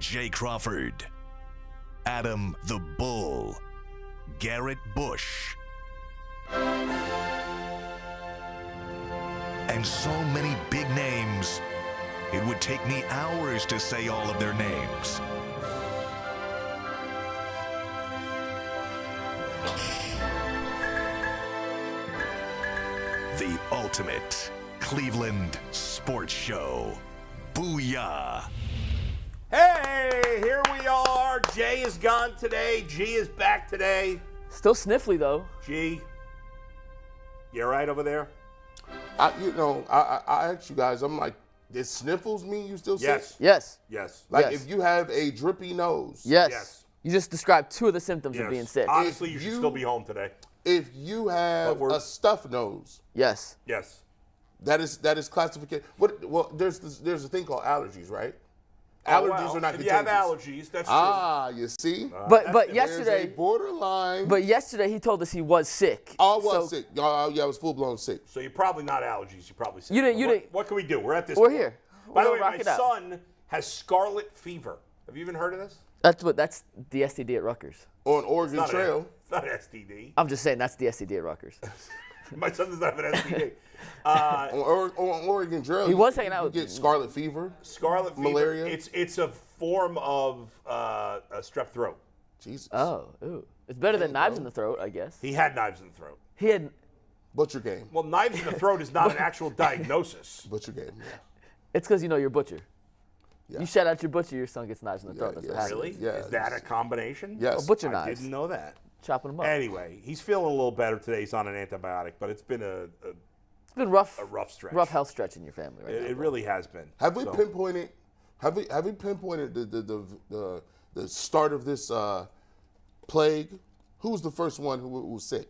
Jay Crawford, Adam the Bull, Garrett Bush, and so many big names, it would take me hours to say all of their names. The ultimate Cleveland sports show. Booyah! Hey, here we are. Jay is gone today. G is back today. Still sniffly, though. G, you all right over there? I asked you guys, I'm like, did sniffles mean you still sick? Yes. Yes. Yes. Like Yes. if you have a drippy nose. Yes. Yes. You just described two of the symptoms Yes. of being sick. Honestly, you If should you- still be home today. If you have a stuffed nose, Yes. Yes. that is classification. Well, there's a thing called allergies, right? Oh, Allergies well, are not if you have contagious. allergies, that's true. Ah, you see? But There's a yesterday, borderline. but yesterday he told us he was sick. I was So sick. I was full blown sick. So you're probably not allergies. You're probably sick. You didn't- What can we do? We're at this We're point. here. By the We're way, gonna my rock it out. son has scarlet fever. Have you even heard of this? That's the STD at Rutgers. On Oregon It's not Trail. It's not STD. I'm just saying that's the STD at Rutgers. My son does not have an STD. On Oregon Trail. He was hanging out You with- get scarlet fever. Scarlet fever. Malaria? It's a form of a strep throat. Jesus. Oh, ooh. It's better than knives in the throat, I guess. He had knives in the throat. He had. Butcher game. Well, knives in the throat is not an actual diagnosis. Butcher game, yeah. It's because you know your butcher. Yeah. You shout out your butcher, your son gets knives in the throat. That's yes. what happens. Really? Yeah, Is that a combination? Yes. Oh, butcher I knives. didn't know that. Chopping them up. Anyway, he's feeling a little better today. He's on an antibiotic, but it's been It's been rough. a rough stretch. Rough health stretch in your family right now. It really has been. Have we So, pinpointed? Have we pinpointed the start of this plague? Who was the first one who was sick?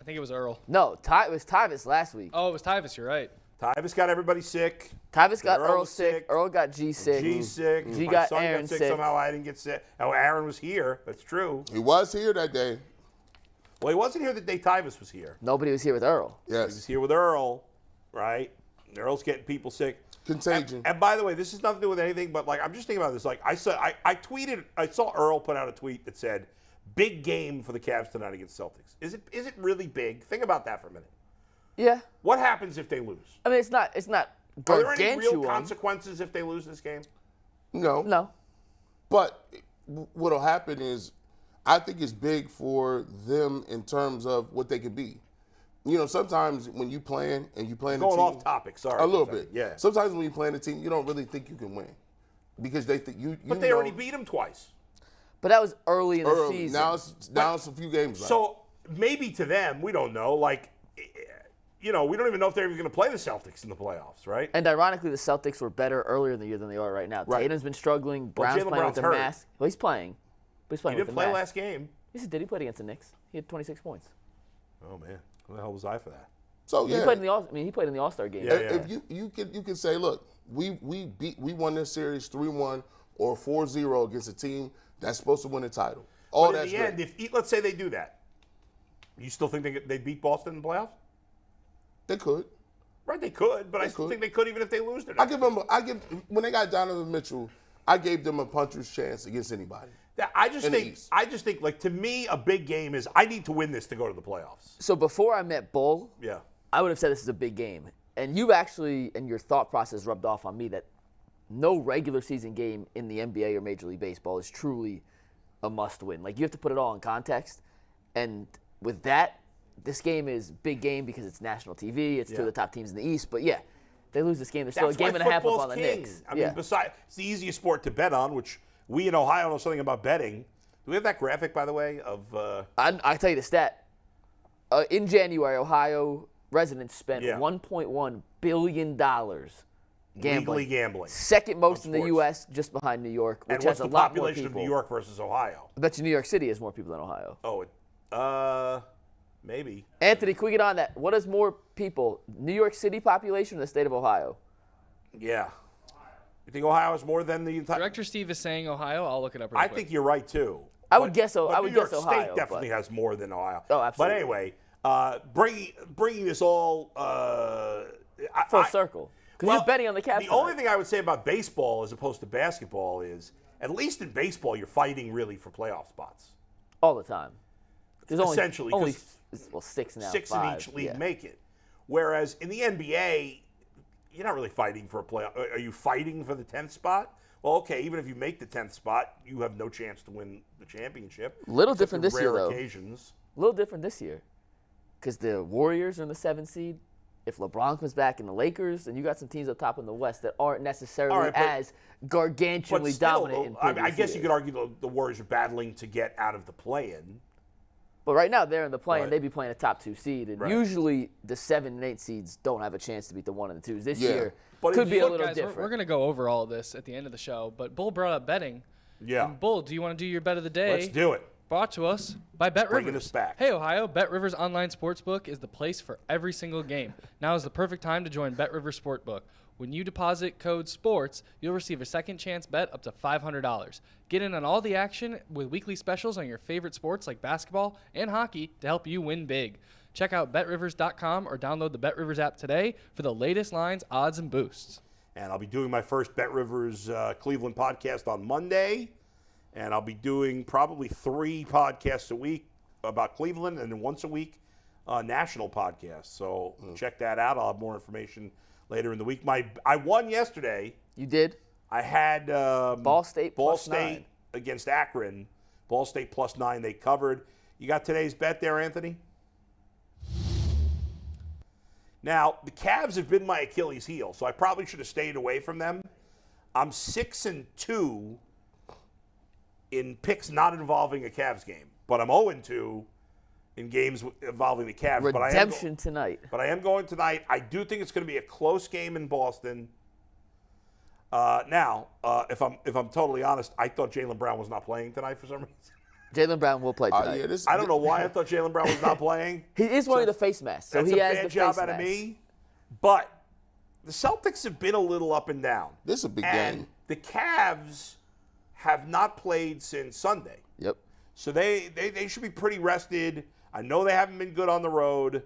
I think it was Earl. No, it was Tyvus last week. Oh, it was Tyvus. You're right. Tyvus got everybody sick. Tyvus got Earl Earl was sick. sick. Earl got G sick. G sick. G My got son Aaron got sick. sick. Somehow I didn't get sick. Oh, Aaron was here. That's true. He was here that day. Well, he wasn't here the day Tyvus was here. Nobody was here with Earl. He was Yes. here with Earl, right? And Earl's getting people sick. Contagion. And by the way, this has nothing to do with anything, but like I'm just thinking about this. Like I saw Earl put out a tweet that said, "Big game for the Cavs tonight against Celtics." Is it really big? Think about that for a minute. Yeah. What happens if they lose? I mean, it's not Are there any real gargantuan. consequences if they lose this game? No. No. But what'll happen is, I think it's big for them in terms of what they could be. You know, sometimes when you plan and you plan a Going team, off topic, sorry. a little for a second. bit. Yeah. Sometimes when you plan a team, you don't really think you can win because they think you. But they already beat them twice. But that was early in the early. season. Now it's a few games left. So maybe to them, we don't know. Like, you know, we don't even know if they're even going to play the Celtics in the playoffs, right? And ironically, the Celtics were better earlier in the year than they are right now. Right. Tatum's been struggling. Brown's Jaylen playing Brown's with the hurt. mask. Well, he's playing. But he's playing He with didn't the play mask. last game. Yes, he did. He played against the Knicks. He had 26 points. Oh man, who the hell was I for that? So yeah, He played in the he played in the All-Star game. Yeah. if you can say, look, we won this series 3-1 or 4-0 against a team that's supposed to win a title. All But in that's the great. end, let's say they do that, you still think they beat Boston in the playoffs? They could. Right, they could, but I still think they could even if they lose tonight. When they got Donovan Mitchell, I gave them a puncher's chance against anybody. I just in the think East. like to me a big game is I need to win this to go to the playoffs. So before I met Bull, Yeah. I would have said this is a big game. And you actually, and your thought process rubbed off on me that no regular season game in the NBA or Major League Baseball is truly a must win. Like, you have to put it all in context. And with that, this game is big game because it's national TV. It's two of the top teams in the East. But yeah, they lose this game. There's still a game and a half up on the Knicks. I mean, besides, it's the easiest sport to bet on, which we in Ohio know something about betting. Do we have that graphic, by the way, of I'll tell you the stat. In January, Ohio residents spent Yeah. $1.1 billion gambling. legally gambling? Second most in the sports. U.S., just behind New York, which And has what's a the lot more population of people. New York versus Ohio? I bet you New York City has more people than Ohio. Oh, maybe. Anthony, can we get on that? What is more people, New York City population or the state of Ohio? Yeah. You think Ohio is more than the entire? Director Steve is saying Ohio. I'll look it up real I quick. think you're right too. I would guess so. But I would New York guess Ohio, State definitely but- has more than Ohio. Oh, absolutely. But anyway, bringing this all Full circle. Because you're betting on the Cavs. The only thing I would say about baseball as opposed to basketball is, at least in baseball, you're fighting really for playoff spots. all the time. There's Essentially, only 'cause 6 now. 6 5. in each league Yeah. make it. Whereas in the NBA, you're not really fighting for a playoff. Are you fighting for the 10th spot? Well, okay, even if you make the 10th spot, you have no chance to win the championship. Little Except different for this year, rare though. occasions. A little different this year. Because the Warriors are in the 7th seed. If LeBron comes back in the Lakers, and you got some teams up top in the West that aren't necessarily All right, as gargantuanly But still, dominant in I previous guess you years. could argue the Warriors are battling to get out of the play-in. But right now they're in the play, Right. and they'd be playing a top 2 seed. And Right. usually the 7 and 8 seeds don't have a chance to beat the 1 and the 2s. This Yeah. year But could if be you a look, little Guys, different. we're going to go over all of this at the end of the show, but Bull brought up betting. Yeah. And Bull, do you want to do your bet of the day? Let's do it. Brought to us by Bet Bringing Rivers. us back. Hey, Ohio, Bet Rivers Online Sportsbook is the place for every single game. Now is the perfect time to join Bet Rivers Sportsbook. When you deposit code SPORTS, you'll receive a second chance bet up to $500. Get in on all the action with weekly specials on your favorite sports like basketball and hockey to help you win big. Check out betrivers.com or download the Bet Rivers app today for the latest lines, odds, and boosts. And I'll be doing my first Bet Rivers Cleveland podcast on Monday. And I'll be doing probably 3 podcasts a week about Cleveland, and then once a week national podcast. So check that out. I'll have more information later in the week. I won yesterday. You did? I had Ball State Ball plus State 9. against Akron. Ball State plus 9. They covered. You got today's bet there, Anthony? Now, the Cavs have been my Achilles heel, so I probably should have stayed away from them. I'm 6-2 in picks not involving a Cavs game, but I'm 0-2 in games involving the Cavs. Redemption tonight. But I am going tonight. I do think it's going to be a close game in Boston. Now, if I'm totally honest, I thought Jalen Brown was not playing tonight for some reason. Jalen Brown will play tonight. Yeah, I don't know why I thought Jalen Brown was not playing. He is wearing the face mask, so That's he a has bad the job face out of mask. me. But the Celtics have been a little up and down. This is a big And game. the Cavs have not played since Sunday. Yep. So they should be pretty rested. I know they haven't been good on the road,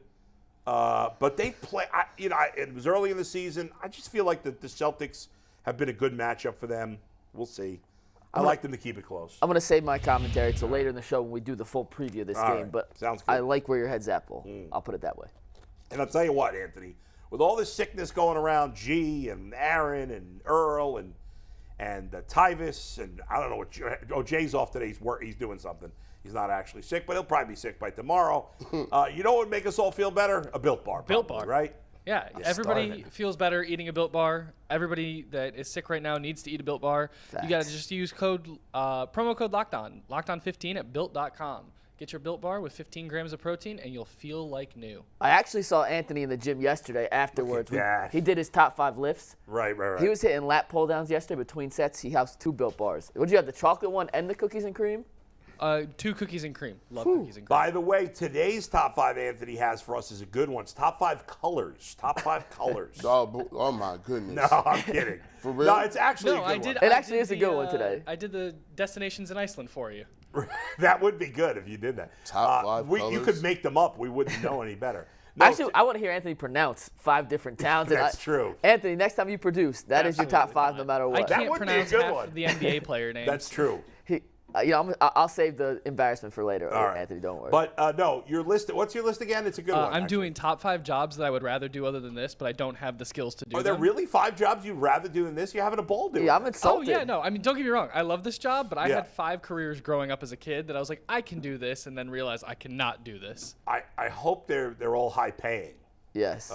but they play. It was early in the season. I just feel like the Celtics have been a good matchup for them. We'll see. I like them to keep it close. I'm going to save my commentary till later in the show when we do the full preview of this All game, right. but Sounds good. I like where your head's at, Bull. I'll put it that way. And I'll tell you what, Anthony, with all this sickness going around, G and Aaron and Earl and Tyvis and I don't know what. Jay's off today. He's doing something. He's not actually sick, but he'll probably be sick by tomorrow. You know what would make us all feel better? A Built Bar. Built probably, Bar. right? Yeah, I'm everybody starving. feels better eating a Built Bar. Everybody that is sick right now needs to eat a Built Bar. You got to Facts. just use promo code LOCKEDON 15 at Built.com. Get your Built Bar with 15 grams of protein, and you'll feel like new. I actually saw Anthony in the gym yesterday afterwards. that. He did his top 5 lifts. Right. He was hitting lat pull downs yesterday between sets. He has 2 Built Bars. Would you have the chocolate one and the cookies and cream? 2 cookies and cream. Love cookies and cream. By the way, today's top 5 Anthony has for us is a good one. It's top 5 colors. Top 5 colors. Oh my goodness. No, I'm kidding. For real? No, it's actually No, a good I did. one. It I actually did is a good one today. I did the destinations in Iceland for you. That would be good if you did that. Top 5 You colors? could make them up. We wouldn't know any better. No, Actually, I want to hear Anthony pronounce 5 different towns. That's true. Anthony, next time you produce, that is your top 5 no matter I what. can't would be a pronounce good half one. of the NBA player names. That's true. I'll save the embarrassment for later, All right. Anthony. Don't worry. But no, your list. What's your list again? It's a good one. I'm actually. doing top 5 jobs that I would rather do other than this, but I don't have the skills to do Are there them. really 5 jobs you'd rather do than this? You're having a ball doing. yeah, I'm it. Oh, insulted. yeah, no. I mean, don't get me wrong. I love this job, but I Yeah. had 5 careers growing up as a kid that I was like, I can do this, and then realized I cannot do this. I hope they're all high paying. Yes.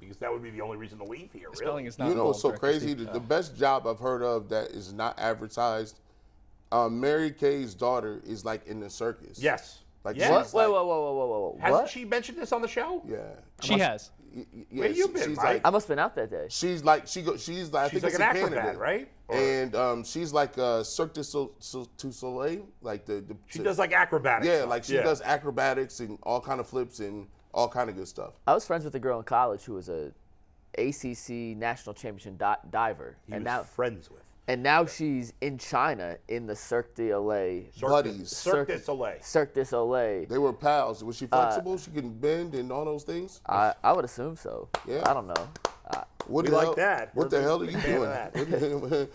Because that would be the only reason to leave here. Really. Spelling is not You know what's so involved, correct, crazy? Christy? The best job I've heard of that is not advertised. Mary Kay's daughter is like in the circus. Yes. Like Yes. What? she's Wait, like, whoa. Hasn't What? she mentioned this on the show? Yeah. She has. Yeah, Where you been, she's Mike? like, I must have been out that day. she's like, she's like, I She's think like it's an in acrobat, Canada, right? Or- And she's like Cirque du Soleil, like the She does like acrobatics. yeah, stuff. like she does acrobatics and all kind of flips and all kind of good stuff. I was friends with a girl in college who was a ACC national championship diver, He and was friends with. now she's in China in the Cirque du Soleil. Buddies. Cirque du Soleil. Cirque du Soleil. They were pals. Was she flexible? She can bend and all those things. I would assume so. Yeah. I don't know. What We the like hell, that. What the hell are you Fan of doing?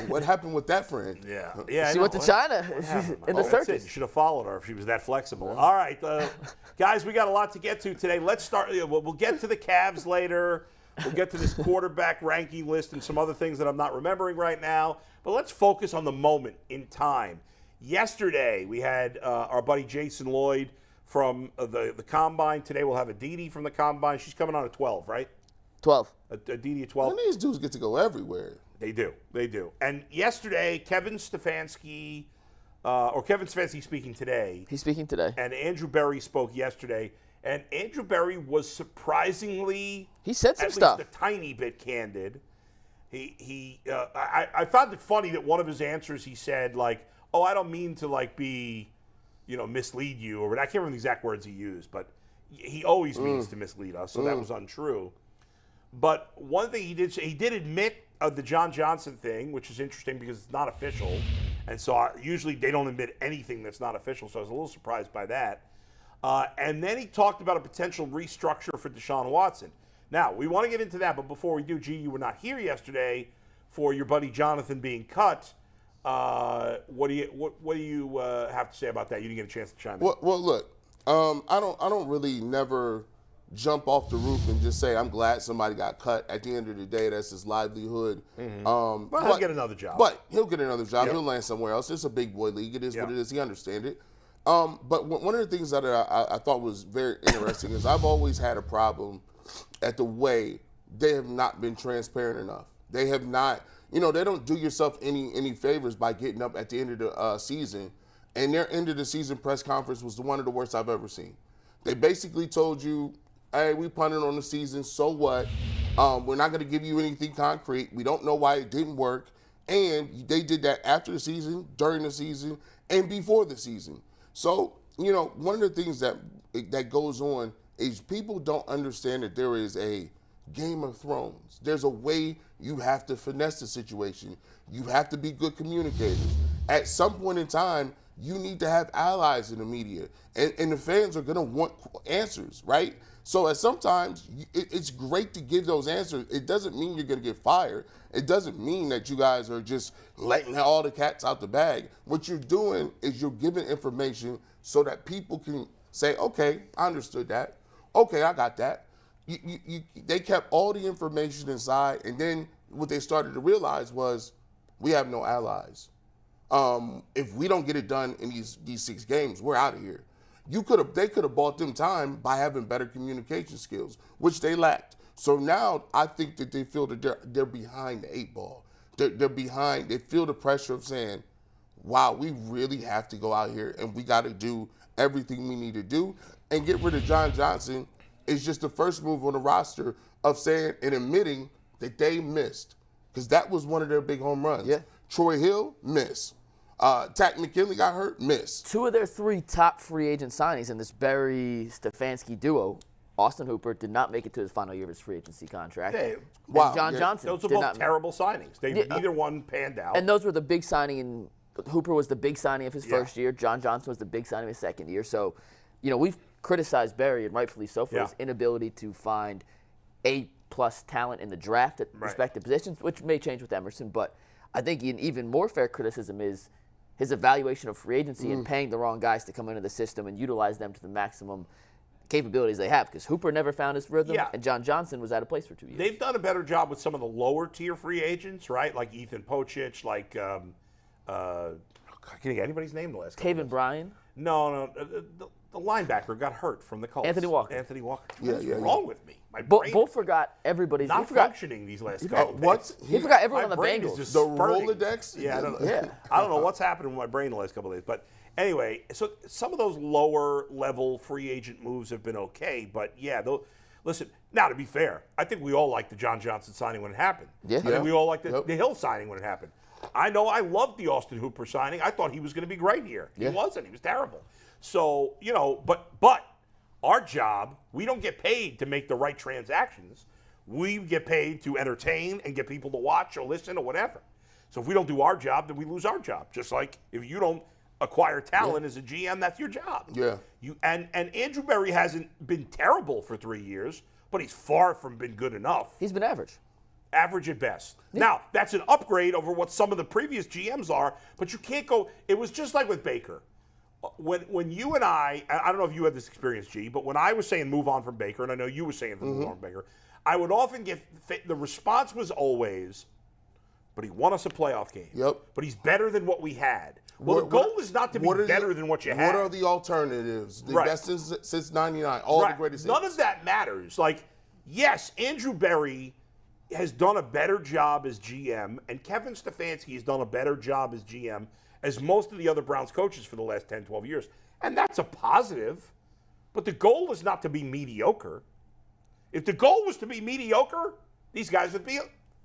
What happened with that friend? Yeah. Yeah. She I went to know. China What happened? in the That's it. circus. You should have followed her if she was that flexible. All right, guys, we got a lot to get to today. Let's start. We'll get to the Cavs later. We'll get to this quarterback ranking list and some other things that I'm not remembering right now. But let's focus on the moment in time. Yesterday, we had our buddy Jason Lloyd from the Combine. Today, we'll have Aditi from the Combine. She's coming on at 12, right? 12. Aditi at 12. And these dudes get to go everywhere. They do. And yesterday, Kevin Stefanski speaking today. He's speaking today. And Andrew Berry spoke yesterday. And Andrew Berry was surprisingly, He said some at stuff. least a tiny bit candid. I found it funny that one of his answers, he said, like, oh, I don't mean to, like, be, mislead you. Or I can't remember the exact words he used, but he always means to mislead us, so that was untrue. But one thing he did say, he did admit of the John Johnson thing, which is interesting because it's not official. And so usually they don't admit anything that's not official, so I was a little surprised by that. And then he talked about a potential restructure for Deshaun Watson. Now, we want to get into that, but before we do, G, you were not here yesterday for your buddy Jonathan being cut. What do you have to say about that? You didn't get a chance to chime in. Well, look, I don't really never jump off the roof and just say I'm glad somebody got cut. At the end of the day, that's his livelihood. Well, he'll get another job. But he'll get another job. Yep. He'll land somewhere else. It's a big boy league. It is what it is. He understands it. But one of the things that I thought was very interesting is I've always had a problem at the way they have not been transparent enough. They have not, they don't do yourself any favors by getting up at the end of the season. And their end of the season press conference was one of the worst I've ever seen. They basically told you, hey, we punted on the season, so what? We're not going to give you anything concrete. We don't know why it didn't work. And they did that after the season, during the season, and before the season. So, one of the things that goes on is people don't understand that there is a Game of Thrones. There's a way you have to finesse the situation. You have to be good communicators. At some point in time, you need to have allies in the media. And the fans are going to want answers, right? So sometimes it's great to give those answers. It doesn't mean you're going to get fired. It doesn't mean that you guys are just letting all the cats out the bag. What you're doing is you're giving information so that people can say, okay, I understood that. Okay, I got that. They kept all the information inside, and then what they started to realize was we have no allies. If we don't get it done in these 6 games, we're out of here. They could have bought them time by having better communication skills, which they lacked. So now I think that they feel that they're behind the 8 ball. They're behind. They feel the pressure of saying, wow, we really have to go out here and we got to do everything we need to do. And get rid of John Johnson is just the first move on the roster of saying and admitting that they missed, because that was one of their big home runs. Yeah. Troy Hill, miss. Tack McKinley got hurt, miss. 2 of their 3 top free agent signings in this Berry-Stefanski duo, Austin Hooper did not make it to his final year of his free agency contract. Hey, and John Johnson those are did both not terrible signings. Neither one panned out. And those were the big signing. Hooper was the big signing of his first year. John Johnson was the big signing of his second year. So, we've criticized Berry, and rightfully so, for his inability to find A-plus talent in the draft at respective positions, which may change with Emerson. But I think an even more fair criticism is his evaluation of free agency and paying the wrong guys to come into the system and utilize them to the maximum capabilities they have, because Hooper never found his rhythm, and John Johnson was out of place for 2 years. They've done a better job with some of the lower tier free agents, right? Like Ethan Pocic, like I can't get anybody's name the last couple Taven days. Bryan? No, the linebacker got hurt from the Colts. Anthony Walker. What's wrong with me? My Bull brain forgot everybody's. not he forgot, functioning these last couple days. What? he forgot everyone My on the brain Bengals. is just The spurting. Rolodex? Yeah, I don't know. Yeah. I don't know what's happened with my brain the last couple of days. But anyway, so some of those lower level free agent moves have been okay. But listen, now to be fair, I think we all liked the John Johnson signing when it happened. Yeah. I think we all liked the Hill signing when it happened. I know I loved the Austin Hooper signing. I thought he was going to be great here. Yeah. He wasn't. He was terrible. So, but our job, we don't get paid to make the right transactions. We get paid to entertain and get people to watch or listen or whatever. So if we don't do our job, then we lose our job. Just like if you don't acquire talent as a GM, that's your job. Yeah. And Andrew Berry hasn't been terrible for 3 years, but he's far from been good enough. He's been average. Average at best. Yeah. Now, that's an upgrade over what some of the previous GMs are, but you can't go. It was just like with Baker. When you and I don't know if you had this experience, G, but when I was saying move on from Baker, and I know you were saying move on from Baker, I would often get the response was always, but he won us a playoff game. Yep. But he's better than what we had. Well, the goal is not to be better than what you had. What are the alternatives? The best since '99, the greatest. None of that matters. Like, yes, Andrew Berry has done a better job as GM, and Kevin Stefanski has done a better job as GM as most of the other Browns coaches for the last 10, 12 years. And that's a positive. But the goal is not to be mediocre. If the goal was to be mediocre, these guys would be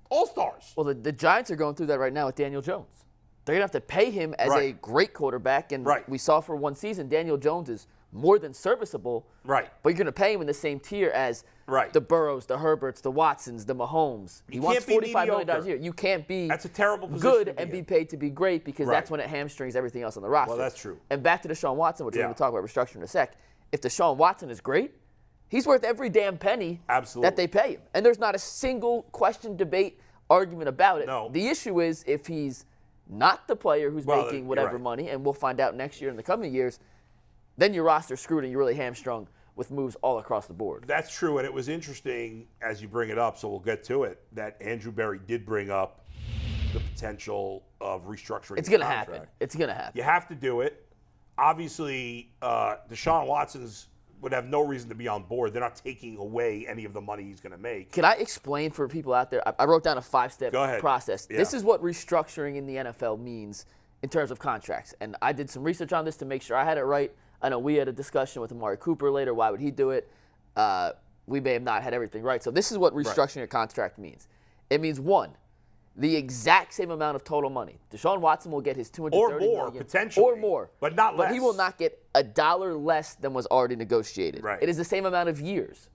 all-stars. Well, the Giants are going through that right now with Daniel Jones. They're going to have to pay him as a great quarterback. And we saw for one season, Daniel Jones is more than serviceable. Right. But you're going to pay him in the same tier as the Burrows, the Herberts, the Watsons, the Mahomes. He wants $45 million a year. You can't be that's a terrible position good and be paid to be great because that's when it hamstrings everything else on the roster. Well, that's true. And back to Deshaun Watson, which we're going to talk about restructuring in a sec. If Deshaun Watson is great, he's worth every damn penny that they pay him. And there's not a single question, debate, argument about it. No. The issue is if he's not the player who's making whatever money, and we'll find out next year in the coming years, then your roster's screwed and you're really hamstrung with moves all across the board. That's true, and it was interesting as you bring it up, so we'll get to it, that Andrew Berry did bring up the potential of restructuring. It's going to happen. It's going to happen. You have to do it. Obviously, Deshaun Watson's would have no reason to be on board. They're not taking away any of the money he's going to make. Can I explain for people out there? I wrote down a 5-step process. Yeah. This is what restructuring in the NFL means in terms of contracts. And I did some research on this to make sure I had it right. I know we had a discussion with Amari Cooper later. Why would he do it? We may have not had everything right. So this is what restructuring a contract means. It means, one, the exact same amount of total money. Deshaun Watson will get his $230 or more, million, potentially. or more. But not less. But he will not get $1 less than was already negotiated. Right. It is the same amount of years.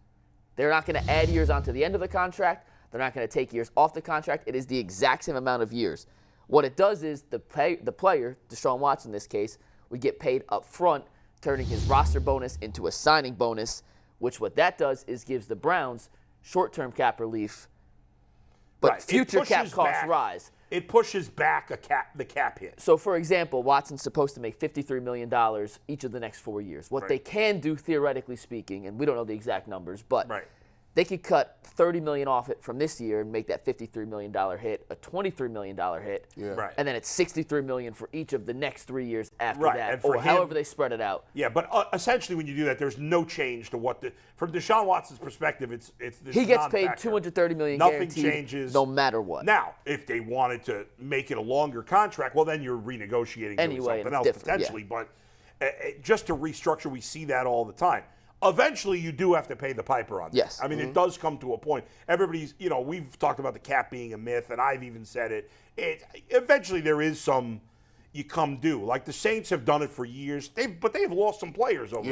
They're not going to add years onto the end of the contract. They're not going to take years off the contract. It is the exact same amount of years. What it does is the player, Deshaun Watson in this case, would get paid up front, turning his roster bonus into a signing bonus, which what that does is gives the Browns short-term cap relief, but future cap costs rise. It pushes back the cap hit. So, for example, Watson's supposed to make $53 million each of the next 4 years. What they can do, theoretically speaking, and we don't know the exact numbers, but they could cut $30 million off it from this year and make that $53 million hit a $23 million hit. Yeah. Right. And then it's $63 million for each of the next 3 years after that, And for or however they spread it out. Yeah, but essentially when you do that, there's no change to what from Deshaun Watson's perspective, it's he gets paid $230 million Nothing guaranteed, changes no matter what. Now, if they wanted to make it a longer contract, well, then you're renegotiating something else potentially. But just to restructure, we see that all the time. Eventually, you do have to pay the piper on that. Yes. I mean, it does come to a point. Everybody's, we've talked about the cap being a myth, and I've even said it. Eventually, there is some you come due. Like the Saints have done it for years, but they've lost some players over.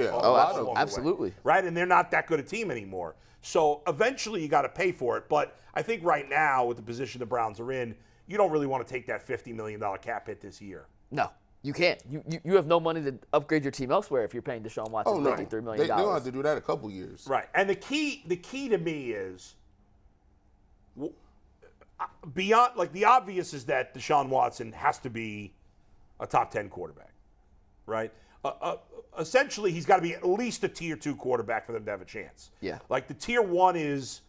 Absolutely. Right, and they're not that good a team anymore. So eventually, you got to pay for it. But I think right now, with the position the Browns are in, you don't really want to take that $50 million cap hit this year. No. You can't. You have no money to upgrade your team elsewhere if you're paying Deshaun Watson $53 million. They don't have to do that a couple years. Right. And the key to me is beyond, like the obvious is that Deshaun Watson has to be a top 10 quarterback, right? Essentially, he's got to be at least a tier 2 quarterback for them to have a chance. Yeah. Like the tier 1 is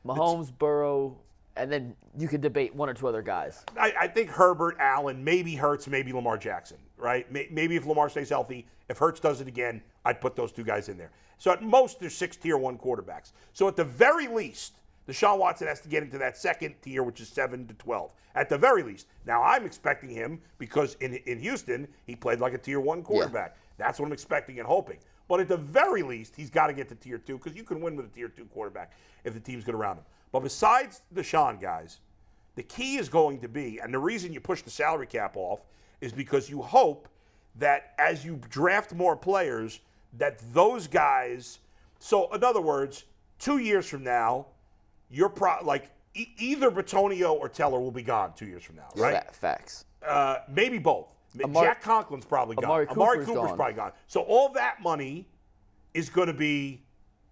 Mahomes, Burrow, and then you could debate one or two other guys. I think Herbert, Allen, maybe Hurts, maybe Lamar Jackson, right? Maybe if Lamar stays healthy, if Hurts does it again, I'd put those two guys in there. So at most, there's 6 tier 1 quarterbacks. So at the very least, Deshaun Watson has to get into that second tier, which is 7 to 12. At the very least. Now, I'm expecting him because in Houston, he played like a tier 1 quarterback. Yeah. That's what I'm expecting and hoping. But at the very least, he's got to get to tier 2 because you can win with a tier 2 quarterback if the team's good around him. But besides Deshaun, guys, the key is going to be, and the reason you push the salary cap off is because you hope that as you draft more players, that those guys, so in other words, 2 years from now, you're either Bitonio or Teller will be gone 2 years from now, right? Facts. Maybe both. Jack Conklin's probably gone. Amari Cooper's probably gone. So all that money is going to be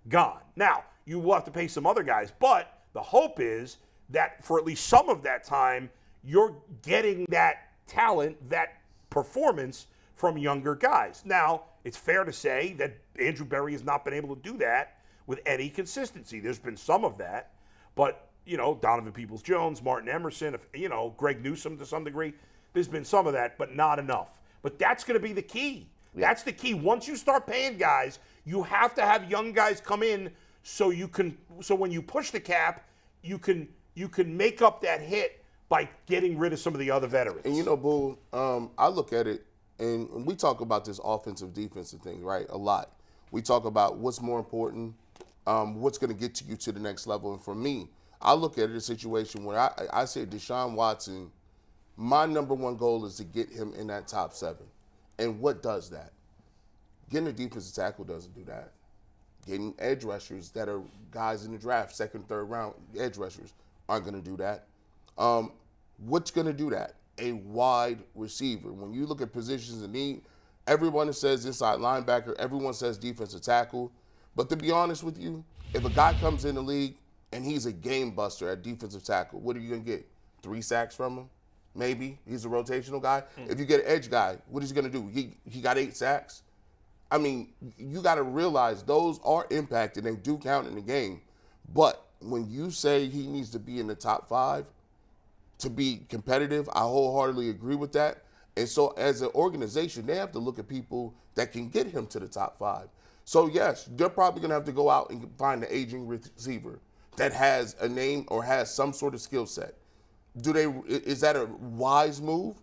gone. Now, you will have to pay some other guys, but the hope is that for at least some of that time, you're getting that talent, that performance from younger guys. Now, it's fair to say that Andrew Berry has not been able to do that with any consistency. There's been some of that, but, Donovan Peoples-Jones, Martin Emerson, Greg Newsome to some degree, there's been some of that, but not enough. But that's going to be the key. Yeah. That's the key. Once you start paying guys, you have to have young guys come in so when you push the cap, you can make up that hit by getting rid of some of the other veterans. And Boo, I look at it, and we talk about this offensive, defensive thing, right, a lot. We talk about what's more important, what's going to get you to the next level. And for me, I look at it a situation where I say Deshaun Watson, my number one goal is to get him in that top 7. And what does that? Getting a defensive tackle doesn't do that. Getting edge rushers that are guys in the draft, 2nd, 3rd round edge rushers aren't going to do that. What's going to do that? A wide receiver. When you look at positions in need, everyone says inside linebacker, everyone says defensive tackle. But to be honest with you, if a guy comes in the league and he's a game buster at defensive tackle, what are you going to get? 3 sacks from him? Maybe. He's a rotational guy. If you get an edge guy, what is he going to do? He got 8 sacks? I mean, you got to realize those are impacted and do count in the game. But when you say he needs to be in the top 5 to be competitive, I wholeheartedly agree with that. And so as an organization, they have to look at people that can get him to the top 5. So, yes, they're probably going to have to go out and find an aging receiver that has a name or has some sort of skill set. Is that a wise move?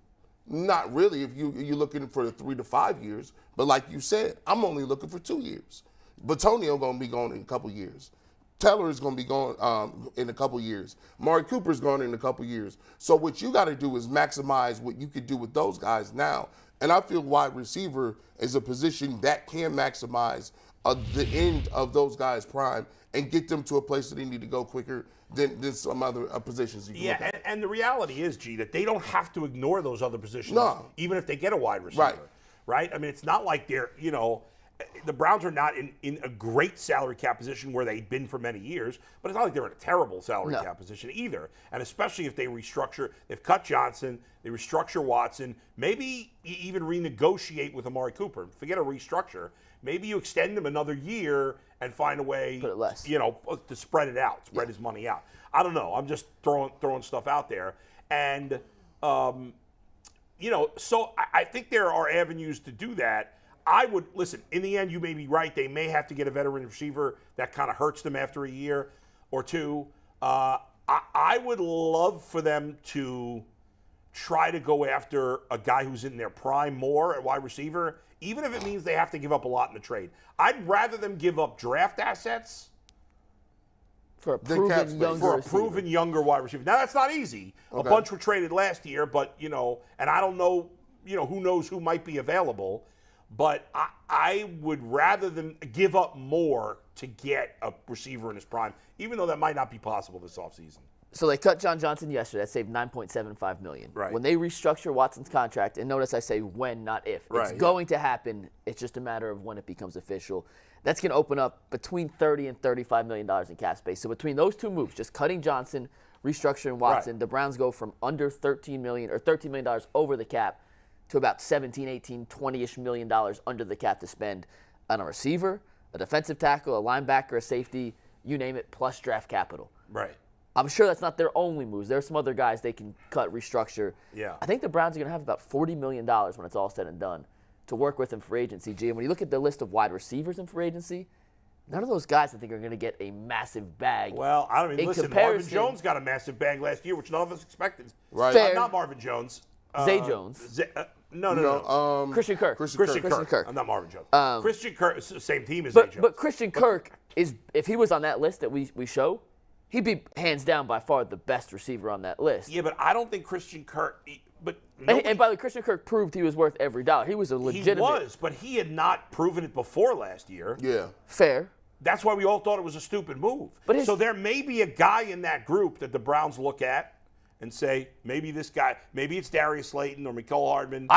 Not really if you're looking for 3 to 5 years. But like you said, I'm only looking for 2 years. Batonio going to be gone in a couple years. Teller is going to be gone in a couple years. Mari Cooper's gone in a couple years. So what you got to do is maximize what you could do with those guys now. And I feel wide receiver is a position that can maximize the end of those guys' prime and get them to a place that they need to go quicker than some other positions you can look at. And the reality is, G, that they don't have to ignore those other positions, even if they get a wide receiver. Right? I mean, it's not like they're, the Browns are not in a great salary cap position where they've been for many years, but it's not like they're in a terrible salary cap position either. And especially if they restructure, they've cut Johnson, they restructure Watson, maybe even renegotiate with Amari Cooper. Forget a restructure. Maybe you extend him another year and find a way, put it less. To spread it out, spread his money out. I don't know. I'm just throwing stuff out there. And, so I think there are avenues to do that. I would, listen, in the end, you may be right. They may have to get a veteran receiver that kind of hurts them after a year or two. I would love for them to try to go after a guy who's in their prime more at wide receiver, even if it means they have to give up a lot in the trade. I'd rather them give up draft assets for a proven younger wide receiver. Now, that's not easy. Okay. A bunch were traded last year, but, and I don't know, who knows who might be available. But I would rather them give up more to get a receiver in his prime, even though that might not be possible this offseason. So they cut John Johnson yesterday. That saved $9.75 million. Right. When they restructure Watson's contract, and notice I say when, not if. It's going to happen. It's just a matter of when it becomes official. That's going to open up between $30 and $35 million in cap space. So between those two moves, just cutting Johnson, restructuring Watson, the Browns go from under $13 million over the cap to about 17, 18, 20-ish million dollars under the cap to spend on a receiver, a defensive tackle, a linebacker, a safety, you name it, plus draft capital. Right. I'm sure that's not their only moves. There are some other guys they can cut, restructure. Yeah. I think the Browns are going to have about $40 million when it's all said and done to work with in free agency, G. And when you look at the list of wide receivers in free agency, none of those guys I think are going to get a massive bag. Well, I don't mean, listen, Marvin Jones got a massive bag last year, which none of us expected. Right. Fair. Not Marvin Jones. Zay Jones. No. Christian Kirk. Christian Kirk. I'm not Marvin Jones. Christian Kirk is the same team as Zay Jones. But Christian Kirk is, if he was on that list that we show, he'd be hands down by far the best receiver on that list. Yeah, but I don't think Christian Kirk. And by the way, Christian Kirk proved he was worth every dollar. He was a legitimate. He was, but he had not proven it before last year. Yeah. Fair. That's why we all thought it was a stupid move. So there may be a guy in that group that the Browns look at and say, maybe this guy, maybe it's Darius Slayton or Mecole Hardman.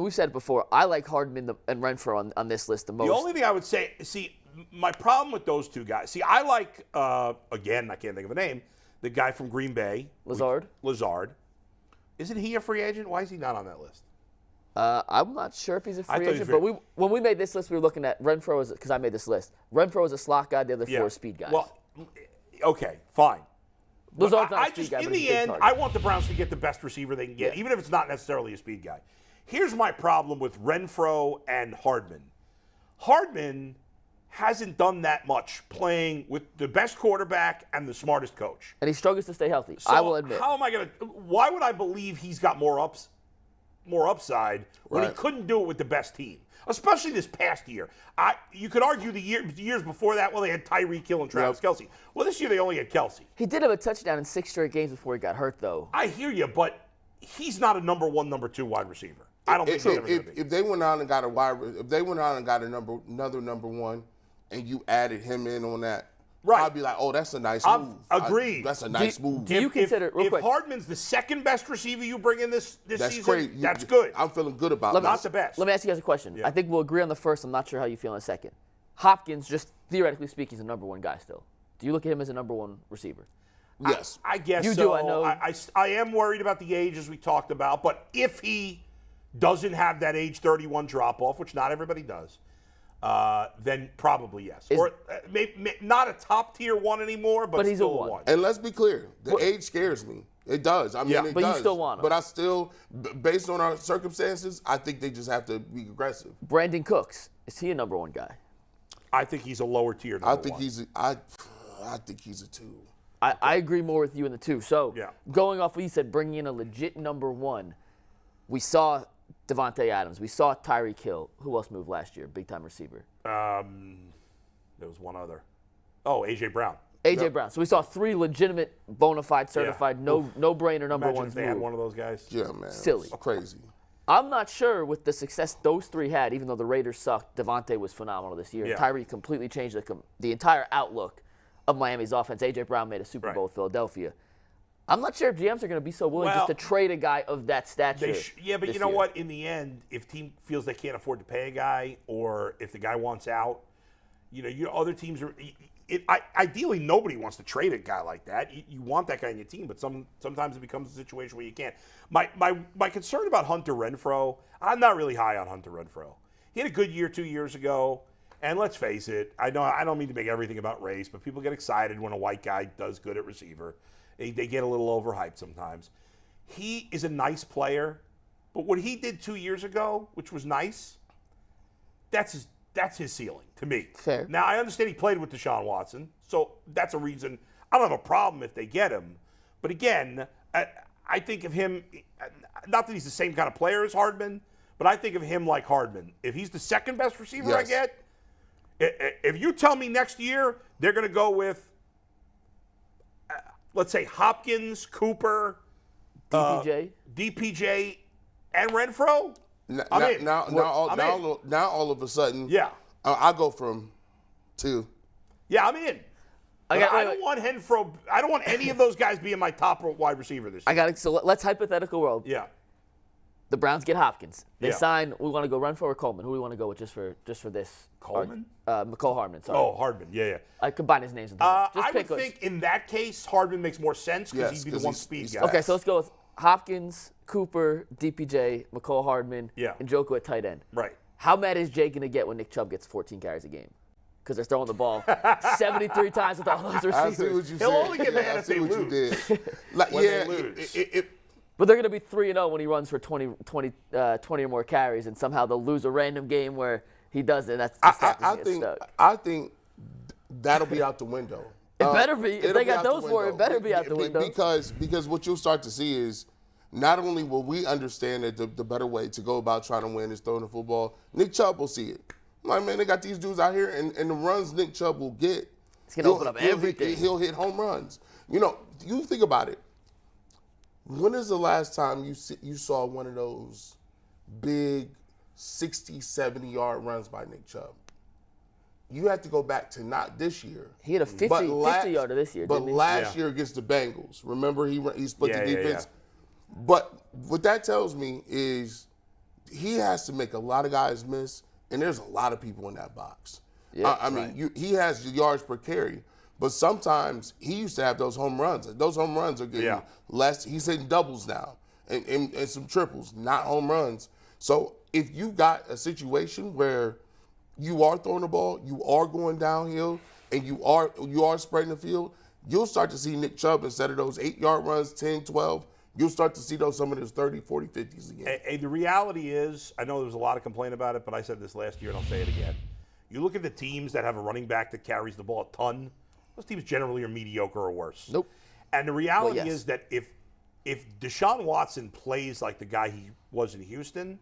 We've said it before, I like Hardman and Renfrow on this list the most. The only thing I would say, my problem with those two guys. See, I like again, I can't think of a name. The guy from Green Bay, Lazard. Isn't he a free agent? Why is he not on that list? I'm not sure if he's a free agent, free. but when we made this list, we were looking at Renfro because I made this list. Renfro is a slot guy. The other four are speed guys. Well, okay, fine. Lazard's not a speed guy, in but the he's a big end, target. I want the Browns to get the best receiver they can get, even if it's not necessarily a speed guy. Here's my problem with Renfro and Hardman. Hardman hasn't done that much playing with the best quarterback and the smartest coach. And he struggles to stay healthy, So I will admit. How am I going to – why would I believe he's got more upside when he couldn't do it with the best team, especially this past year? You could argue the years before that, well, they had Tyreek Hill and Travis Kelce. Well, this year they only had Kelce. He did have a touchdown in 6 straight games before he got hurt, though. I hear you, but he's not a number 1, number 2 wide receiver. I don't think he's ever going to be. If they went on and got another number 1, and you added him in on that, I'd be like, oh, that's a nice move. Agreed. That's a nice move. Do you consider real quick? If Hardman's the second best receiver you bring in this That's season, crazy. that's good. I'm feeling good about that. Not the best. Let me ask you guys a question. Yeah. I think we'll agree on the first. I'm not sure how you feel in a second. Hopkins, just theoretically speaking, is a number 1 guy still. Do you look at him as a number 1 receiver? Yes. I guess You so. do, I know. I am worried about the age, as we talked about, but if he doesn't have that age 31 drop-off, which not everybody does, then probably yes. Or maybe not a top-tier 1 anymore, but he's still a a 1. And let's be clear, the age scares me. It does. I mean, it but does. you still want him. But I still, based on our circumstances, I think they just have to be aggressive. Brandon Cooks, is he a number 1 guy? I think he's a lower tier number I think 1. I think he's a 2. I agree more with you in the 2. So Yeah. going off what you said, bringing in a legit number 1, we saw Devontae Adams. We saw Tyreek Hill. Who else moved last year? Big-time receiver. There was one other. Oh, A.J. Brown. A.J. Brown. So we saw 3 legitimate, bona fide, certified, no-brainer number Imagine 1s if they had move. one of those guys. Yeah, man. Silly. Crazy. I'm not sure with the success those 3 had, even though the Raiders sucked, Devontae was phenomenal this year. Yeah. Tyreek completely changed the entire outlook of Miami's offense. A.J. Brown made a Super Bowl with Philadelphia. I'm not sure if GMs are going to be so willing just to trade a guy of that stature. But you know what? In the end, if team feels they can't afford to pay a guy, or if the guy wants out, other teams are. Ideally, nobody wants to trade a guy like that. You want that guy on your team, but sometimes it becomes a situation where you can't. My concern about Hunter Renfrow, I'm not really high on Hunter Renfrow. He had a good year 2 years ago, and let's face it, I don't mean to make everything about race, but people get excited when a white guy does good at receiver. They get a little overhyped sometimes. He is a nice player, but what he did 2 years ago, which was nice, that's his ceiling to me. Fair. Now, I understand he played with Deshaun Watson, so that's a reason. I don't have a problem if they get him. But again, I think of him, not that he's the same kind of player as Hardman, but I think of him like Hardman. If he's the second best receiver I get, if you tell me next year they're going to go with, let's say, Hopkins, Cooper, DPJ, and Renfro, Now all of a sudden, I go from 2. Yeah, I'm in. I don't want Renfro. I don't want any of those guys being my top wide receiver this year. So let's hypothetical world. Yeah. The Browns get Hopkins. They Yeah. sign. We want to go Renfro or Coleman. Who do we want to go with just for this? Coleman? McCall Hardman. Sorry. Oh, Hardman. Yeah. I combine his names. I would think in that case, Hardman makes more sense because Yes, he'd be the 'cause one he's speed guy. Okay, so let's go with Hopkins, Cooper, DPJ, McCall Hardman, and Njoku at tight end. Right. How mad is Jay going to get when Nick Chubb gets 14 carries a game? Because they're throwing the ball 73 times with all those I see receivers. what you He'll said. only get mad I if see they what you lose. did. Like, When they lose. But they're going to be 3-0 when he runs for 20 or more carries, and somehow they'll lose a random game where he does it. That's the stat that gets stuck. I think that'll be out the window. It better be. If It'll they be got out the those for it, window. better be out the window. Because what you'll start to see is not only will we understand that the better way to go about trying to win is throwing the football, Nick Chubb will see it. Like, man, they got these dudes out here, and the runs Nick Chubb will get, It's going to open up everything. He'll hit home runs. You think about it. When is the last time you saw one of those big 60, 70-yard runs by Nick Chubb? You have to go back to not this year. He had a 50-yarder this year, but didn't he? last year against the Bengals. Remember, he split the defense? Yeah. But what that tells me is he has to make a lot of guys miss, and there's a lot of people in that box. Yeah, I mean, he has the yards per carry, but sometimes he used to have those home runs. Those home runs are getting less. He's hitting doubles now and some triples, not home runs. So if you got a situation where you are throwing the ball, you are going downhill, and you are spreading the field, you'll start to see Nick Chubb, instead of those 8-yard runs, 10, 12, you'll start to see some of those 30, 40, 50s again. Hey, the reality is, I know there was a lot of complaint about it, but I said this last year and I'll say it again. You look at the teams that have a running back that carries the ball a ton, those teams generally are mediocre or worse. Nope. And the reality is that if Deshaun Watson plays like the guy he was in Houston,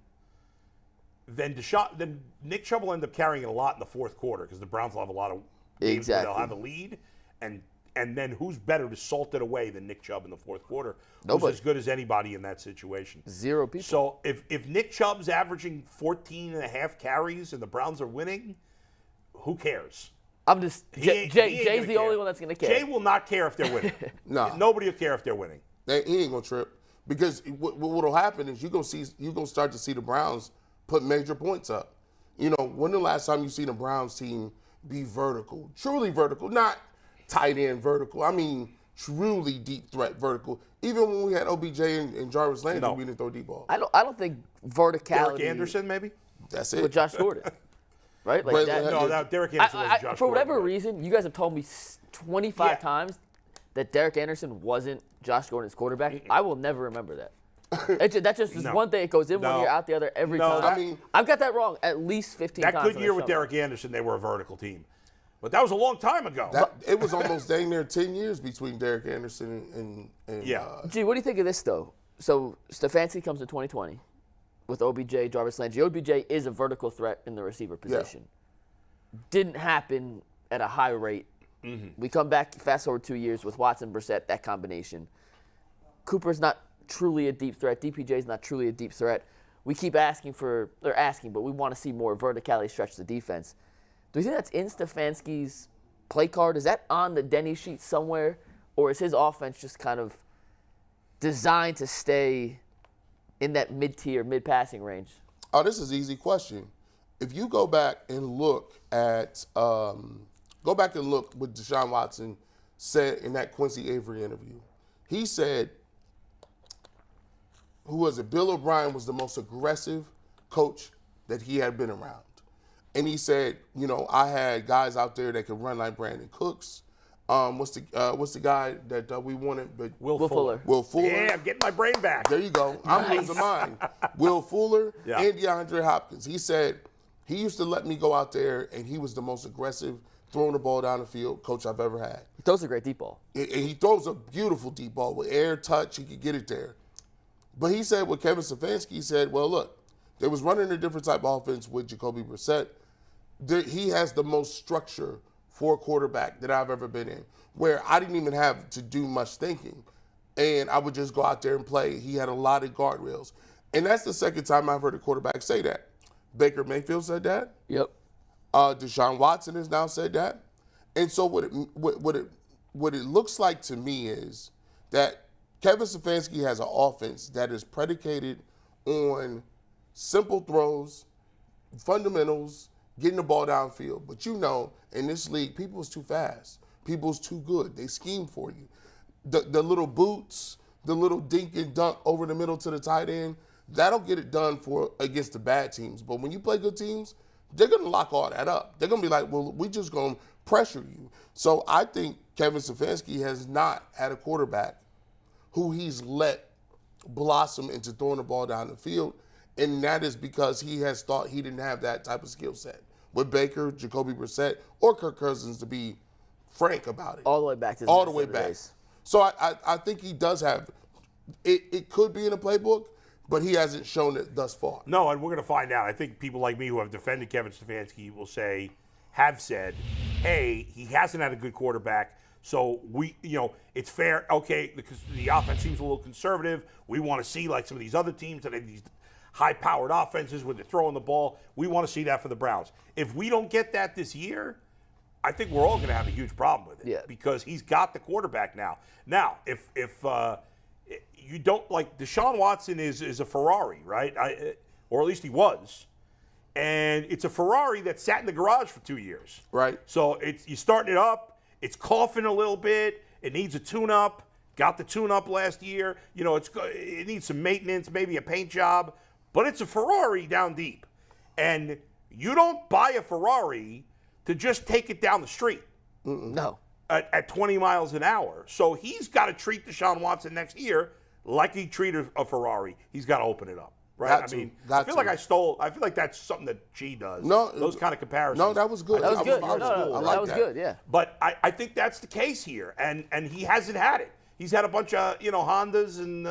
then Nick Chubb will end up carrying it a lot in the fourth quarter because the Browns will have a lot of games where they'll have a lead, and then who's better to salt it away than Nick Chubb in the fourth quarter? Nobody. Who's as good as anybody in that situation? 0 people. So if Nick Chubb's averaging 14.5 carries and the Browns are winning, who cares? I'm just Jay's Jay's the only one that's going to care. Jay will not care if they're winning. No. Nobody will care if they're winning. He ain't gonna trip, because what'll happen is you're gonna start to see the Browns put major points up. You know, when the last time you seen a Browns team be vertical, truly vertical, not tight end vertical. I mean, truly deep threat vertical. Even when we had OBJ and Jarvis Landry, we didn't throw deep ball. I don't think verticality. Derek Anderson, maybe? That's it. With Josh Gordon. Right? Like But- that. No, Derek Anderson was Josh for whatever Gordon. reason, you guys have told me 25 times that Derek Anderson wasn't Josh Gordon's quarterback. I will never remember that. That just is one thing. It goes in one ear, out the other every time. that- I mean, I've got that wrong at least 15 That times. good year with Derek Anderson, they were a vertical team. But that was a long time ago. it was almost dang near 10 years between Derek Anderson and Gee, what do you think of this, though? So Stefanski comes in 2020 with OBJ, Jarvis Landry. OBJ is a vertical threat in the receiver position. Didn't happen at a high rate. We come back, fast forward 2 years with Watson, Brissett, that combination. Cooper's not truly a deep threat. DPJ's not truly a deep threat. We keep but we want to see more verticality stretch the defense. Do you think that's in Stefanski's play card? Is that on the Denny sheet somewhere? Or is his offense just kind of designed to stay in that mid-tier, mid-passing range? Oh, this is an easy question. If you go back and look at what Deshaun Watson said in that Quincy Avery interview. He said, Bill O'Brien was the most aggressive coach that he had been around. And he said, I had guys out there that could run like Brandon Cooks. What's the guy that we wanted? But Will Fuller. Will Fuller. Yeah, I'm getting my brain back. There you go. I'm losing mine. Will Fuller and DeAndre Hopkins. He said he used to let me go out there, and he was the most aggressive throwing the ball down the field coach I've ever had. He throws a great deep ball. And he throws a beautiful deep ball with air touch. He could get it there. But he said with Kevin Stefanski, he said, well, look, they was running a different type of offense with Jacoby Brissett. He has the most structure for a quarterback that I've ever been in, where I didn't even have to do much thinking. And I would just go out there and play. He had a lot of guardrails. And that's the second time I've heard a quarterback say that. Baker Mayfield said that. Yep. Deshaun Watson has now said that. And so what it looks like to me is that Kevin Stefanski has an offense that is predicated on simple throws, fundamentals, getting the ball downfield. But in this league, people's too fast. People's too good. They scheme for you. The little boots, the little dink and dunk over the middle to the tight end, that'll get it done against the bad teams. But when you play good teams, they're going to lock all that up. They're going to be like, well, we're just going to pressure you. So I think Kevin Stefanski has not had a quarterback who he's let blossom into throwing the ball down the field, and that is because he has thought he didn't have that type of skill set with Baker, Jacoby Brissett, or Kirk Cousins, to be frank about it. All the way back to all the way back. So I think he does have it. It could be in a playbook, but he hasn't shown it thus far. No, and we're going to find out. I think people like me who have defended Kevin Stefanski have said, hey, he hasn't had a good quarterback, so it's fair. Okay, because the offense seems a little conservative. We want to see like some of these other teams that have these high-powered offenses where they're throwing the ball. We want to see that for the Browns. If we don't get that this year, I think we're all going to have a huge problem with it because he's got the quarterback now. Now, if you don't like Deshaun Watson is a Ferrari, right? Or at least he was. and it's a Ferrari that sat in the garage for 2 years. Right. So you're starting it up. It's coughing a little bit. It needs a tune-up. Got the tune-up last year. You know, it needs some maintenance, maybe a paint job. But it's a Ferrari down deep. And you don't buy a Ferrari to just take it down the street. No. At 20 miles an hour. So he's got to treat Deshaun Watson next year like he treated a Ferrari. He's got to open it up. Right? I feel like that's something that G does. No, those kind of comparisons. No, that was good. That was good. I like that was good, yeah. But I think that's the case here. And he hasn't had it. He's had a bunch of, Hondas and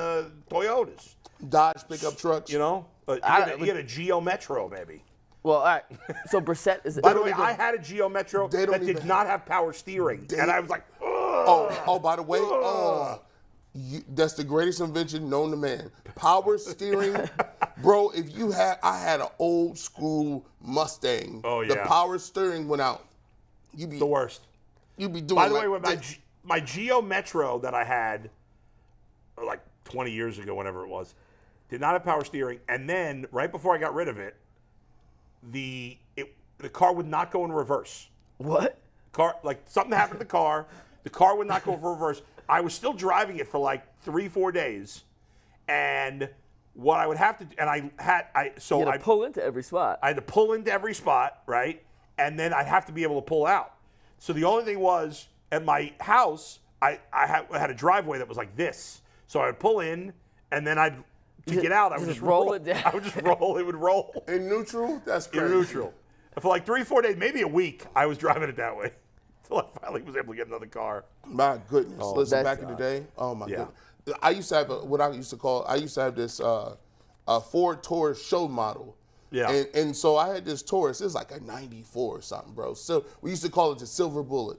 Toyotas. Dodge pickup trucks. He had a Geo Metro, maybe. Well, all right. So Brissett is. By the way, I had a Geo Metro that did not have power steering, and I was like, by the way, that's the greatest invention known to man. Power steering, bro. I had an old school Mustang. Oh yeah. The power steering went out. The worst. You be doing. By the way, with my Geo Metro that I had, like 20 years ago, whenever it was, did not have power steering, and then right before I got rid of it, the car would not go in reverse. What? Something happened to the car. The car would not go for reverse. I was still driving it for like 3-4 days, and what I would have to do, and you had to pull into every spot. I had to pull into every spot, right? And then I'd have to be able to pull out. So the only thing was, at my house, I had a driveway that was like this. So I would pull in, and then I would just roll it down. I would just roll. It would roll. In neutral? That's crazy. In neutral. And for like 3-4 days, maybe a week, I was driving it that way. Until I finally was able to get another car. My goodness. Listen, back in the day, oh my goodness. I used to have this Ford Taurus show model. Yeah. And so I had this Taurus. It was like a 94 or something, bro. So we used to call it the Silver Bullet.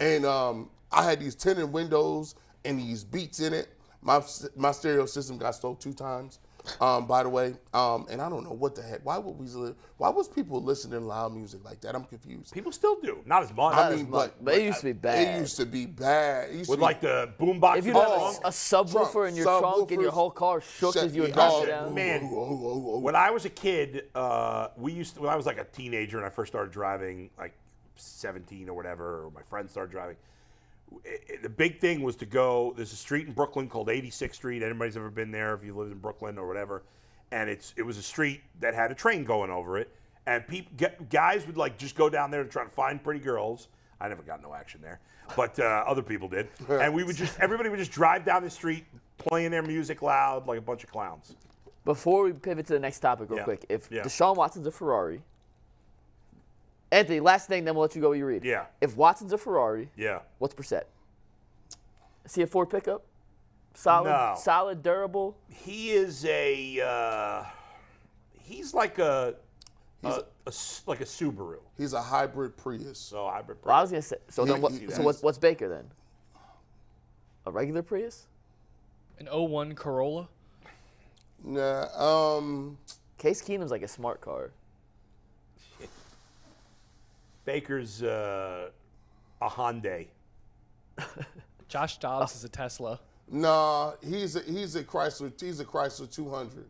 And I had these tinted windows and these beats in it. My stereo system got stole 2 times, by the way. And I don't know what the heck. Why was people listening to loud music like that? I'm confused. People still do. Not as much. But it used to be bad. It used to be bad. With like the boombox. If you had a subwoofer in your trunk and your whole car shook as you were driving down. Man, when I was a kid, when I was like a teenager and I first started driving, like 17 or whatever, or my friends started driving, the big thing was to go, there's a street in Brooklyn called 86th Street. Anybody's ever been there if you live in Brooklyn or whatever. And it was a street that had a train going over it. And guys would like just go down there to try to find pretty girls. I never got no action there, but other people did. And everybody would just drive down the street playing their music loud like a bunch of clowns. Before we pivot to the next topic real quick, if Deshaun Watson's a Ferrari, Anthony, last thing, then we'll let you go with your read. Yeah. If Watson's a Ferrari, what's Brissett? Is he a Ford pickup? Solid, durable? He is he's like a Subaru. He's a hybrid Prius. So hybrid Prius. Well, I was gonna say. So then, what's Baker then? A regular Prius? An 01 Corolla? Nah. Case Keenum's like a smart car. Baker's a Hyundai. Josh Dobbs is a Tesla. Nah, he's a Chrysler. He's a Chrysler 200.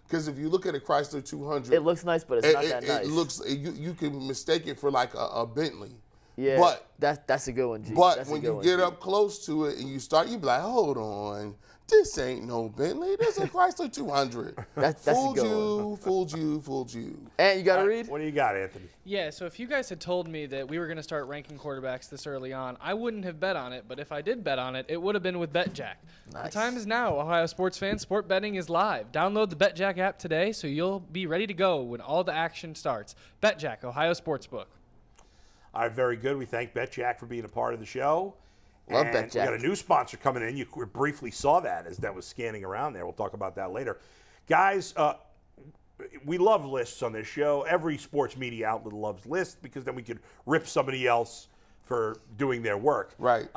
Because if you look at a Chrysler 200, it looks nice, but it's not that nice. It looks you can mistake it for like a Bentley. Yeah, but that's a good one, G. But when you get up close to it and you be like, hold on, this ain't no Bentley. This is a Chrysler 200. That's fooled a good one. Fooled you. And you got to read? What do you got, Anthony? Yeah, so if you guys had told me that we were going to start ranking quarterbacks this early on, I wouldn't have bet on it. But if I did bet on it, it would have been with BetJack. Nice. The time is now, Ohio sports fans. Sport betting is live. Download the BetJack app today so you'll be ready to go when all the action starts. BetJack, Ohio Sportsbook. All right, very good. We thank BetJack for being a part of the show. Love and BetJack. We got a new sponsor coming in. You briefly saw that as that was scanning around there. We'll talk about that later. Guys, we love lists on this show. Every sports media outlet loves lists because then we could rip somebody else for doing their work. Right.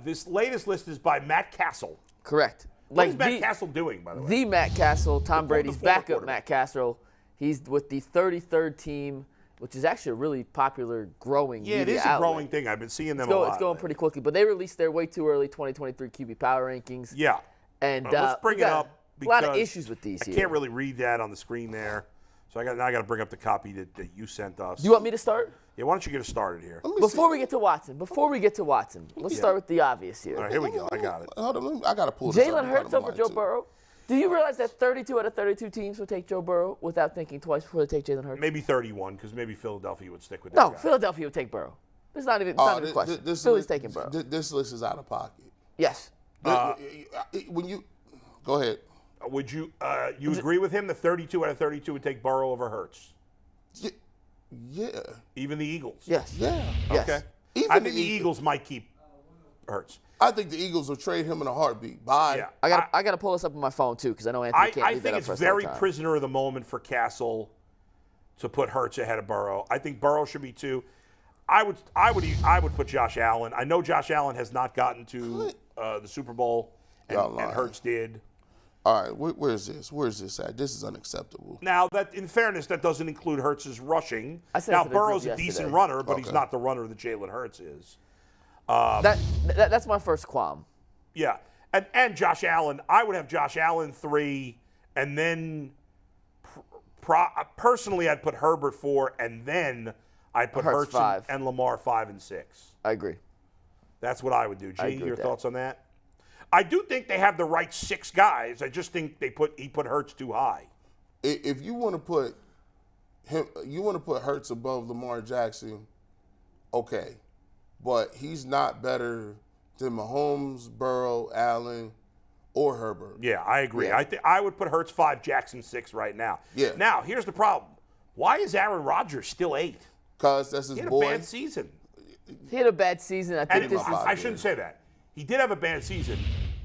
This latest list is by Matt Cassel. Correct. What is Matt Cassel doing, by the way? The Matt Cassel, Tom Brady's former backup quarterback. Matt Cassel. He's with the 33rd team, which is actually a really popular, growing media it is a outlet. growing thing. I've been seeing them a lot. It's going pretty quickly. But they released their way too early 2023 QB power rankings. Yeah. And let's bring it up a lot of because issues with these I here. can't really read that on the screen there. So now I got to bring up the copy that you sent us. Do you want me to start? Yeah, why don't you get us started here? Before we get to Watson, let's start with the obvious here. All right, here we go. I got it. Hold on, I got to pull this up Jalen in front Hurts of over mine, Joe too. Burrow. Do you realize that 32 out of 32 teams will take Joe Burrow without thinking twice before they take Jalen Hurts? Maybe 31, because maybe Philadelphia would stick with that No, guy. Philadelphia would take Burrow. It's not even a question. Philly's taking Burrow. This list is out of pocket. Yes. When you go ahead, Would you agree with him that 32 out of 32 would take Burrow over Hurts? yeah, Even the Eagles? Yes. yeah. Yes. Okay. Even I think the Eagles might keep Hurts. I think the Eagles will trade him in a heartbeat. Bye. Yeah. I got to pull this up on my phone too because I know Anthony can't I leave think that up it's for us very all the time. prisoner of the moment for Cassel to put Hurts ahead of Burrow. I think Burrow should be 2. I would put Josh Allen. I know Josh Allen has not gotten to the Super Bowl, and Hurts did. All right, where's this? Where's this at? This is unacceptable. Now, that in fairness, that doesn't include Hurts' rushing. I said Now, to the group Burrow's a yesterday. decent runner, but he's Okay. not the runner that Jalen Hurts is. That's my first qualm. Yeah, and Josh Allen, I would have Josh Allen 3, and then personally, I'd put Herbert 4, and then I'd put Hurts Hurts 5. and Lamar 5 and 6. I agree. That's what I would do. I G, agree your with that. thoughts on that? I do think they have the right 6 guys. I just think he put Hurts too high. If you want to put him, you want to put Hurts above Lamar Jackson, okay, but he's not better than Mahomes, Burrow, Allen, or Herbert. Yeah, I agree. Yeah. I would put Hurts 5, Jackson 6 right now. Yeah. Now, here's the problem. Why is Aaron Rodgers still 8? Cause that's his He had boy. a bad season. He had a bad season. I think And this is. I shouldn't say that. He did have a bad season,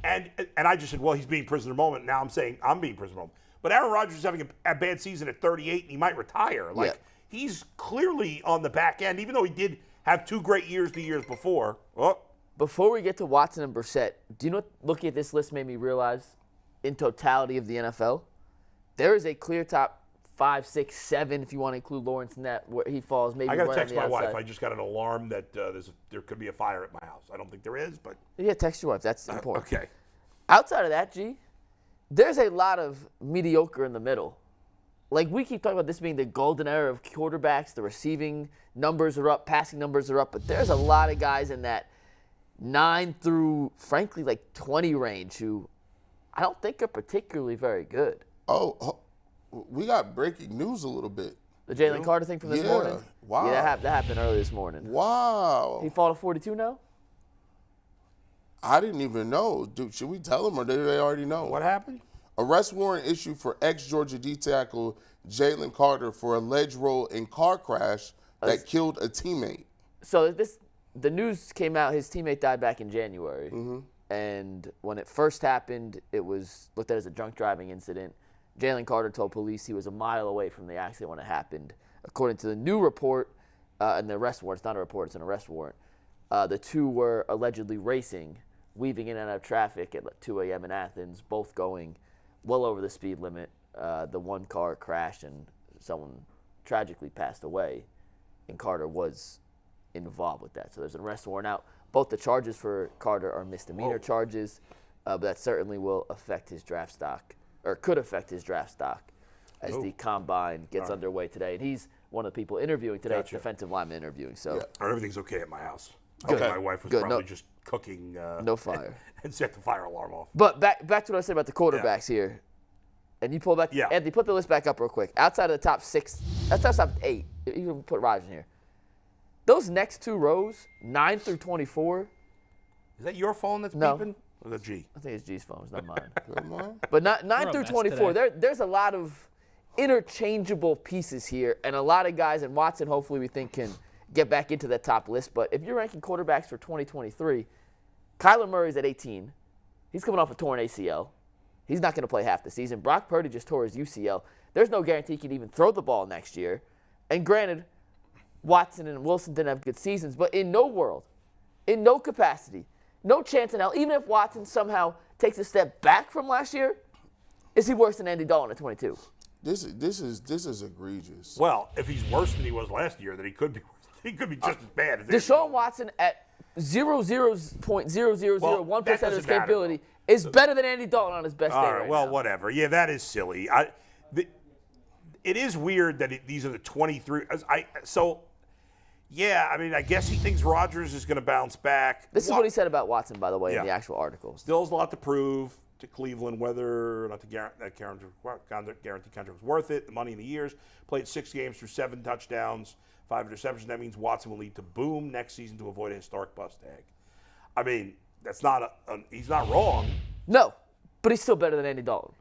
and I just said, well, he's being prisoner of the moment. Now I'm saying I'm being prisoner of the moment. But Aaron Rodgers is having a bad season at 38, and he might retire. Like, he's clearly on the back end, even though he did have 2 great years the years before. Oh, Before we get to Watson and Brissett, do you know what looking at this list made me realize in totality of the NFL? There is a clear top 5, 6, 7, if you want to include Lawrence in that, where he falls maybe I got to right text on the my wife. outside. I just got an alarm that there could be a fire at my house. I don't think there is, but Yeah, text your wife. That's important. okay. Outside of that, G, there's a lot of mediocre in the middle. Like, we keep talking about this being the golden era of quarterbacks. The receiving numbers are up, passing numbers are up, but there's a lot of guys in that 9 through, frankly, like 20 range who I don't think are particularly very good. Oh, we got breaking news a little bit. The Jalen Carter thing from this Yeah. morning? Wow. Yeah, that happened early this morning. Wow. He fall to 42 now? I didn't even know. Dude, should we tell them or did they already know? What happened? Arrest warrant issued for ex-Georgia D tackle Jalen Carter for alleged role in car crash that killed a teammate. So the news came out, his teammate died back in January. Mm-hmm. And when it first happened, it was looked at as a drunk driving incident. Jalen Carter told police he was a mile away from the accident when it happened. According to the new report, and the arrest warrant, it's not a report, it's an arrest warrant, the two were allegedly racing, weaving in and out of traffic at 2 a.m. in Athens, both going well over the speed limit. The one car crashed and someone tragically passed away, and Carter was involved with that. So there's an arrest warrant out. Both the charges for Carter are misdemeanor charges, but that certainly will affect his draft stock, or could affect his draft stock as the combine gets underway today. And he's one of the people interviewing today. It's defensive lineman interviewing. So Everything's okay at my house. Good. My wife was Good. probably No- just cooking. no fire. And set the fire alarm off. But back to what I said about the quarterbacks here. And you pull back, Yeah. Anthony, put the list back up real quick. Outside of the top 6, that's top 8. You can put Rodgers in here. Those next 2 rows, 9 through 24, Is that your phone that's No. beeping? Or the G? I think it's G's phone, it's not mine. Come on. But 9 We're through a mess 24, today. there's a lot of interchangeable pieces here, and a lot of guys, and Watson hopefully we think can get back into that top list. But if you're ranking quarterbacks for 2023, Kyler Murray's at 18. He's coming off a torn ACL. He's not going to play half the season. Brock Purdy just tore his UCL. There's no guarantee he can even throw the ball next year. And granted, Watson and Wilson didn't have good seasons, but in no world, in no capacity, no chance in hell, even if Watson somehow takes a step back from last year, is he worse than Andy Dalton at 22? This is egregious. Well, if he's worse than he was last year, then he could be. He could be just as bad as Deshaun Watson at 0.0001% of his matter, capability is better than Andy Dalton on his best day All right. right Well, now. whatever. Yeah, that is silly. It is weird that these are the 23. Yeah, I mean, I guess he thinks Rodgers is going to bounce back. This is what he said about Watson, by the way, in the actual article. Still has a lot to prove to Cleveland, whether or not that guarantee contract was worth it, the money in the years. Played 6 games through 7 touchdowns, 5 interceptions. That means Watson will lead to boom next season to avoid a historic bust tag. I mean, that's not he's not wrong. No, but he's still better than Andy Dalton.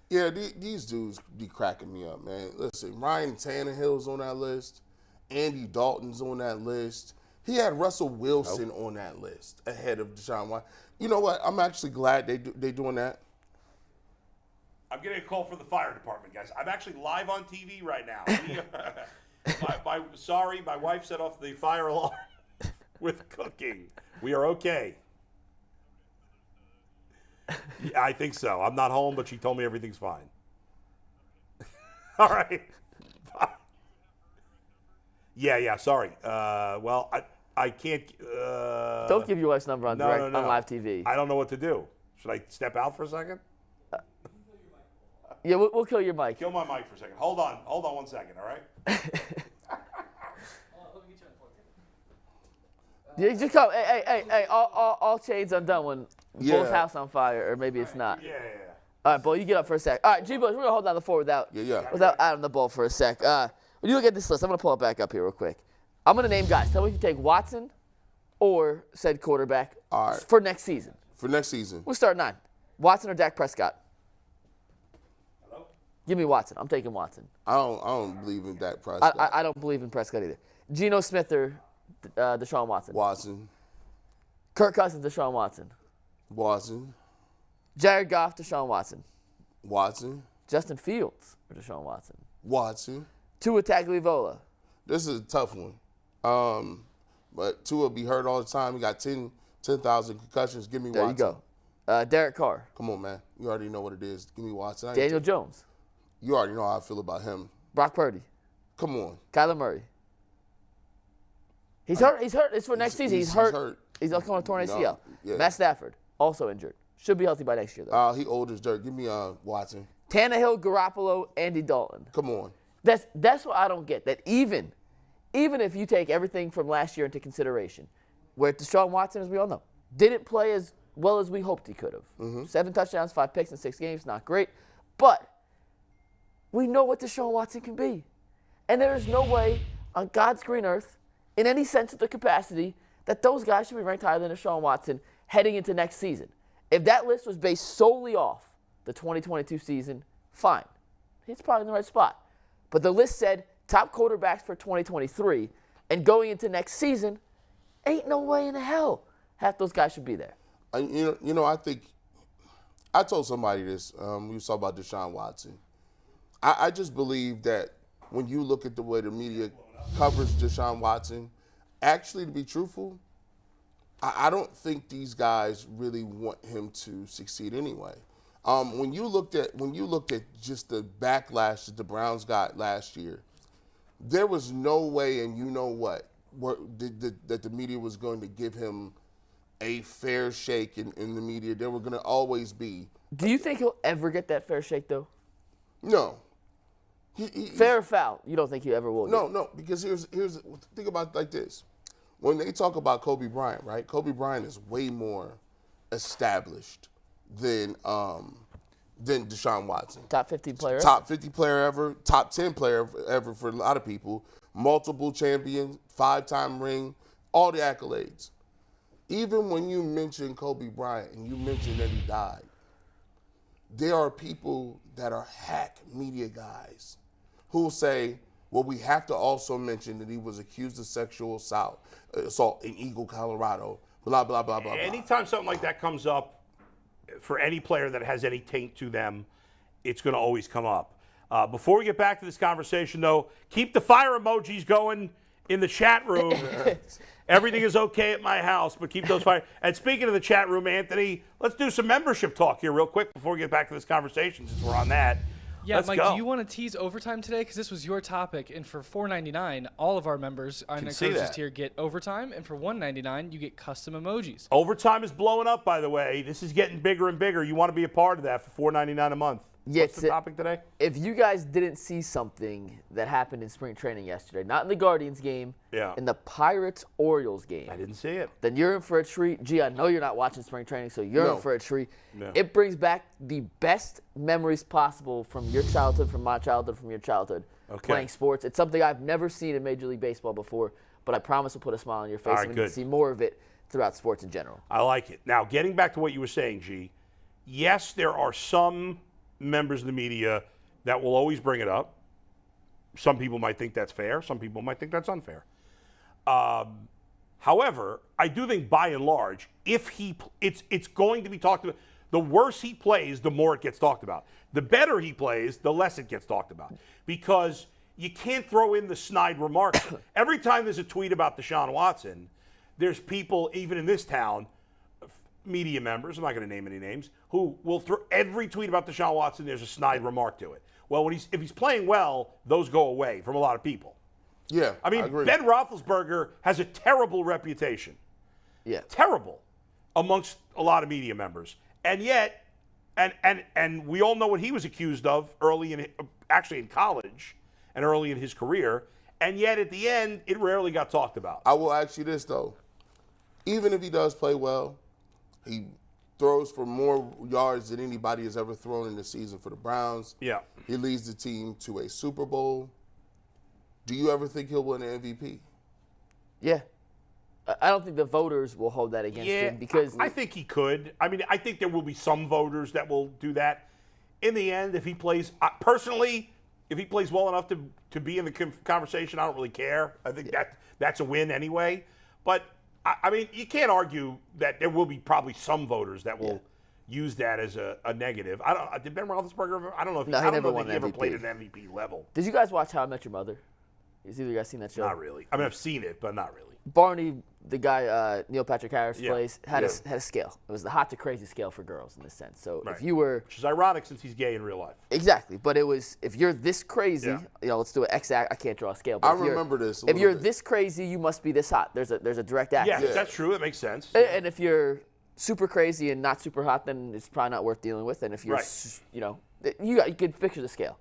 Yeah, these dudes be cracking me up, man. Listen, Ryan Tannehill's on that list. Andy Dalton's on that list. He had Russell Wilson on that list ahead of Deshaun Watson. You know what? I'm actually glad they doing that. I'm getting a call from the fire department, guys. I'm actually live on TV right now. Sorry, my wife set off the fire alarm with cooking. We are okay. Yeah, I think so. I'm not home, but she told me everything's fine. All right. Yeah, sorry. Well, I can't. Don't give your wife's number on on live TV. I don't know what to do. Should I step out for a second? Yeah, we'll kill your mic. Kill my mic for a second. Hold on 1 second, all right? Yeah, just come. Hey, all chains undone when Bull's house on fire, or maybe it's not. Yeah. All right, Bull, you get up for a sec. All right, G-Bull, we're going to hold down the fort without Adam the Bull for a sec. When you look at this list, I'm going to pull it back up here real quick. I'm going to name guys. Tell me if you take Watson or said quarterback for next season. For next season. We'll start 9. Watson or Dak Prescott? Hello? Give me Watson. I'm taking Watson. I don't believe in Dak Prescott. I don't believe in Prescott either. Geno Smith or Deshaun Watson? Watson. Kirk Cousins, Deshaun Watson? Watson. Jared Goff, Deshaun Watson? Watson. Justin Fields or Deshaun Watson? Watson. Tua Tagovailoa? This is a tough one. But Tua be hurt all the time. He got 10,000 concussions. Give me Watson. There you go. Derek Carr? Come on, man. You already know what it is. Give me Watson. Daniel Jones? You already know how I feel about him. Brock Purdy? Come on. Kyler Murray? He's hurt. It's for next season. He's hurt. He's coming with torn ACL. Yeah. Matt Stafford, also injured. Should be healthy by next year, though. He old as dirt. Give me Watson. Tannehill, Garoppolo, Andy Dalton. Come on. That's what I don't get. That even if you take everything from last year into consideration, where Deshaun Watson, as we all know, didn't play as well as we hoped he could have. Mm-hmm. 7 touchdowns, 5 picks in 6 games, not great. But we know what Deshaun Watson can be. And there is no way on God's green earth, in any sense of the capacity, that those guys should be ranked higher than Deshaun Watson heading into next season. If that list was based solely off the 2022 season, fine. He's probably in the right spot. But the list said top quarterbacks for 2023, and going into next season, ain't no way in the hell half those guys should be there. You know, I think I told somebody this. We was talking about Deshaun Watson. I just believe that when you look at the way the media covers Deshaun Watson, actually, to be truthful, I don't think these guys really want him to succeed anyway. When you looked at just the backlash that the Browns got last year, there was no way, and you know what, that the media was going to give him a fair shake in the media. There were going to always be. Do you think he'll ever get that fair shake, though? No. Fair or foul? You don't think he ever will? No, because here's think about it like this. When they talk about Kobe Bryant, right? Kobe Bryant is way more established than Deshaun Watson. Top 15 player. Top 50 player ever. Top 10 player ever for a lot of people. Multiple champion, 5-time ring, all the accolades. Even when you mention Kobe Bryant and you mention that he died, there are people that are hack media guys who will say, well, we have to also mention that he was accused of sexual assault in Eagle, Colorado, blah, blah, blah, blah, blah. Anytime something like that comes up for any player that has any taint to them, it's going to always come up. Before we get back to this conversation, though, keep the fire emojis going in the chat room. Everything is okay at my house, but keep those fire. And speaking of the chat room, Anthony, let's do some membership talk here real quick before we get back to this conversation since we're on that. Yeah, let's Mike, go. do you want to tease overtime today? Because this was your topic. And for $4.99, all of our members on the coaches tier get overtime. And for $1.99, you get custom emojis. Overtime is blowing up, by the way. This is getting bigger and bigger. You want to be a part of that for $4.99 a month. Yeah, What's the topic today? If you guys didn't see something that happened in spring training yesterday, not in the Guardians game, in the Pirates-Orioles game, I didn't see it. then you're in for a treat. Gee, I know you're not watching spring training, so you're in for a treat. No. It brings back the best memories possible from your childhood, from my childhood, from your childhood, playing sports. It's something I've never seen in Major League Baseball before, but I promise will put a smile on your face, All right, and we good. can see more of it throughout sports in general. I like it. Now, getting back to what you were saying, G, yes, there are some members of the media that will always bring it up. Some people might think that's fair. Some people might think that's unfair. However, I do think by and large, if it's going to be talked about. The worse he plays, the more it gets talked about. The better he plays, the less it gets talked about. Because you can't throw in the snide remarks. Every time there's a tweet about Deshaun Watson, there's people, even in this town, media members, I'm not going to name any names, who will throw every tweet about Deshaun Watson, there's a snide remark to it. Well, if he's playing well, those go away from a lot of people. Yeah, I mean, agree. Ben Roethlisberger has a terrible reputation. Yeah. Terrible amongst a lot of media members. And yet, and we all know what he was accused of early in college and early in his career. And yet, at the end, it rarely got talked about. I will ask you this, though. Even if he does play well, he throws for more yards than anybody has ever thrown in the season for the Browns. Yeah. He leads the team to a Super Bowl. Do you ever think he'll win an MVP? Yeah. I don't think the voters will hold that against him because I think he could. I mean, I think there will be some voters that will do that. In the end, if he plays, personally, if he plays well enough to be in the conversation, I don't really care. I think that's a win anyway. But, I mean, you can't argue that there will be probably some voters that will use that as a negative. Did Ben Roethlisberger? I don't know if he ever played at an MVP level. Did you guys watch How I Met Your Mother? Has either of you guys seen that show? Not really. I mean, I've seen it, but not really. Barney, the guy Neil Patrick Harris plays, had Yeah. a scale. It was the hot to crazy scale for girls in this sense. So Right. if you were Which is ironic since he's gay in real life. exactly, but it was if you're this crazy, Yeah. let's do an exact. I can't draw a scale. But I if you're- remember this a If little you're bit. this crazy, you must be this hot. There's a direct accent. Yeah, that's true. It makes sense. And if you're super crazy and not super hot, then it's probably not worth dealing with. And if you're, Right. you can picture the scale.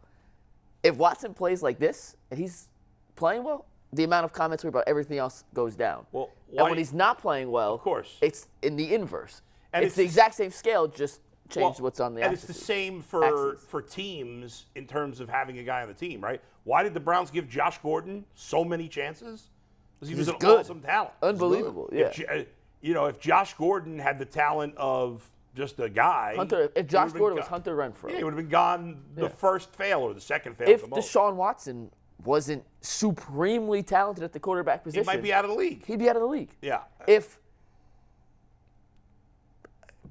If Watson plays like this and he's playing well, the amount of comments about everything else goes down. Well, and why- when he's not playing well, Of course. it's in the inverse. And it's the exact same scale, just change what's on the And axis. it's the same axis. for teams in terms of having a guy on the team, right? Why did the Browns give Josh Gordon so many chances? Because he was an good. awesome talent. Unbelievable, yeah. If Josh Gordon had the talent of just a guy. If Josh he would've Gordon been was Hunter Renfrow. Yeah, he would have been gone the first fail or the second fail. If at the most. Deshaun Watson wasn't supremely talented at the quarterback He position, might be out of the league. he'd be out of the league. Yeah. If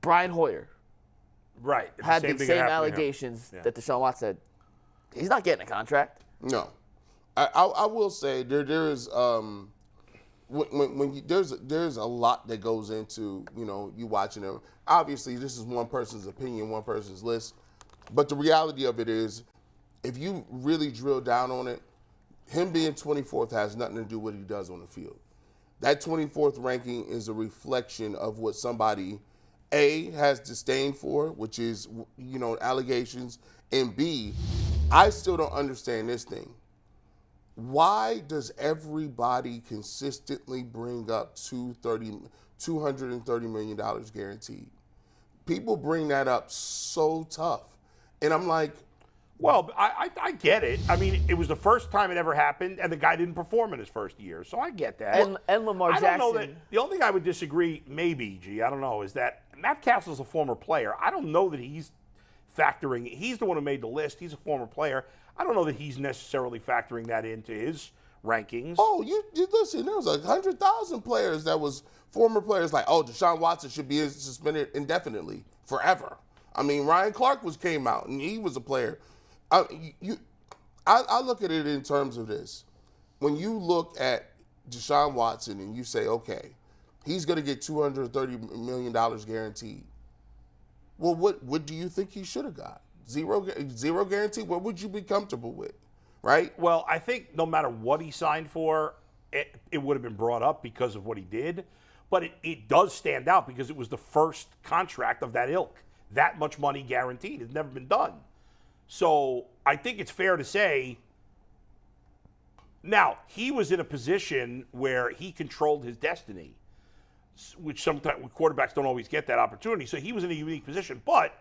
Brian Hoyer Right. It's had thing the that same happened to him. allegations Yeah. that Deshaun Watson said, he's not getting a contract. No. I will say there is there's a lot that goes into you watching them. Obviously, this is one person's opinion, one person's list, but the reality of it is, if you really drill down on it, him being 24th has nothing to do with what he does on the field. That 24th ranking is a reflection of what somebody A has disdain for, which is allegations, and B, I still don't understand this thing. Why does everybody consistently bring up $230 million guaranteed? People bring that up so tough. And I'm like, well, I get it. I mean, it was the first time it ever happened, and the guy didn't perform in his first year, so I get that. And Lamar I Jackson. don't know that. The only thing I would disagree, maybe, I don't know, is that Matt Cassel's a former player. I don't know that he's factoring. He's the one who made the list. He's a former player. I don't know that he's necessarily factoring that into his rankings. oh, you listen, there was 100,000 players that was former players like, oh, Deshaun Watson should be suspended indefinitely, forever. I mean, Ryan Clark came out, and he was a player. I look at it in terms of this. When you look at Deshaun Watson and you say, okay, he's going to get $230 million guaranteed. Well, what do you think he should have got? Zero guarantee? What would you be comfortable with, right? Well, I think no matter what he signed for, it would have been brought up because of what he did. But it does stand out because it was the first contract of that ilk. That much money guaranteed. It's never been done. So I think it's fair to say, now, he was in a position where he controlled his destiny, which sometimes quarterbacks don't always get that opportunity. So he was in a unique position. But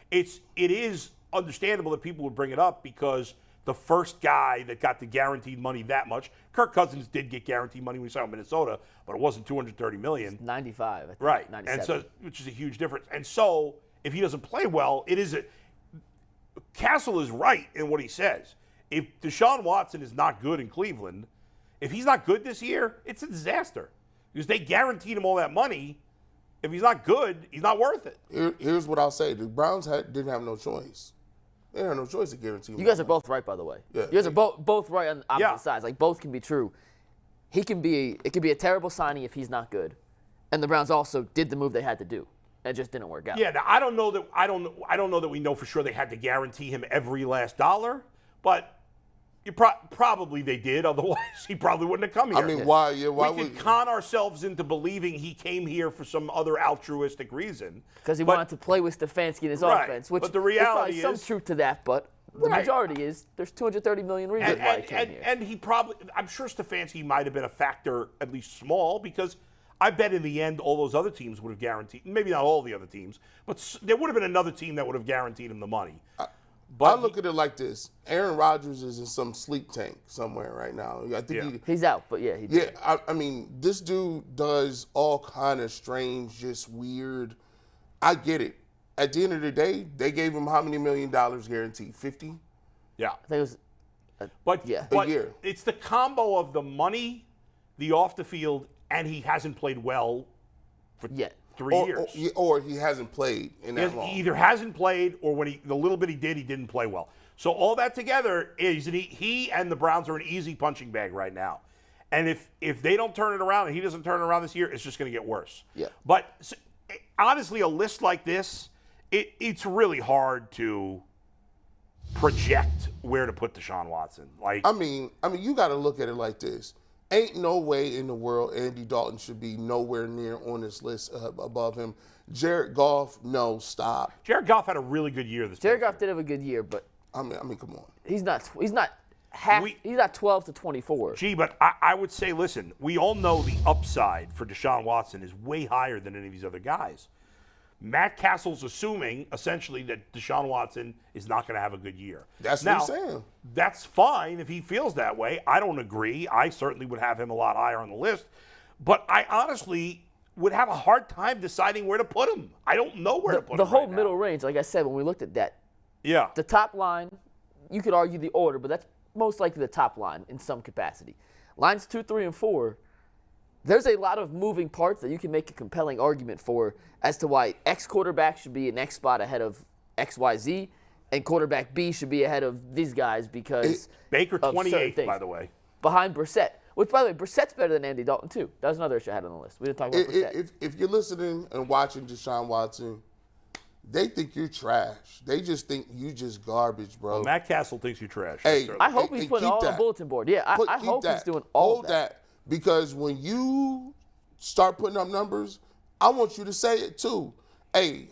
it is understandable that people would bring it up because the first guy that got the guaranteed money that much, Kirk Cousins did get guaranteed money when he signed with Minnesota, but it wasn't $230 million. 95, I think. Right. 97. And so, which is a huge difference. And so if he doesn't play well, Cassel is right in what he says. If Deshaun Watson is not good in Cleveland, if he's not good this year, it's a disaster. Because they guaranteed him all that money. If he's not good, he's not worth it. Here's what I'll say. The Browns didn't have no choice. They didn't have no choice to guarantee him. You guys are both right, by the way. Yeah. You guys are both right on the opposite sides. Like, both can be true. It can be a terrible signing if he's not good. And the Browns also did the move they had to do. It just didn't work out. Yeah, now, I don't know that we know for sure they had to guarantee him every last dollar, but probably they did. Otherwise, he probably wouldn't have come here. I mean, why? Yeah, why we could con ourselves into believing he came here for some other altruistic reason. Because he wanted to play with Stefanski in his offense, which but the reality there's probably some truth to that, but the majority is there's $230 million reasons why he came here. And I'm sure Stefanski might have been a factor, at least small, because I bet in the end all those other teams would have guaranteed, maybe not all the other teams, but there would have been another team that would have guaranteed him the money. But I look at it like this: Aaron Rodgers is in some sleep tank somewhere right now. I think he's out, but yeah, he did. Yeah, I mean, this dude does all kind of strange, just weird. I get it. At the end of the day, they gave him how many $1 million guaranteed? 50? Yeah, I think it was. But a year. It's the combo of the money, the off the field, and he hasn't played well for 3 years. Or he hasn't played in that long. He either hasn't played, or when the little bit he didn't play well. So all that together is he and the Browns are an easy punching bag right now. And if they don't turn it around and he doesn't turn it around this year, it's just going to get worse. Yeah. But honestly, a list like this, it's really hard to project where to put Deshaun Watson. I mean, you got to look at it like this. Ain't no way in the world Andy Dalton should be nowhere near on this list above him. Jared Goff, no, stop. Jared Goff had a really good year this year. Jared Goff did have a good year, but I mean, come on. He's not 12 to 24. Gee, but I would say, listen, we all know the upside for Deshaun Watson is way higher than any of these other guys. Matt Cassel's assuming, essentially, that Deshaun Watson is not going to have a good year. That's what he's saying. That's fine if he feels that way. I don't agree. I certainly would have him a lot higher on the list. But I honestly would have a hard time deciding where to put him. I don't know where to put him. The whole middle range, like I said, when we looked at that, the top line, you could argue the order, but that's most likely the top line in some capacity. Lines 2, 3, and 4, there's a lot of moving parts that you can make a compelling argument for as to why X quarterback should be an X spot ahead of XYZ, and quarterback B should be ahead of these guys because Baker of 28th, by the way. Behind Brissett. Which, by the way, Brissett's better than Andy Dalton, too. That was another issue I had on the list. We didn't talk about Brissett. If you're listening and watching Deshaun Watson, they think you're trash. They just think you just garbage, bro. Well, Matt Cassel thinks you're trash. Hey, I hope he's putting all on the bulletin board. Yeah, I hope he's doing all Hold that. Because when you start putting up numbers, I want you to say it too. Hey,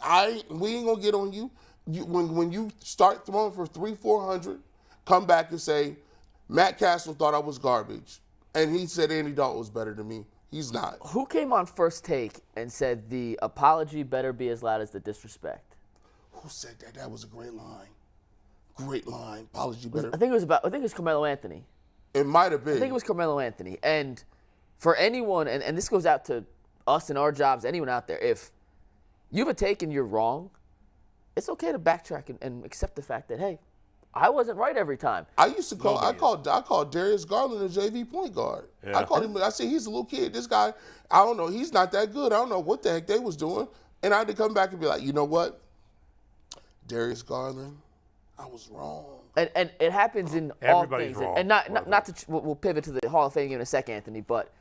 we ain't gonna get on you. When you start throwing for 300-400, come back and say, Matt Cassel thought I was garbage, and he said Andy Dalton was better than me. He's not. Who came on First Take and said the apology better be as loud as the disrespect? Who said that? That was a great line. Great line. Apology better. I think it was Carmelo Anthony. It might have been. I think it was Carmelo Anthony. And for anyone, and this goes out to us in our jobs, anyone out there, if you have a take and you're wrong, it's okay to backtrack and accept the fact that, hey, I wasn't right every time. I called Darius Garland a JV point guard. Yeah. I called him. I said he's a little kid. This guy, I don't know. He's not that good. I don't know what the heck they was doing. And I had to come back and be like, you know what, Darius Garland, I was wrong. And it happens in all things. Wrong. And not to we'll pivot to the Hall of Fame game in a second, Anthony. But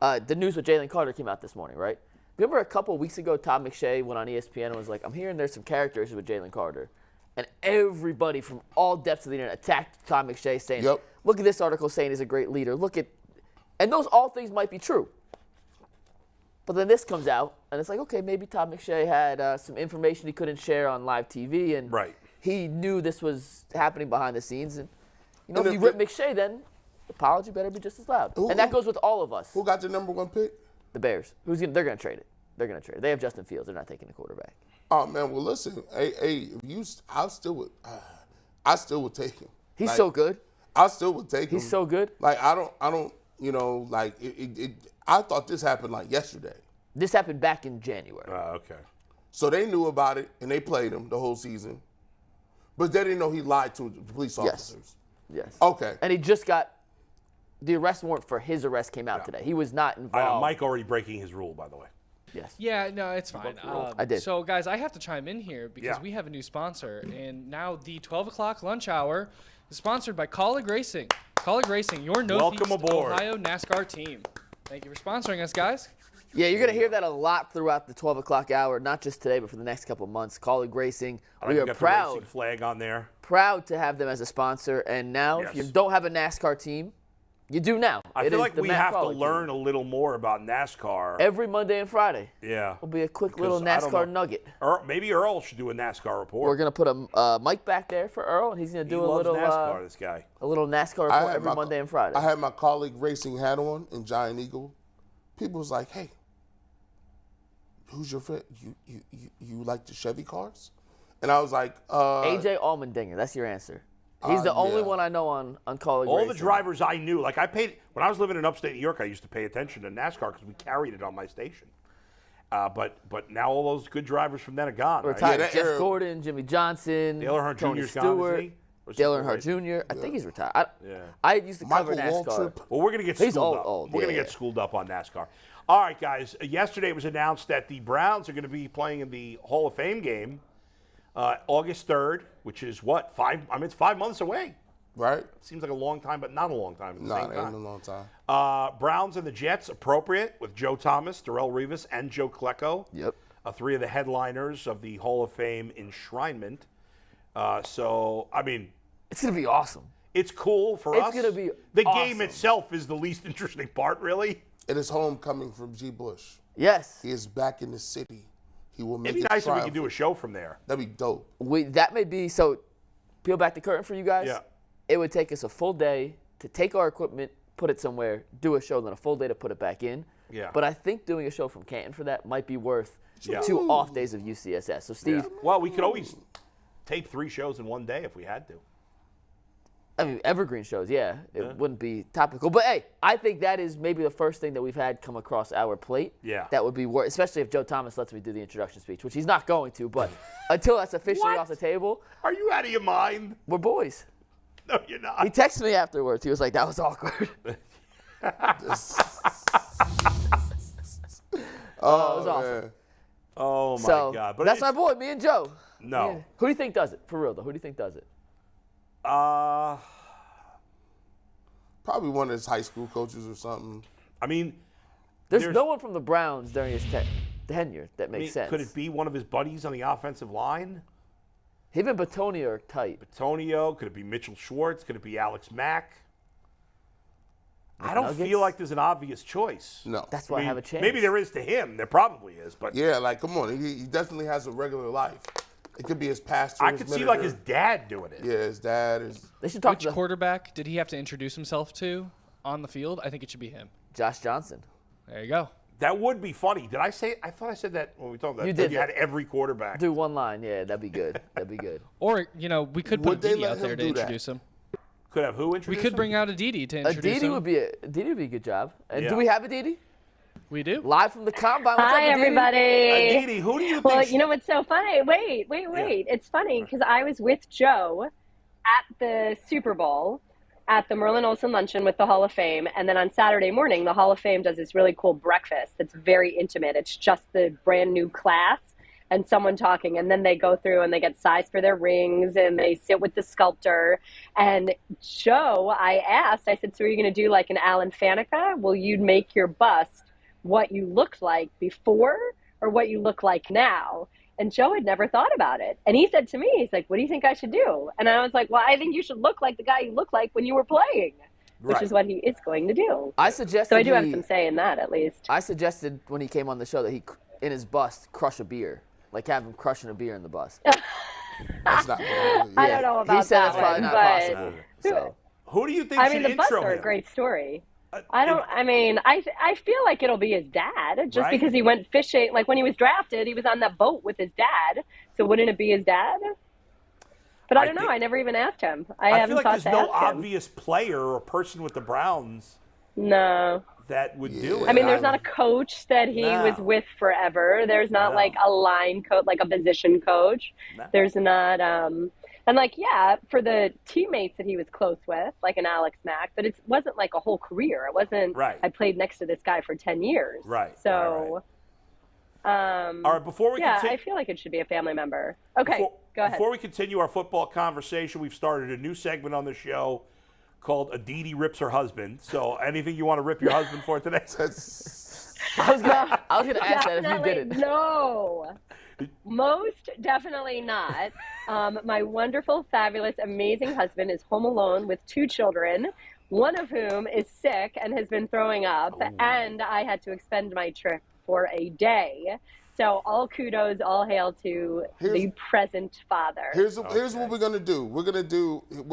the news with Jalen Carter came out this morning, right? Remember a couple of weeks ago, Todd McShay went on ESPN and was like, I'm hearing there's some character issues with Jalen Carter. And everybody from all depths of the internet attacked Todd McShay saying, look at this article saying he's a great leader. And those all things might be true. But then this comes out, and it's like, okay, maybe Todd McShay had some information he couldn't share on live TV. And he knew this was happening behind the scenes. And, you know, And if you rip McShay, then the apology better be just as loud. And that goes with all of us. Who got the number 1 pick? The Bears. They're going to trade it. They're going to trade it. They have Justin Fields. They're not taking the quarterback. Oh man, well listen, I still would take him. He's so good. I still would take him. He's so good. Like I don't, you know, like I thought this happened like yesterday. This happened back in January. Okay. So they knew about it and they played him the whole season, but they didn't know he lied to the police officers. Yes. Okay. And he just got the arrest warrant for his arrest came out today. He was not involved. I know Mike already breaking his rule, by the way. Yes. Yeah, no, it's fine. I did. So, guys, I have to chime in here because we have a new sponsor, and now the 12 o'clock lunch hour is sponsored by Colleague Racing. Colleague Racing, your Northeast aboard. Ohio NASCAR team. Thank you for sponsoring us, guys. Yeah, you're going to hear that a lot throughout the 12 o'clock hour, not just today, but for the next couple of months. Colleague Racing, we are got the proud racing flag on there. to have them as a sponsor. And now, if you don't have a NASCAR team, you do now. I It feel is like the we Matt have to Crawley team. learn a little more about NASCAR. Every Monday and Friday. Yeah. Will be a quick Because little I don't NASCAR know. nugget. Maybe Earl should do a NASCAR report. We're going to put a mic back there for Earl, and he's going to he do a loves little NASCAR, this guy. NASCAR I report had every Monday and Friday. I had my Colleague Racing hat on in Giant Eagle. People was like, "Hey, who's your friend? You like the Chevy cars?" And I was like, AJ Allmendinger, that's your answer. He's the only yeah. one I know on Colleague All Racing. the drivers I knew, like I paid, when I was living in upstate New York, I used to pay attention to NASCAR because we carried it on my station. But now all those good drivers from then are gone. Right? Retired. Yeah, that Jeff era- Gordon, Jimmy Johnson, Dale Earnhardt Tony Jr.'s gone, Stewart, isn't he? Or is Dale he still Earnhardt Jr. I think he's retired. Yeah. I used to cover Michael NASCAR. Waltrip. Well, we're going to get He's schooled old, up. We're going to yeah. get schooled up on NASCAR. All right, guys. Yesterday it was announced that the Browns are going to be playing in the Hall of Fame game August 3rd, which is what? It's 5 months away. right? Seems like a long time, but not a long time at the No, same it time. ain't a long time. Browns and the Jets, appropriate, with Joe Thomas, Darrell Revis, and Joe Klecko. Yep. Three of the headliners of the Hall of Fame enshrinement. So, I mean, It's going to be awesome. it's cool for It's us. gonna be the awesome. game itself is the least interesting part, really. It is homecoming from G. Bush. Yes. He is back in the city. He will make It'd be it nice if we could triumphant. do a show from there. That'd be dope. That may be, so peel back the curtain for you guys. Yeah. It would take us a full day to take our equipment, put it somewhere, do a show, then a full day to put it back in. Yeah. But I think doing a show from Canton for that might be worth Yeah. 2 off days of UCSS. So, Steve, Well, we could always tape 3 shows in one day if we had to. I mean, evergreen shows, yeah. It wouldn't be topical. But, hey, I think that is maybe the first thing that we've had come across our plate. Yeah. That would be worth, especially if Joe Thomas lets me do the introduction speech, which he's not going to. But until that's officially What? off the table, Are you out of your mind? we're boys. No, you're He not. texted me afterwards. He was like, that was awkward. Oh, it was awesome. man. Oh, my So God. But that's it's- my boy, me and Joe. No. Who do you think does it? For real, though. Who do you think does it? Probably one of his high school coaches or something. I mean, There's no one from the Browns during his tenure that I makes mean, sense. could it be one of his buddies on the offensive line? Him and Batonio are tight. Antonio? Could it be Mitchell Schwartz? Could it be Alex Mack? I don't Nuggets? feel like there's an obvious choice. No. That's why I have a chance. Maybe there is to him. There probably is, but Yeah, like, come on. He definitely has a regular life. It could be his pastor. I his could see like minister. his dad doing it. Yeah, his dad is. They should talk Which to quarterback did he have to introduce himself to on the field? I think it should be him. Josh Johnson. There you go. That would be funny. Did I say? I thought I said that when we talked about You that did you that. had every quarterback. Do one line. Yeah, that'd be good. That'd be good. Or, we could put Would they Aditi let out there him to do that? introduce him. Could have who We introduce could him? bring out Aditi to introduce Aditi him. would be a good job. And Yeah. do we have Aditi? We do? Live from the combine. What's Hi, up, Aditi? everybody. Aditi, who do you think? Well, you know what's so funny? Wait. It's funny because I was with Joe at the Super Bowl at the Merlin Olsen Luncheon with the Hall of Fame. And then on Saturday morning, the Hall of Fame does this really cool breakfast that's very intimate. It's just the brand new class and someone talking. And then they go through and they get sized for their rings and they sit with the sculptor. And Joe, I asked, I said, so are you going to do like an Alan Faneca? Will you make your bust what you looked like before or what you look like now? And Joe had never thought about it. And he said to me, he's like, what do you think I should do? And I was like, well, I think you should look like the guy you looked like when you were playing, which Right. is what he is going to do. I suggested So I do have some say in that, at least. I suggested when he came on the show that he, in his bust, crush a beer. Like have him crushing a beer in the bust. That's not. I don't know about He said that it's probably one, not but possible. So. Who do you think I should mean, the Bucks intro are him? a great story. I feel like it'll be his dad, just Right. because he went fishing. Like when he was drafted, he was on that boat with his dad. So wouldn't it be his dad? But I don't know. I never even asked him. I feel haven't like thought there's to no ask him. obvious player or person with the Browns No. that would do it. I mean, there's not a coach that he was with forever. There's not like a line coach, like a position coach. No. There's not, and like, yeah, for the teammates that he was close with, like an Alex Mack, but it wasn't like a whole career. It wasn't, Right. I played next to this guy for 10 years. Right. So, All right, before we continue, I feel like it should be a family member. Okay, go ahead. Before we continue our football conversation, we've started a new segment on the show called Aditi Rips Her Husband. So anything you want to rip your husband for today? I was gonna ask that if you did it. No. Most definitely not. My wonderful, fabulous, amazing husband is home alone with 2 children, one of whom is sick and has been throwing up, and I had to extend my trip for a day. So all kudos, all hail to the present father. Here's what we're gonna do. We're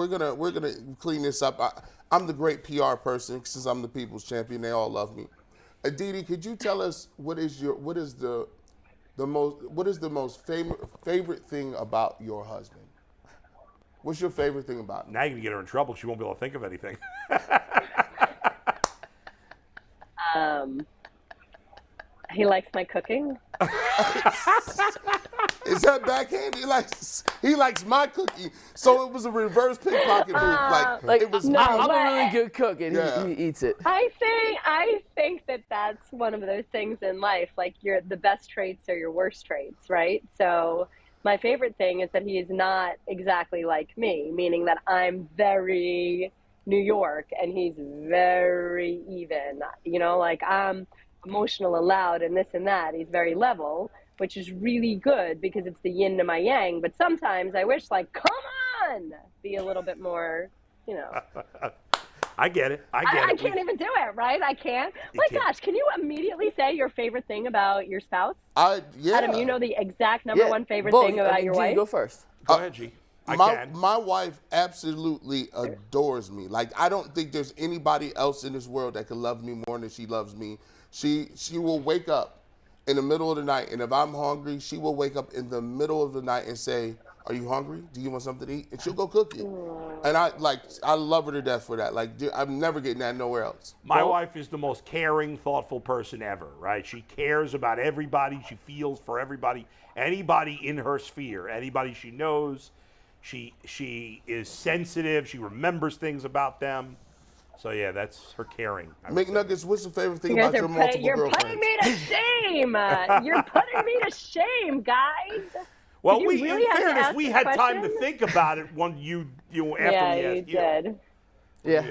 gonna clean this up. I'm the great PR person since I'm the people's champion. They all love me. Aditi, could you tell us what is the most favorite thing about your husband? What's your favorite thing about him? Now you're going to get her in trouble. She won't be able to think of anything. He likes my cooking. Is that backhand? He likes my cookie. So it was a reverse pickpocket move. Like it was no, I'm a really good cook, and he eats it. I think that's one of those things in life. Like the best traits are your worst traits, right? So my favorite thing is that he is not exactly like me, meaning that I'm very New York and he's very even. You know, like I'm emotional and loud and this and that. He's very level, which is really good because it's the yin to my yang. But sometimes I wish, like, come on, be a little bit more, you know. I get it. I can't even do it, right? I can't. My gosh, can you immediately say your favorite thing about your spouse? Yeah. Adam, you know the exact number one favorite thing about your wife? Go first. Go ahead, G. My wife absolutely adores me. Like, I don't think there's anybody else in this world that can love me more than she loves me. She will wake up in the middle of the night, and if I'm hungry, she will wake up in the middle of the night and say, "Are you hungry? Do you want something to eat?" And she'll go cook it. And I love her to death for that. Like, I'm never getting that nowhere else. My wife is the most caring, thoughtful person ever, right? She cares about everybody. She feels for everybody, anybody in her sphere, anybody she knows. She is sensitive. She remembers things about them. So, yeah, that's her caring. McNuggets, what's the favorite thing about your multiple girlfriends? You're putting me to shame. You're putting me to shame, guys. Well, in fairness, we had time to think about it when you after we asked you. Yeah.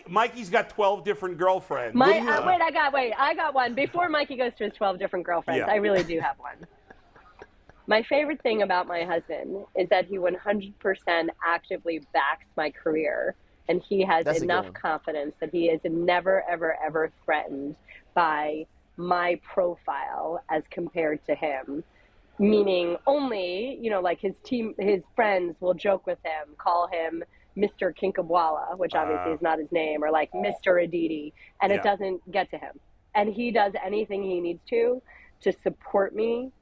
Mikey's got 12 different girlfriends. I got one. Before Mikey goes to his 12 different girlfriends, I really do have one. My favorite thing about my husband is that he 100% actively backs my career. And he has enough confidence that he is never, ever, ever threatened by my profile as compared to him. Meaning only, you know, like his friends will joke with him, call him Mr. Kinkabwala, which obviously is not his name, or like Mr. Aditi, and it doesn't get to him. And he does anything he needs to support me,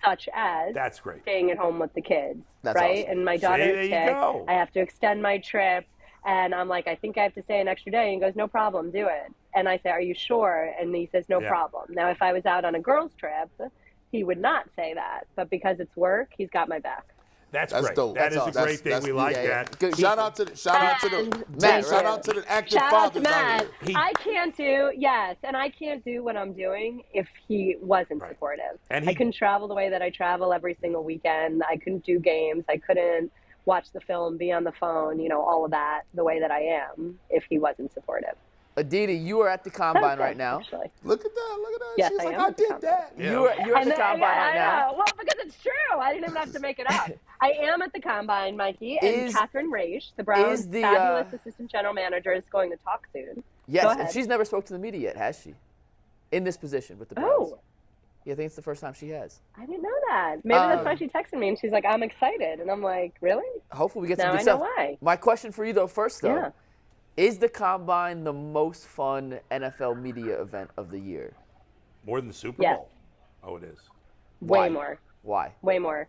such as that's great. Staying at home with the kids, that's right? Awesome. And my daughter's sick. I have to extend my trip. And I'm like, I think I have to stay an extra day. And he goes, no problem, do it. And I say, are you sure? And he says, no problem. Now, if I was out on a girls' trip, he would not say that. But because it's work, he's got my back. That's great. Dope. That is a great thing. We like that. Good. Shout out to the active fathers out here. I can't do what I'm doing if he wasn't supportive. And I couldn't travel the way that I travel every single weekend. I couldn't do games. I couldn't watch the film, be on the phone, you know, all of that the way that I am if he wasn't supportive. Aditi, you are at the combine right now. Actually. Look at that. Yes, She's I did that. Yeah. You're at the combine right now. Well, because it's true. I didn't even have to make it up. I am at the combine, Mikey, and Catherine Raish, the Browns' fabulous assistant general manager, is going to talk soon. Yes, and she's never spoke to the media yet, has she? In this position with the Browns. Yeah, I think it's the first time she has. I didn't know that. Maybe that's why she texted me and she's like, I'm excited. And I'm like, really? Hopefully we get Now some good I stuff. know why. My question for you, though, first, though. Yeah. Is the Combine the most fun NFL media event of the year? More than the Super Yes. Bowl? Oh, it is. Why? Way more. Why? Way more.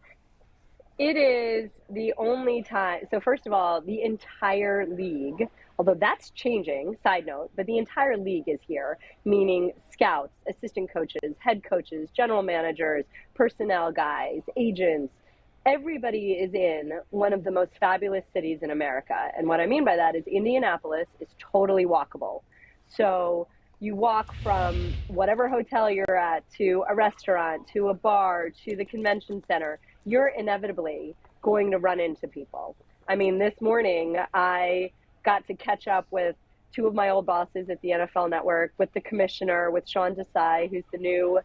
It is the only time. So first of all, the entire league, although that's changing, side note, but the entire league is here, meaning scouts, assistant coaches, head coaches, general managers, personnel guys, agents. Everybody is in one of the most fabulous cities in America. And what I mean by that is Indianapolis is totally walkable. So you walk from whatever hotel you're at to a restaurant, to a bar, to the convention center. You're inevitably going to run into people. I mean, this morning I got to catch up with two of my old bosses at the NFL Network, with the commissioner, with Sean Desai, who's the new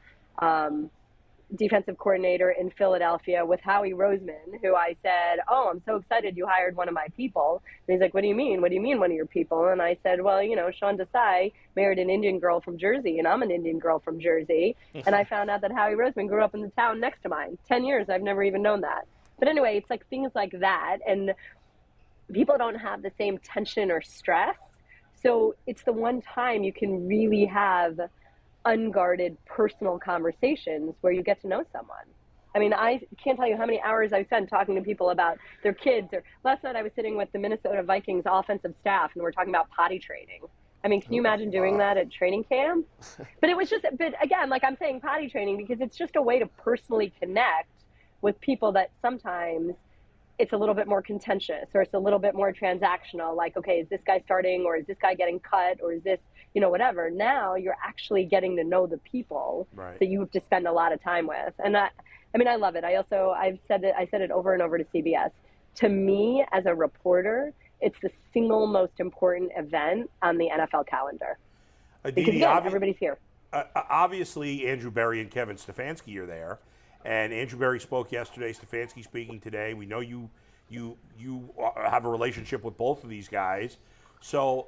defensive coordinator in Philadelphia, with Howie Roseman, who I said, oh, I'm so excited you hired one of my people. And he's like, what do you mean? What do you mean one of your people? And I said, well, you know, Sean Desai married an Indian girl from Jersey, and I'm an Indian girl from Jersey. And I found out that Howie Roseman grew up in the town next to mine. 10 years, I've never even known that. But anyway, it's like things like that. And people don't have the same tension or stress. So it's the one time you can really have unguarded personal conversations where you get to know someone. I mean, I can't tell you how many hours I've spent talking to people about their kids. Or last night I was sitting with the Minnesota Vikings offensive staff and we're talking about potty training. I mean, can you imagine doing that at training camp? But it was just, but again, like I'm saying potty training because it's just a way to personally connect with people that sometimes it's a little bit more contentious or it's a little bit more transactional. Like, okay, is this guy starting or is this guy getting cut or is this, you know, whatever. Now you're actually getting to know the people that you have to spend a lot of time with. And I mean, I love it. I said it over and over to CBS. To me, as a reporter, it's the single most important event on the NFL calendar. Because again, everybody's here. Obviously, Andrew Berry and Kevin Stefanski are there. And Andrew Berry spoke yesterday, Stefanski speaking today. We know you have a relationship with both of these guys. So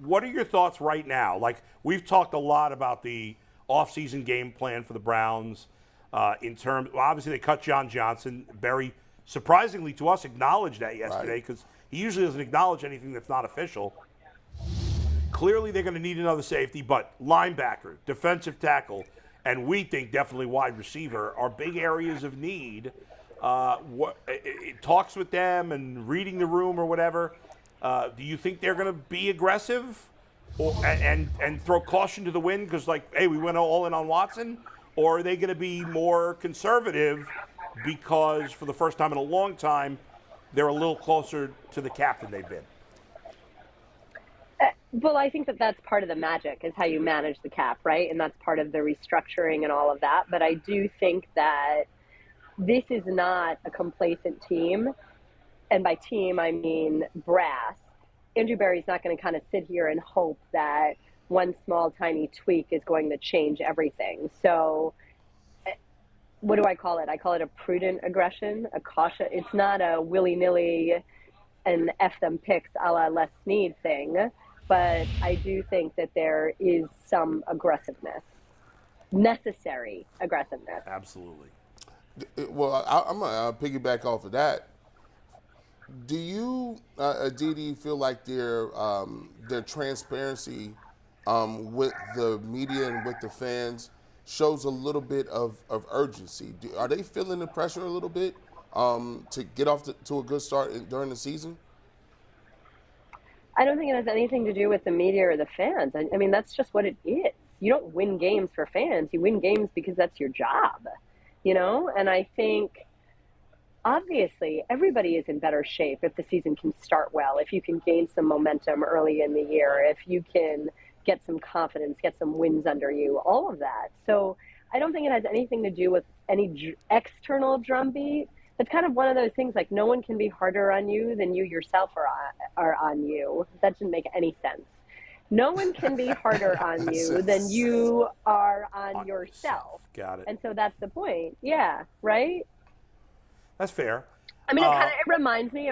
what are your thoughts right now? Like, we've talked a lot about the offseason game plan for the Browns in terms, well, obviously they cut John Johnson. Berry, surprisingly to us, acknowledged that yesterday because he usually doesn't acknowledge anything that's not official. Clearly they're going to need another safety, but linebacker, defensive tackle, and we think definitely wide receiver are big areas of need. It talks with them and reading the room or whatever. Do you think they're going to be aggressive and throw caution to the wind because, like, hey, we went all in on Watson? Or are they going to be more conservative because for the first time in a long time, they're a little closer to the cap than they've been? Well, I think that's part of the magic is how you manage the cap, right? And that's part of the restructuring and all of that. But I do think that this is not a complacent team. And by team, I mean brass. Andrew Berry's not going to kind of sit here and hope that one small, tiny tweak is going to change everything. So what do I call it? I call it a prudent aggression, a caution. It's not a willy-nilly and F them picks a la Les Snead thing. But I do think that there is some aggressiveness, necessary aggressiveness. Absolutely. Well, I'm going to piggyback off of that. Do you, Aditi, feel like their transparency with the media and with the fans shows a little bit of urgency? Are they feeling the pressure a little bit to get off to a good start during the season? I don't think it has anything to do with the media or the fans. I mean, that's just what it is. You don't win games for fans. You win games because that's your job, you know? And I think, obviously, everybody is in better shape if the season can start well, if you can gain some momentum early in the year, if you can get some confidence, get some wins under you, all of that. So I don't think it has anything to do with any external drumbeat. It's kind of one of those things, like no one can be harder on you than you yourself are on you. That doesn't make any sense. No one can be harder on you than you are on yourself. Got it. And so that's the point. Yeah, right? That's fair. I mean, it reminds me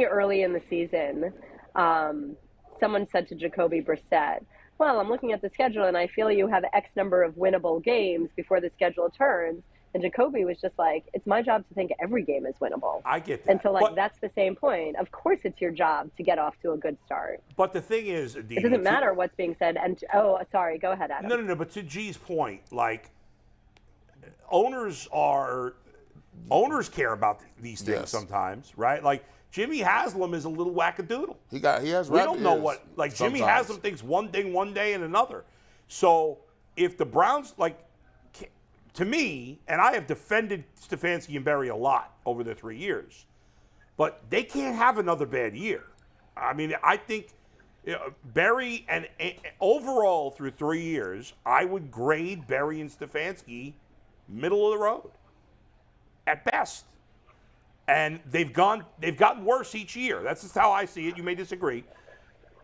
early in the season, someone said to Jacoby Brissett, well, I'm looking at the schedule and I feel you have X number of winnable games before the schedule turns. And Jacoby was just like, it's my job to think every game is winnable. I get that. And so, like, that's the same point. Of course it's your job to get off to a good start. But the thing is, Aditi, it doesn't matter what's being said. And, oh, sorry, go ahead, Adam. No, but to G's point, like, owners care about these things sometimes, right? Like, Jimmy Haslam is a little wackadoodle. He has. We don't know what. Like sometimes. Jimmy Haslam thinks one thing one day and another. So if the Browns, like, to me, and I have defended Stefanski and Berry a lot over the 3 years, but they can't have another bad year. I mean, I think Berry and overall through 3 years, I would grade Berry and Stefanski middle of the road at best. And they've gotten worse each year. That's just how I see it. You may disagree.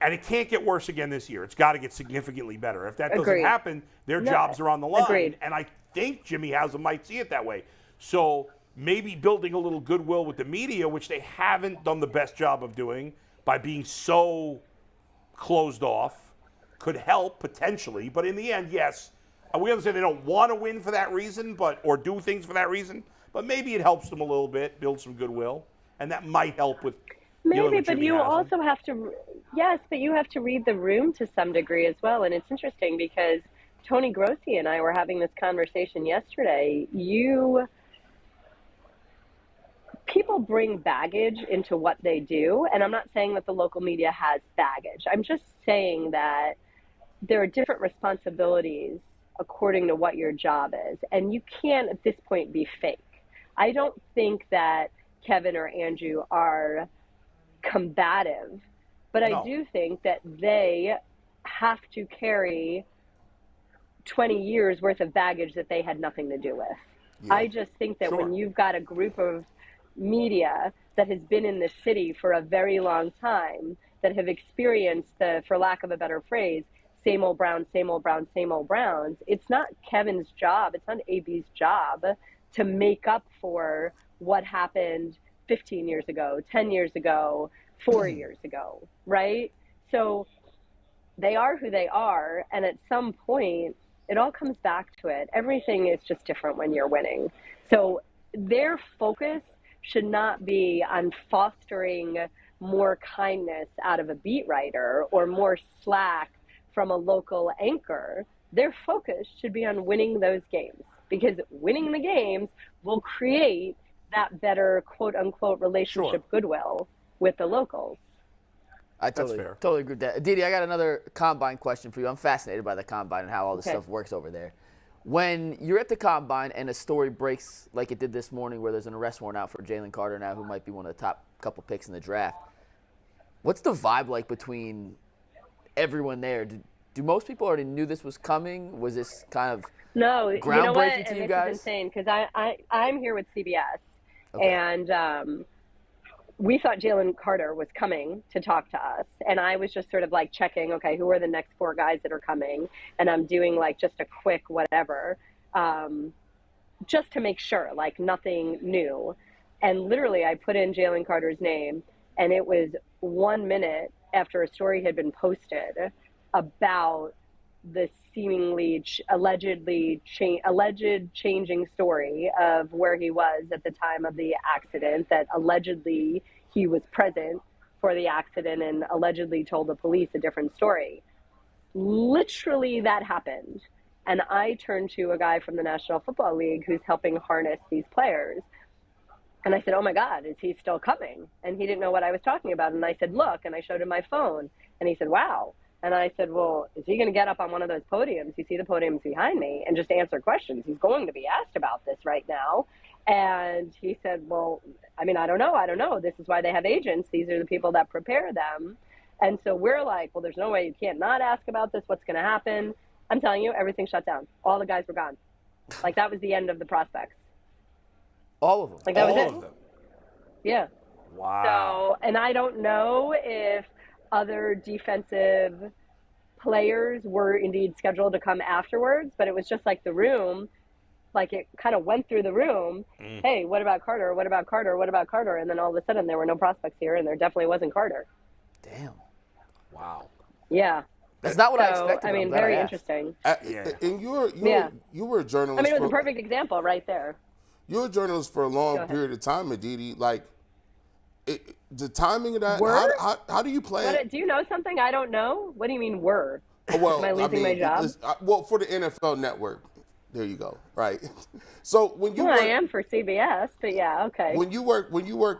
And it can't get worse again this year. It's got to get significantly better. If that doesn't happen, their jobs are on the line. Agreed. And I think Jimmy Haslam might see it that way. So maybe building a little goodwill with the media, which they haven't done the best job of doing by being so closed off, could help potentially. But in the end, yes, we understand they don't want to win for that reason, or do things for that reason. But maybe it helps them a little bit, build some goodwill, and that might help with. Maybe, but you also have to, yes, but you have to read the room to some degree as well. And it's interesting because Tony Grossi and I were having this conversation yesterday. People bring baggage into what they do, and I'm not saying that the local media has baggage. I'm just saying that there are different responsibilities according to what your job is, and you can't at this point be fake. I don't think that Kevin or Andrew are combative, but I do think that they have to carry 20 years worth of baggage that they had nothing to do with. Yeah. I just think that when you've got a group of media that has been in the city for a very long time, that have experienced the, for lack of a better phrase, same old Browns, same old Browns, same old Browns, it's not Kevin's job, it's not AB's job to make up for what happened 15 years ago, 10 years ago, 4 years ago, right? So they are who they are, and at some point, it all comes back to it. Everything is just different when you're winning. So their focus should not be on fostering more kindness out of a beat writer or more slack from a local anchor. Their focus should be on winning those games, because winning the games will create that better quote unquote relationship goodwill with the locals. I totally agree with that. Didi, I got another combine question for you. I'm fascinated by the combine and how all this stuff works over there. When you're at the combine and a story breaks like it did this morning where there's an arrest warrant out for Jalen Carter now, who might be one of the top couple picks in the draft, what's the vibe like between everyone there? Do most people already knew this was coming? Was this kind of groundbreaking to you guys? This is insane because I'm here with CBS, and we thought Jalen Carter was coming to talk to us, and I was just sort of like checking, okay, who are the next 4 guys that are coming, and I'm doing like just a quick whatever, just to make sure, like nothing new. And literally I put in Jalen Carter's name, and it was 1 minute after a story had been posted about the seemingly alleged changing story of where he was at the time of the accident, that allegedly he was present for the accident and allegedly told the police a different story. Literally that happened. And I turned to a guy from the National Football League who's helping harness these players. And I said, oh my God, is he still coming? And he didn't know what I was talking about. And I said, look, and I showed him my phone. And he said, wow. And I said, well, is he going to get up on one of those podiums? You see the podiums behind me, and just answer questions. He's going to be asked about this right now. And he said, well, I mean, I don't know. This is why they have agents. These are the people that prepare them. And so we're like, well, there's no way you can't not ask about this. What's going to happen? I'm telling you, everything shut down. All the guys were gone. Like, that was the end of the prospects. All of them? Like, that was it. All of them? Yeah. Wow. So, and I don't know if other defensive players were indeed scheduled to come afterwards, but it was just like the room, like it kind of went through the room. Hey, what about Carter? What about Carter? What about Carter? And then all of a sudden there were no prospects here, and there definitely wasn't Carter. Damn. Wow. Yeah. That's not what I So, expected. I I'm mean, glad very I asked. interesting. And Yeah. you were a journalist. I mean, it was a for- perfect example right there. You were a journalist for a Go long ahead. period of time, Aditi. Like, the timing of that. Were? How do you plan? But do you know something I don't know? What do you mean were? Well, Am I losing my job? Well, for the NFL Network. There you go. Right. So when you Well, work, I am for CBS, but yeah, okay. when you work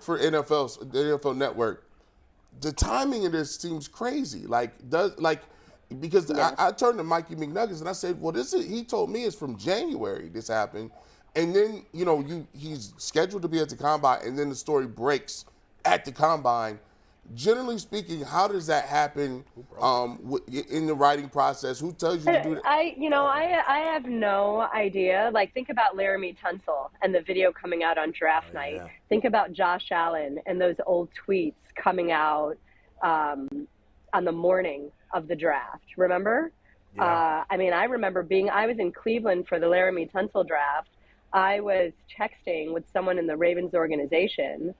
for the NFL Network, the timing of this seems crazy. Because I turned to Mikey McNuggets and I said, well, he told me it's from January this happened. And then, he's scheduled to be at the Combine, and then the story breaks at the Combine. Generally speaking, how does that happen in the writing process? Who tells you to do that? I have no idea. Like, think about Laramie Tunsil and the video coming out on draft night. yeah. Think about Josh Allen and those old tweets coming out on the morning of the draft. Remember? Yeah. I remember I was in Cleveland for the Laramie Tunsil draft. I was texting with someone in the Ravens organization.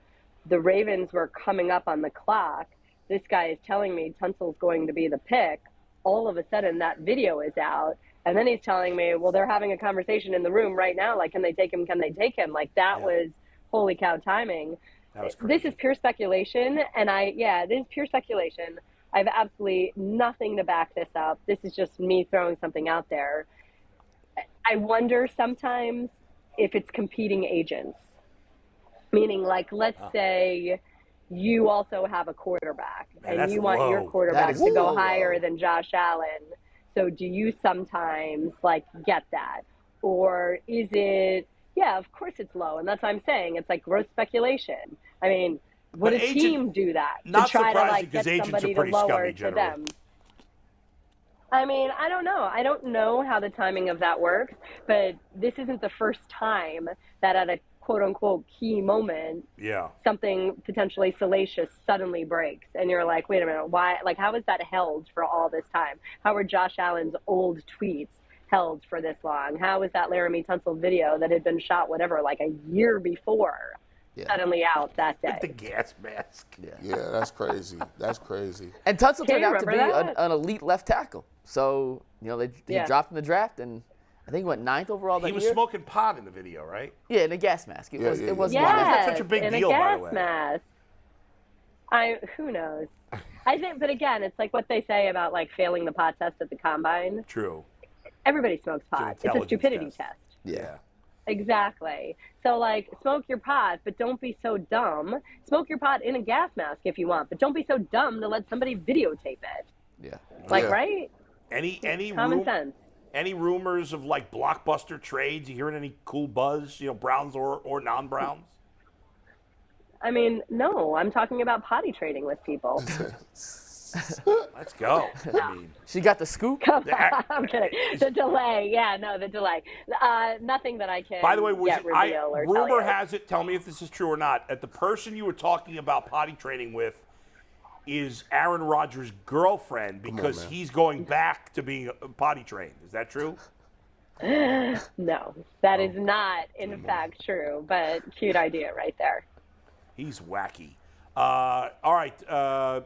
The Ravens were coming up on the clock. This guy is telling me Tunsil's going to be the pick. All of a sudden, that video is out. And then he's telling me, well, they're having a conversation in the room right now. Like, can they take him? Can they take him? Like, that was holy cow timing. That was crazy. This is pure speculation. And this is pure speculation. I have absolutely nothing to back this up. This is just me throwing something out there. I wonder sometimes if it's competing agents. Meaning, like, let's say you also have a quarterback and you want your quarterback to go higher than Josh Allen. So do you sometimes, get that? Or is it, of course it's low. And that's what I'm saying. It's like gross speculation. I mean, would a team do that not to try to, surprising, 'cause get agents are somebody to pretty lower scummy to generally. them? I mean, I don't know. I don't know how the timing of that works, but this isn't the first time that at a quote-unquote key moment, something potentially salacious suddenly breaks. And you're like, wait a minute, why? Like, how was that held for all this time? How were Josh Allen's old tweets held for this long? How was that Laramie Tunsil video that had been shot, a year before, suddenly out that day? The gas mask. Yeah, that's crazy. That's crazy. And Tunsil Can turned you out to be remember that? an elite left tackle. So, he dropped in the draft, and I think he went 9th overall that He was year. smoking pot in the video, right? Yeah, in a gas mask. It wasn't Why is that such a big in deal, a by gas the way? mask. Who knows? I think, but again, it's like what they say about failing the pot test at the Combine. True. Everybody smokes pot. It's a intelligence stupidity test. test. Yeah. Exactly. So, smoke your pot, but don't be so dumb. Smoke your pot in a gas mask if you want, but don't be so dumb to let somebody videotape it. Yeah. Right? Any Common sense. Any rumors of blockbuster trades? You hearing any cool buzz? Browns or non-Browns? I mean, no. I'm talking about potty trading with people. Let's go. I mean, She got the scoop. Come on, I'm kidding. The delay. Yeah, no, the delay. Nothing that I can by the way, yet reveal or tell rumor you. has it, tell me if this is true or not, that the person you were talking about potty trading with is Aaron Rodgers' girlfriend because he's going back to being potty trained. Is that true? No, that is not, in fact, true, but cute idea right there. He's wacky. All right,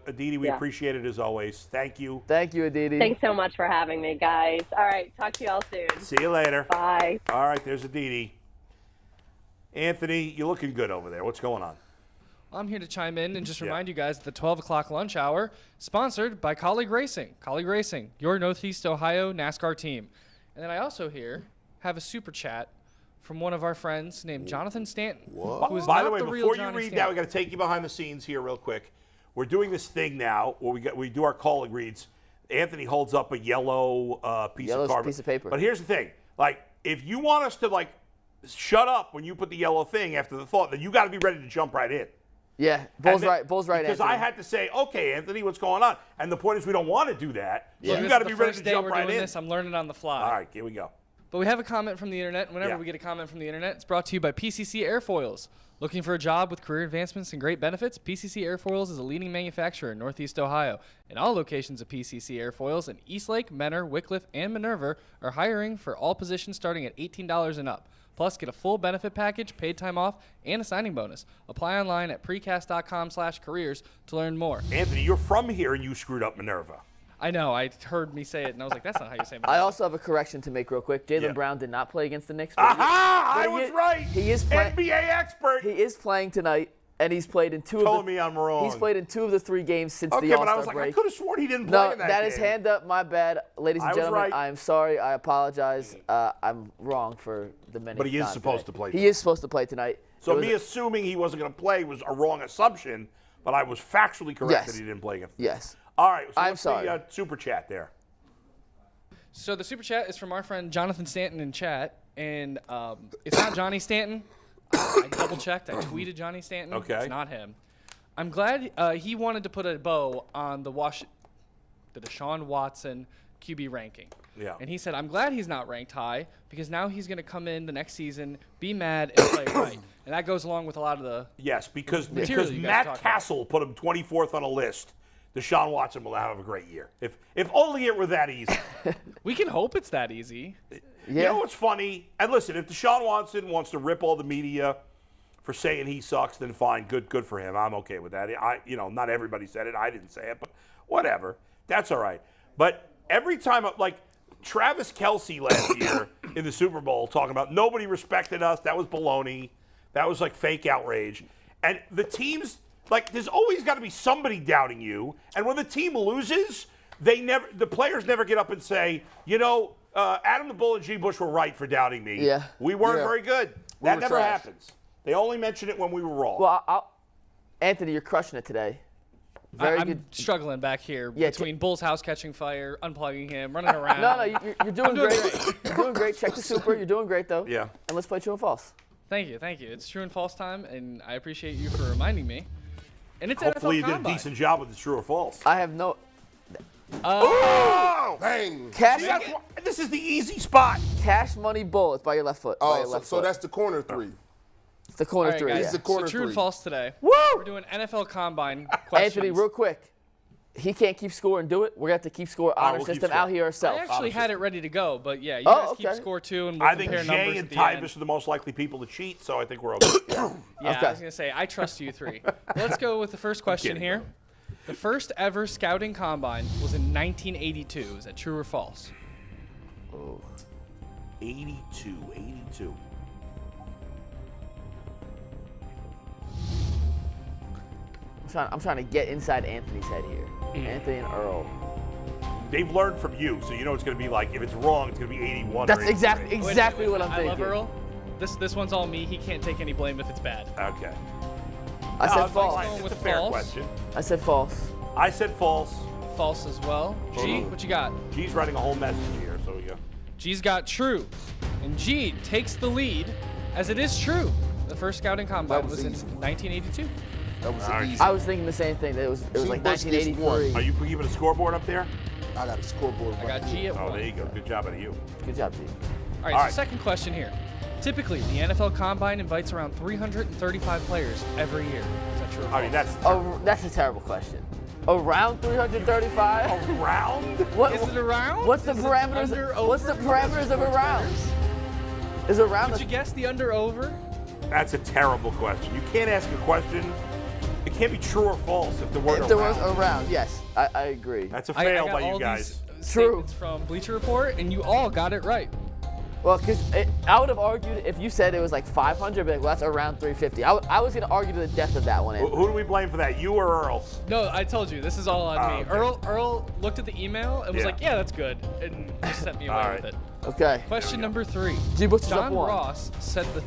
Aditi, we appreciate it as always. Thank you. Thank you, Aditi. Thanks so much for having me, guys. All right, talk to you all soon. See you later. Bye. All right, there's Aditi. Anthony, you're looking good over there. What's going on? I'm here to chime in and just remind you guys that the 12 o'clock lunch hour sponsored by Colleague Racing. Colleague Racing, your Northeast Ohio NASCAR team. And then I also here have a super chat from one of our friends named Jonathan Stanton. Who is By the not way, the real before you Johnny read Stanton. that, we got to take you behind the scenes here real quick. We're doing this thing now where we do our calling reads. Anthony holds up a yellow piece of cardboard. piece of paper. But here's the thing. If you want us to, shut up when you put the yellow thing after the thought, then you got to be ready to jump right in. Yeah, Bull's right. Bull's right. Because Anthony. I had to say, okay, Anthony, what's going on? And the point is, we don't want to do that. So Look, you this got to is be the ready first to day jump we're right doing in. this. I'm learning on the fly. All right, here we go. But we have a comment from the internet. Whenever we get a comment from the internet, it's brought to you by PCC Airfoils. Looking for a job with career advancements and great benefits? PCC Airfoils is a leading manufacturer in Northeast Ohio. And all locations of PCC Airfoils in Eastlake, Menor, Wickliffe, and Minerva are hiring for all positions starting at $18 and up. Plus, get a full benefit package, paid time off, and a signing bonus. Apply online at precast.com/careers to learn more. Anthony, you're from here and you screwed up Minerva. I know. I heard me say it, and I was like, that's not how you say it. I also have a correction to make real quick. Jaylen Yeah. Brown did not play against the Knicks. But Aha! but I was right. He is playing. NBA expert. He is playing tonight, and he's played in two Told of the. me I'm wrong. He's played in 2 of the 3 games since Okay, the but I All-Star was like, I break. could have sworn he didn't play No, in that that game. is hand up. My bad, ladies and I was gentlemen. right. I am sorry. I apologize. I'm wrong for the many. But he is supposed to play He tonight. is supposed to play tonight. So It was me assuming he wasn't going to play was a wrong assumption, but I was factually correct Yes. that he didn't play against. Yes. All right. So I'm what's sorry. the super chat there? So the super chat is from our friend Jonathan Stanton in chat, and it's not Johnny Stanton. I double checked. I tweeted Johnny Stanton. Okay. It's not him. I'm glad he wanted to put a bow on the Deshaun Watson QB ranking. Yeah. And he said, I'm glad he's not ranked high because now he's going to come in the next season, be mad, and play right. And that goes along with a lot of the Yes, because Material you guys Matt talked about. Cassel put him 24th on a list. Deshaun Watson will have a great year. If only it were that easy. We can hope it's that easy. You know what's funny? And listen, if Deshaun Watson wants to rip all the media for saying he sucks, then fine, good for him. I'm okay with that. Not everybody said it. I didn't say it, but whatever. That's all right. But every time, like Travis Kelce last year in the Super Bowl, talking about nobody respected us. That was baloney. That was like fake outrage. And the teams, like, there's always got to be somebody doubting you. And when the team loses, the players never get up and say, Adam the Bull and G. Bush were right for doubting me. Yeah. We weren't Yeah. very good. We That were never trash. happens. They only mention it when we were wrong. Well, Anthony, you're crushing it today. Very I'm good. struggling back here Yeah, between Bull's house catching fire, unplugging him, running around. No, you're doing I'm doing great. You're doing great. Check the super. You're doing great though. Yeah. And let's play true and false. Thank you. It's true and false time, and I appreciate you for reminding me. And it's Hopefully you NFL did a Combine. decent job with the true or false. I have no. Oh! Bang. Cash, This is the easy spot. cash money bull. It's by your left foot. By Oh, your so, left so foot. that's the corner 3. It's the corner All right, 3. guys. Yeah. the corner so true and three. false today. Woo! We're doing NFL Combine questions. Anthony, real quick. He can't keep score and do it. We're gonna have to keep score honor we'll keep system score. out here I ourselves. actually had it ready to go, but yeah, you Oh, guys keep okay. score too, and we'll I think compare Jay numbers and at the end. Tyvus are the most likely people to cheat, so I think we're okay. Yeah, Okay. I was gonna say I trust you 3. Let's go with the first question kidding, here. bro. The first ever scouting combine was in 1982. Is that true or false? 82. I'm trying to get inside Anthony's head here. Anthony and Earl. They've learned from you, so you know it's going to be like, if it's wrong, it's going to be 81 That's or 83. exactly Wait, what I'm I thinking. love Earl. This one's all me. He can't take any blame if it's bad. Okay. I said it's false. fine. Going It's with a fair false. question. I said false. I said false. False as well. G, what you got? G's writing a whole message here, so we go. G's got true. And G takes the lead, as it is true. The first scouting combine was was in easy. 1982. That was All right. easy. I was thinking the same thing. That it was G. like Bush gets 1983. Are you keeping a scoreboard up there? I got a scoreboard. I got G at Oh, 1. there you go. Good job out of you. Good job, G. All right, All so right. second question here. Typically, the NFL Combine invites around 335 players every year. Is that true or false? I mean, that's Oh, that's a terrible question. Around 335? around. What? Is it around? What's the Is it parameters? under, What's the over? parameters of around? Is around? Did you guess the under over? That's a terrible question. You can't ask a question. It can't be true or false if the word If there was around. around, yes, I agree. That's a I fail got by all you guys. these True. statements from Bleacher Report, and you all got it right. Well, because I would have argued if you said it was like 500, but like, well, that's around 350. I was going to argue to the death of that one. Who do we blame for that? You or Earl? No, I told you, this is all on me. okay. Earl looked at the email and was Yeah. like, yeah, that's good, and just sent me away All with right. it. Okay. Question number 3. G. Bush is up John 1. Ross set the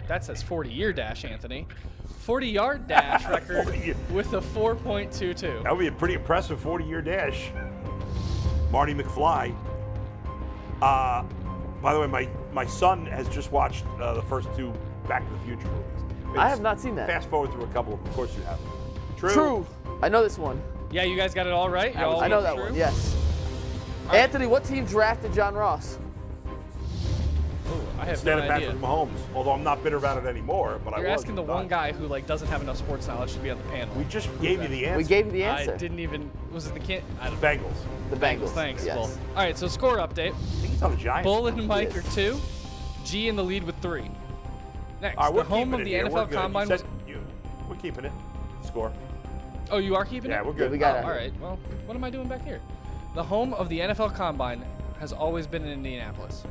that says 40-year dash, Anthony. 40-yard dash record 40. with a 4.22. That would be a pretty impressive 40-year dash. Marty McFly. By the way, my son has just watched the first 2 Back to the Future movies. I have not seen that. Fast forward through a couple of course you have. True. I know this one. Yeah, you guys got it all right? That was Y'all I know went that through? one. Yes. All right. Anthony, what team drafted John Ross? Ooh, I have Instead no of idea. Patrick Mahomes. Although I'm not bitter about it anymore, but You're I was. asking the at the one time. guy who doesn't have enough sports knowledge to be on the panel. We just gave you the answer. We gave you the answer. I didn't even. Was it the kid? I don't know. Bengals. The Bengals. Thanks, Yes. Bull. All right, so score update. I think he's on the Giants. Bull and Mike Yes. are 2. G in the lead with 3. Next, All right, the we're home keeping of it the here. We're NFL good. Combine You was. said we're keeping it. Score. Oh, you are keeping it? Yeah, we're good. we got it. All right. Well, what am I doing back here? The home of the NFL Combine has always been in Indianapolis.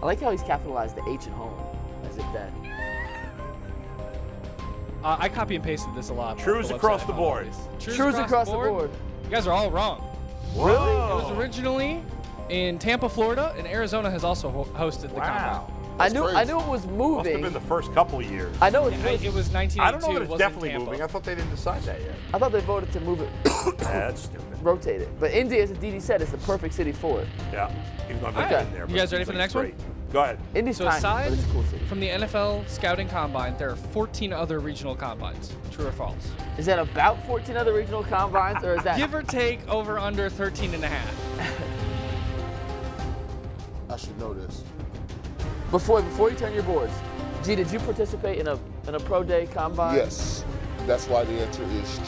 I like how he's capitalized the H in home, as if that. I copy and pasted this a lot. Trues across the board. Trues across the board. You guys are all wrong. Really? It was originally in Tampa, Florida, and Arizona has also hosted the Wow. I knew crazy. it was Must have moving. been the first couple of years. I know it's Combine. moving. It was 1982. I don't know that it it's was definitely in Tampa. moving. I thought they didn't decide that yet. I thought they voted to move it, That's stupid. rotate it. But Indy, as DD said, is the perfect city for it. Yeah. Even though I've All never right. been there. You but guys it ready seems for the like next it's one? great. Go ahead. Indy's So tiny, aside but it's a cool city. from the NFL Scouting Combine, there are 14 other regional combines. True or false? Is that about 14 other regional combines, or is that? Give or take over under 13 and a half. I should know this. Before you turn your boards, G, did you participate in a pro day combine? Yes. That's why the answer is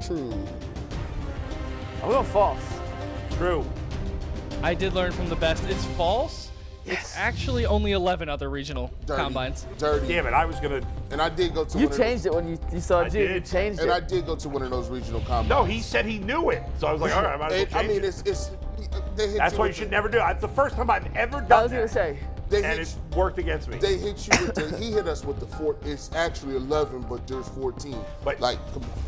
true. I'm going false. True. I did learn from the best. It's false. Yes. It's actually only 11 other regional Dirty. combines. Dirty. Damn it. I was going to. And I did go to You one changed it when you saw I G. You did. changed and it. I did go to one of those regional combines. No, he said he knew it. So I was like, all right, I might as well And, I change mean, it. it's they hit That's you why you with should the- never do it. It's the first time I've ever I done was gonna that. say. They And hit, it worked against me. they hit you with the. He hit us with the 4. It's actually 11, but there's 14. But- like,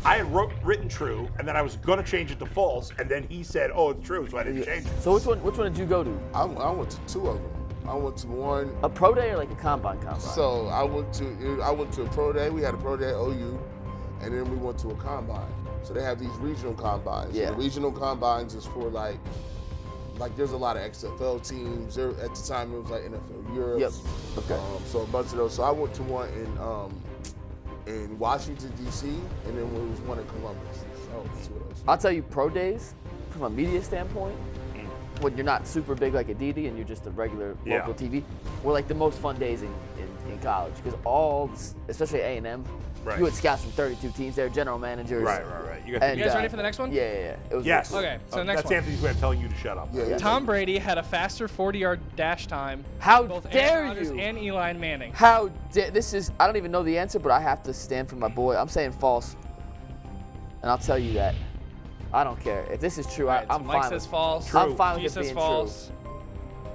I had written true, and then I was going to change it to false, and then he said, oh, it's true, so I didn't change it. So which one did you go to? I went to 2 of them. I went to one. A pro day or like a combine? So I went to a pro day. We had a pro day at OU, and then we went to a combine. So they have these regional combines. Yeah. And the regional combines is for like there's a lot of XFL teams. There, at the time it was like NFL Europe. Yep. Okay. So a bunch of those. So I went to one in Washington D.C. and then there was one in Columbus. So that's what I was. I'll tell you, pro days, from a media standpoint, when you're not super big like a DD and you're just a regular Yeah. local TV, were like the most fun days in college because especially A&M, Right. you had scouts from 32 teams there, general managers. Right. You got And, You guys ready for the next one? Yeah. It was Yes. really cool. Okay, so next That's one. Anthony's way of telling you to shut up. Yeah. Tom Brady had a faster 40-yard dash time. How than both dare Aaron Rodgers you. and Eli Manning. This is, I don't even know the answer, but I have to stand for my boy. I'm saying false. And I'll tell you that. I don't care. If this is true, All right, I'm so Mike fine says with false. I'm fine G with it says being false.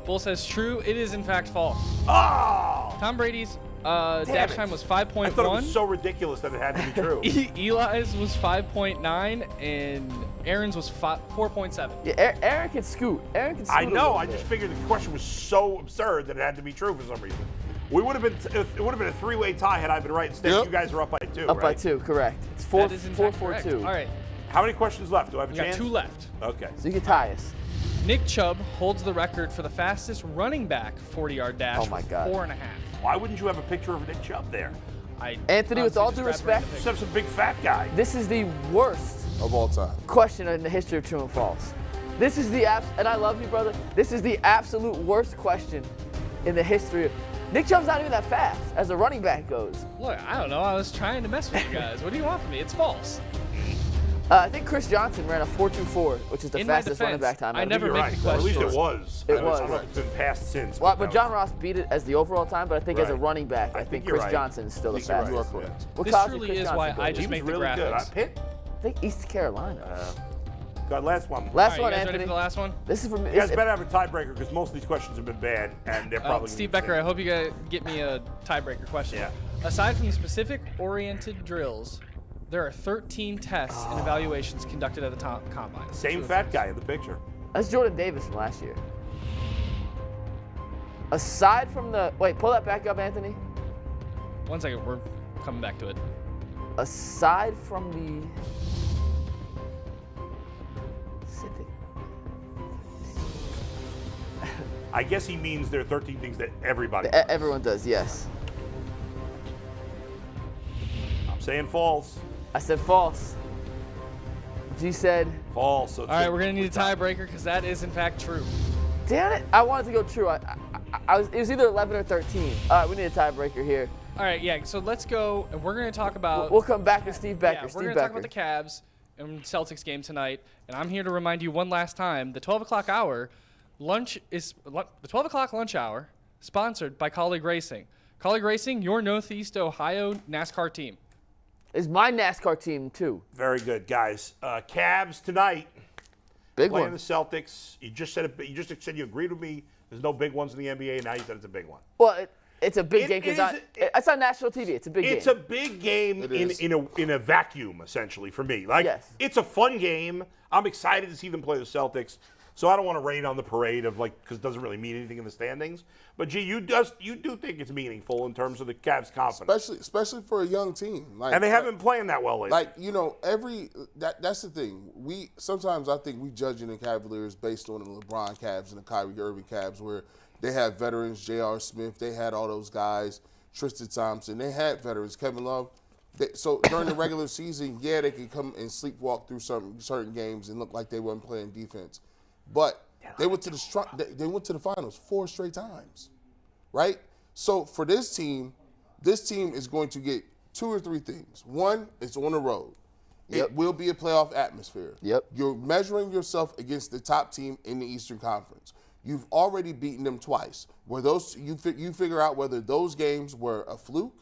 Bull says true. It is in fact false. Oh! Tom Brady's dash it. time was I thought it was 5.1. so ridiculous that it had to be true. Eli's was 5.9 and Aaron's was 4.7. Yeah, Aaron can scoot. I a know. little I bit. just figured the question was so absurd that it had to be true for some reason. We would have been. It would have been a 3-way tie had I been right. Instead, Yep. you guys are up by 2. Up by right? 2, correct. It's That is in fact 4-4-2. correct. All right, How many questions left? Do I have a we got chance? 2 left. Okay. So you can tie us. Nick Chubb holds the record for the fastest running back 40-yard dash. Oh my God. 4.5. Why wouldn't you have a picture of Nick Chubb there? Anthony, with honestly all just due grabbed respect, right Just have some big fat guy. this is the worst Of all time. question in the history of true and false. This is the and I love you, brother. This is the absolute worst question in the history of. Nick Chubb's not even that fast as a running back goes. Look, I don't know. I was trying to mess with you guys. What do you want from me? It's false. I think Chris Johnson ran a 4.24, which is the In my fastest running defense, back time I ever. never You're make right. the Or at least it question. was. It I don't was. know if it's been passed since. Well, that but was- John Ross beat it as the overall time, but I think as a Right. running back, I I think think you're Chris right. Johnson is still the I think you're fastest. right. You are correct. What This college did truly Chris is Johnson why go I to? just He was made the really good. graphics. Pitt? I think East Carolina. Got last one. Last All right, one, you guys ready Anthony. for the last one? This is from. You guys better have a tiebreaker because most of these questions have been bad, and they're probably. Steve Becker, I hope you guys get me a tiebreaker question. Yeah. Aside from the specific oriented drills, there are 13 tests and evaluations conducted at the combine. Same True or fat false? guy in the picture. That's Jordan Davis from last year. Aside from the pull that back up, Anthony. 1 second, we're coming back to it. Aside from the Pacific. I guess he means there are 13 things that everybody. Everyone does, yes. I'm saying false. I said false. G said, False. So All right, we're going to need a tiebreaker because that is, in fact, true. damn it, I wanted to go true. It was either 11 or 13. All right, we need a tiebreaker here. All right, yeah, so let's go, and we're going to talk about... We'll come back to Steve Becker. Yeah, we're Steve going to talk Becker. about the Cavs and Celtics game tonight, and I'm here to remind you one last time, the 12 o'clock hour, the 12 o'clock lunch hour, sponsored by Colleague Racing. Colleague Racing, your Northeast Ohio NASCAR team. Is my NASCAR team too. Very good, guys. Cavs tonight. Big Playing one. the Celtics. You just said you agreed with me. There's no big ones in the NBA. Now you said it's a big one. Well, it's a big game is- because it's on national TV. It's a big game. It's a big game It is. in a vacuum, essentially, for me. Like, Yes. it's a fun game. I'm excited to see them play the Celtics. So I don't want to rain on the parade of because it doesn't really mean anything in the standings. But you do think it's meaningful in terms of the Cavs' confidence, especially for a young team. Like, and they haven't been playing that well lately. That's the thing. Sometimes I think we judging the Cavaliers based on the LeBron Cavs and the Kyrie Irving Cavs, where they have veterans, J.R. Smith, they had all those guys, Tristan Thompson, they had veterans, Kevin Love. So during the regular season, they could come and sleepwalk through certain games and look like they weren't playing defense. But they went to the finals 4 straight times, right? So for this team is going to get 2 or 3 things. One, it's on the road. Yep. It will be a playoff atmosphere. Yep. You're measuring yourself against the top team in the Eastern Conference. You've already beaten them twice. Where you figure out whether those games were a fluke,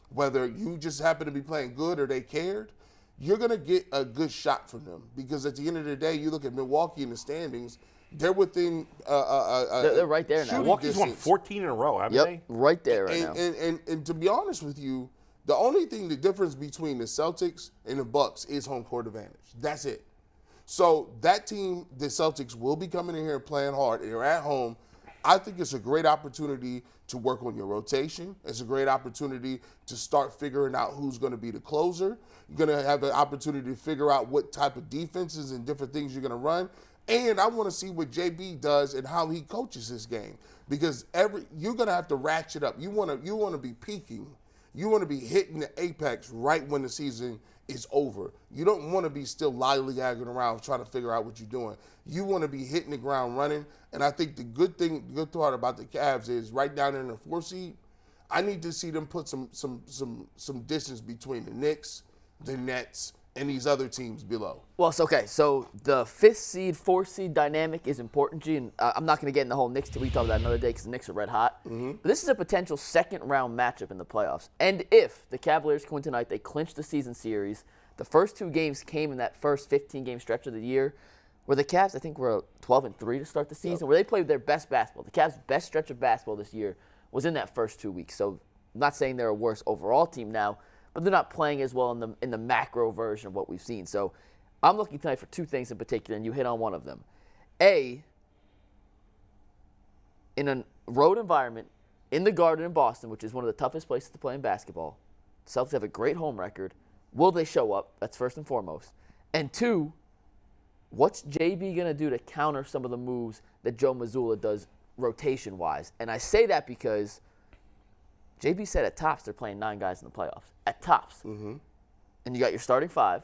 whether you just happened to be playing good or they cared. You're going to get a good shot from them because at the end of the day, you look at Milwaukee in the standings, they're within They're right there now. shooting Milwaukee's won distance. 14 in a row, haven't Yep, they? right there right now. And to be honest with you, the difference between the Celtics and the Bucks is home court advantage. That's it. So that team, the Celtics, will be coming in here playing hard. They're at home. I think it's a great opportunity to work on your rotation. It's a great opportunity to start figuring out who's going to be the closer. You're going to have an opportunity to figure out what type of defenses and different things you're going to run. And I want to see what JB does and how he coaches this game because you're going to have to ratchet up. You want to be peaking. You want to be hitting the apex right when the season is over. You don't want to be still lollygagging around trying to figure out what you're doing. You want to be hitting the ground running. And I think the good part about the Cavs is right down in the 4th seed, I need to see them put some distance between the Knicks, the Nets, and these other teams below. Well, it's okay. So the 5th seed, 4th seed dynamic is important, G. And I'm not going to get in the whole Knicks till we talk about another day because the Knicks are red hot. Mm-hmm. But this is a potential second-round matchup in the playoffs. And if the Cavaliers win tonight, they clinch the season series. The first 2 games came in that first 15-game stretch of the year where the Cavs, I think, were 12-3 to start the season, where they played their best basketball. The Cavs' best stretch of basketball this year was in that first 2 weeks. So I'm not saying they're a worse overall team now, but they're not playing as well in the macro version of what we've seen. So I'm looking tonight for 2 things in particular, and you hit on one of them. A, in a road environment, in the Garden in Boston, which is one of the toughest places to play in basketball, the Celtics have a great home record. Will they show up? That's first and foremost. And 2, what's JB going to do to counter some of the moves that Joe Mazzulla does rotation-wise? And I say that because JB said at tops they're playing 9 guys in the playoffs. At tops. Mm-hmm. And you got your starting 5.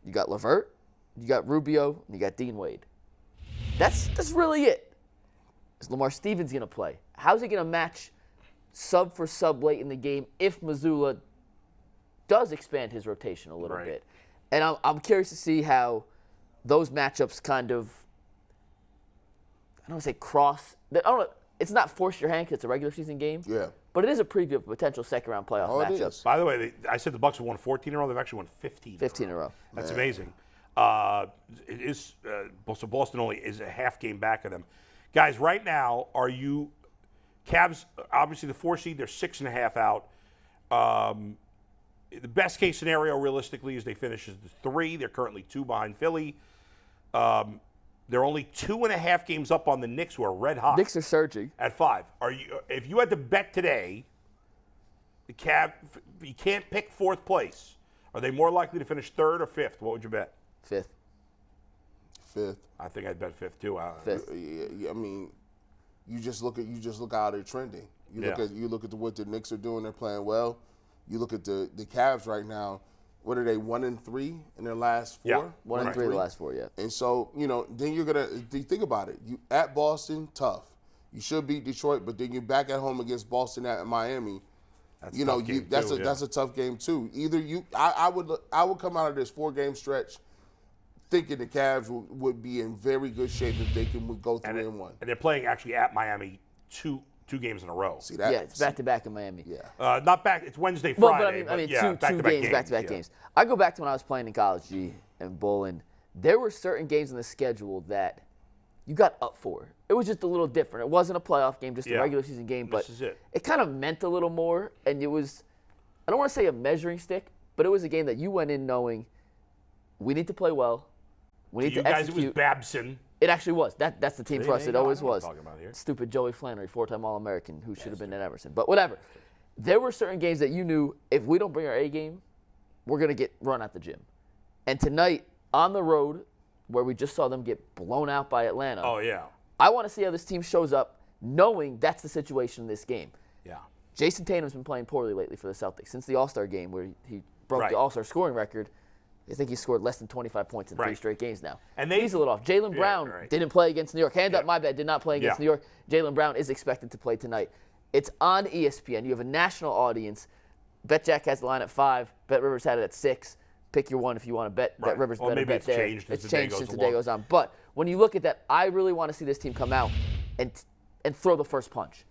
You got LeVert, you got Rubio, and you got Dean Wade. That's really it. Is Lamar Stevens going to play? How's he going to match sub for sub late in the game if Mazzulla does expand his rotation a little bit? And I'm curious to see how those matchups kind of, I don't want to say cross. I don't know. It's not force your hand because it's a regular season game. Yeah. But it is a preview of a potential second-round playoff it matchup. is. By the way, I said the Bucks have won 14 in a row. They've actually won 15. 15 in a row. That's amazing. It is so Boston only is a half game back of them. Guys, right now, are you Cavs? Obviously, the 4 seed, they're 6.5 out. The best case scenario, realistically, is they finish as the 3. They're currently 2 behind Philly. They're only 2.5 games up on the Knicks, who are red hot. Knicks are surging. At 5. If you had to bet today, the Cavs, you can't pick 4th place. Are they more likely to finish 3rd or 5th? What would you bet? 5th. 5th. I think I'd bet 5th too. 5th. Yeah, I mean, you just look how they're trending. You look at what the Knicks are doing. They're playing well. You look at the Cavs right now. What are they, 1-3 in their last 4? Yeah, 1-3 the last 4, yeah. And so, then you're gonna think about it. You at Boston, tough. You should beat Detroit, but then you're back at home against Boston at Miami. That's a tough game too. Either I would come out of this 4-game stretch thinking the Cavs would be in very good shape if they can go 3-1. And they're playing actually at Miami 2 games in a row. See that? Yeah, it's back-to-back in Miami. Yeah. Not back. It's Wednesday, Well, Friday. but I mean, yeah, two games, back-to-back games. I go back to when I was playing in college, G, and bowling. There were certain games in the schedule that you got up for. It was just a little different. It wasn't a playoff game, just a regular season game, but This is it. it kind of meant a little more, and it was, I don't want to say a measuring stick, but it was a game that you went in knowing we need to play well, we need You to guys, execute. it was Babson. It actually was. That's the team for us. There It you go. always I know what was. I'm talking about here. Stupid Joey Flannery, 4-time All-American, who should have been at Emerson. But whatever. There were certain games that you knew if we don't bring our A game, we're going to get run at the gym. And tonight, on the road, where we just saw them get blown out by Atlanta, Oh, yeah. I want to see how this team shows up knowing that's the situation in this game. Yeah. Jason Tatum's been playing poorly lately for the Celtics since the All-Star game where he broke Right. the All-Star scoring record. I think he scored less than 25 points in 3 Right. straight games now. And He's a little off. Jalen Brown right. didn't play against New York. Hand up, Yeah. my bad, did not play against Yeah. New York. Jalen Brown is expected to play tonight. It's on ESPN. You have a national audience. BetJack has the line at 5. Bet Rivers had it at 6. Pick your one if you want to bet. Right. Bet Rivers Or bet a maybe bet it's there. changed as It's the day changed goes since the day along. goes on. But when you look at that, I really want to see this team come out and throw the first punch.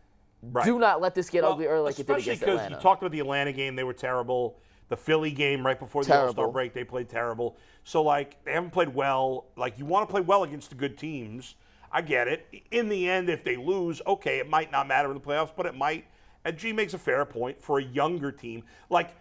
Right. Do not let this get Well, ugly early like it did especially against because Atlanta. you talked about the Atlanta game, they were terrible. The Philly game right before the All-Star Terrible. break, they played terrible. So, like, they haven't played well. Like, you want to play well against the good teams. I get it. In the end, if they lose, okay, it might not matter in the playoffs, but it might. And G makes a fair point for a younger team. Like,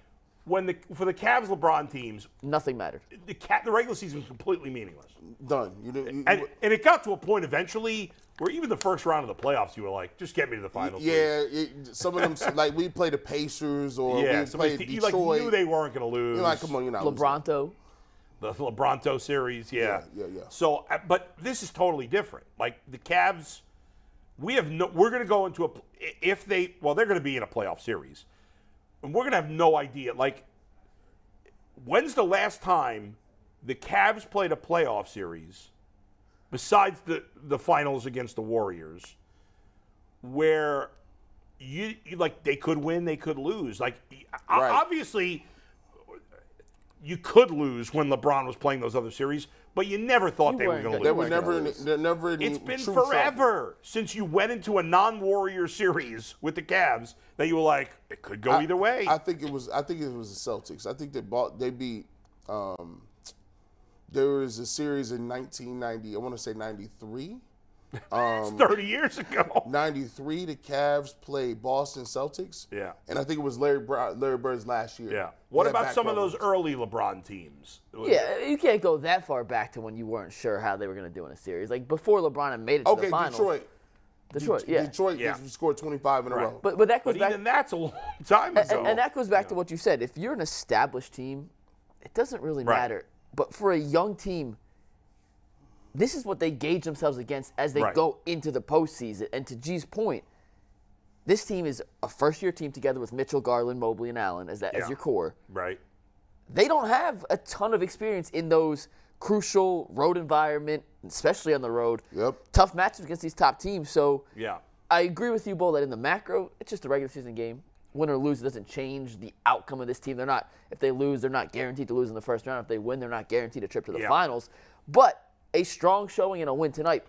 for the Cavs LeBron teams, Nothing mattered. the regular season was completely meaningless. Done. You didn't. And it got to a point eventually where even the first round of the playoffs, you were like, just get me to the finals. yeah, some of them, like we played the Pacers or Yeah, we somebody, played you Detroit. like knew they weren't going to lose. You're like, come on, you're not losing. LeBronto. The LeBronto series, yeah. Yeah. So, but this is totally different. Like the Cavs, we're going to go into they're going to be in a playoff series, and we're going to have no idea. Like, when's the last time the Cavs played a playoff series, besides the finals against the Warriors, where you like they could win, they could lose. Like, Right. obviously, you could lose when LeBron was playing those other series, but you never thought they were weren't going to good. lose. They were We're never. gonna lose. They're never. It's been true forever since you went into a non-Warrior series with the Cavs that you were like, it could go either way. I think it was the Celtics. I think they beat. There was a series in 1990. I want to say 93. It's 30 years ago. 93, the Cavs played Boston Celtics. Yeah. And I think it was Larry Bird's last year. Yeah. What They had about back some of problems. those early LeBron teams? Yeah, you can't go that far back to when you weren't sure how they were going to do in a series. Like before LeBron had made it to Okay, the finals. Detroit, yeah. Detroit Yeah. scored 25 in a Right. row. But that goes But back. even that's a long time ago. And that goes back to what you said. If you're an established team, it doesn't really Right. matter. But for a young team, this is what they gauge themselves against as they Right. go into the postseason. And to G's point, this team is a first-year team together with Mitchell, Garland, Mobley, and Allen as Yeah. your core. Right. They don't have a ton of experience in those crucial road environment, especially on the road. Yep. Tough matches against these top teams. So Yeah. I agree with you, Bull, that in the macro, it's just a regular season game. Win or lose, it doesn't change the outcome of this team. If they lose, they're not guaranteed to lose in the first round. If they win, they're not guaranteed a trip to the Yeah. finals. But a strong showing and a win tonight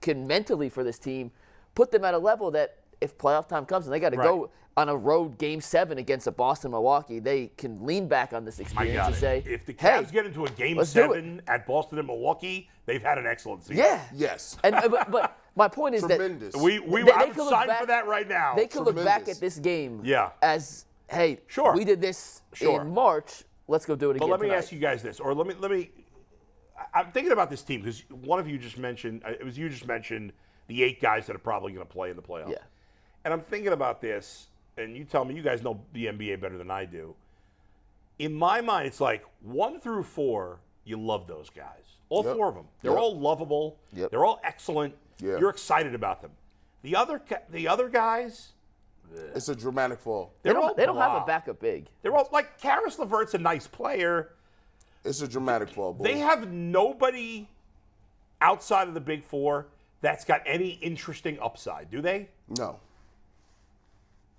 can mentally for this team put them at a level that if playoff time comes and they got to go on a road game 7 against a Boston Milwaukee, they can lean back on this I experience got and it. say, If the hey, Cavs get into a game let's do it. 7 at Boston and Milwaukee, they've had an excellent season. yeah. Yes. And but my point is Tremendous. We They I'm could look signed back- for that right now. they could look back Tremendous. at this game Yeah. as, hey, Sure. we did this Sure. in March. Let's go do it again But let me tonight. ask you guys this, or let me. I'm thinking about this team because one of you just mentioned the 8 guys that are probably going to play in the playoffs. Yeah. And I'm thinking about this, and you tell me, you guys know the NBA better than I do. In my mind, it's like 1 through 4, you love those guys. All Yep. 4 of them. They're Yep. all lovable. Yep. They're all excellent. Yeah. You're excited about them. The other guys, It's a dramatic fall. They don't have blah. a backup big. They're all like Karis LeVert's a nice player. It's a dramatic fall, boy. They have nobody outside of the Big 4 that's got any interesting upside, do they? No.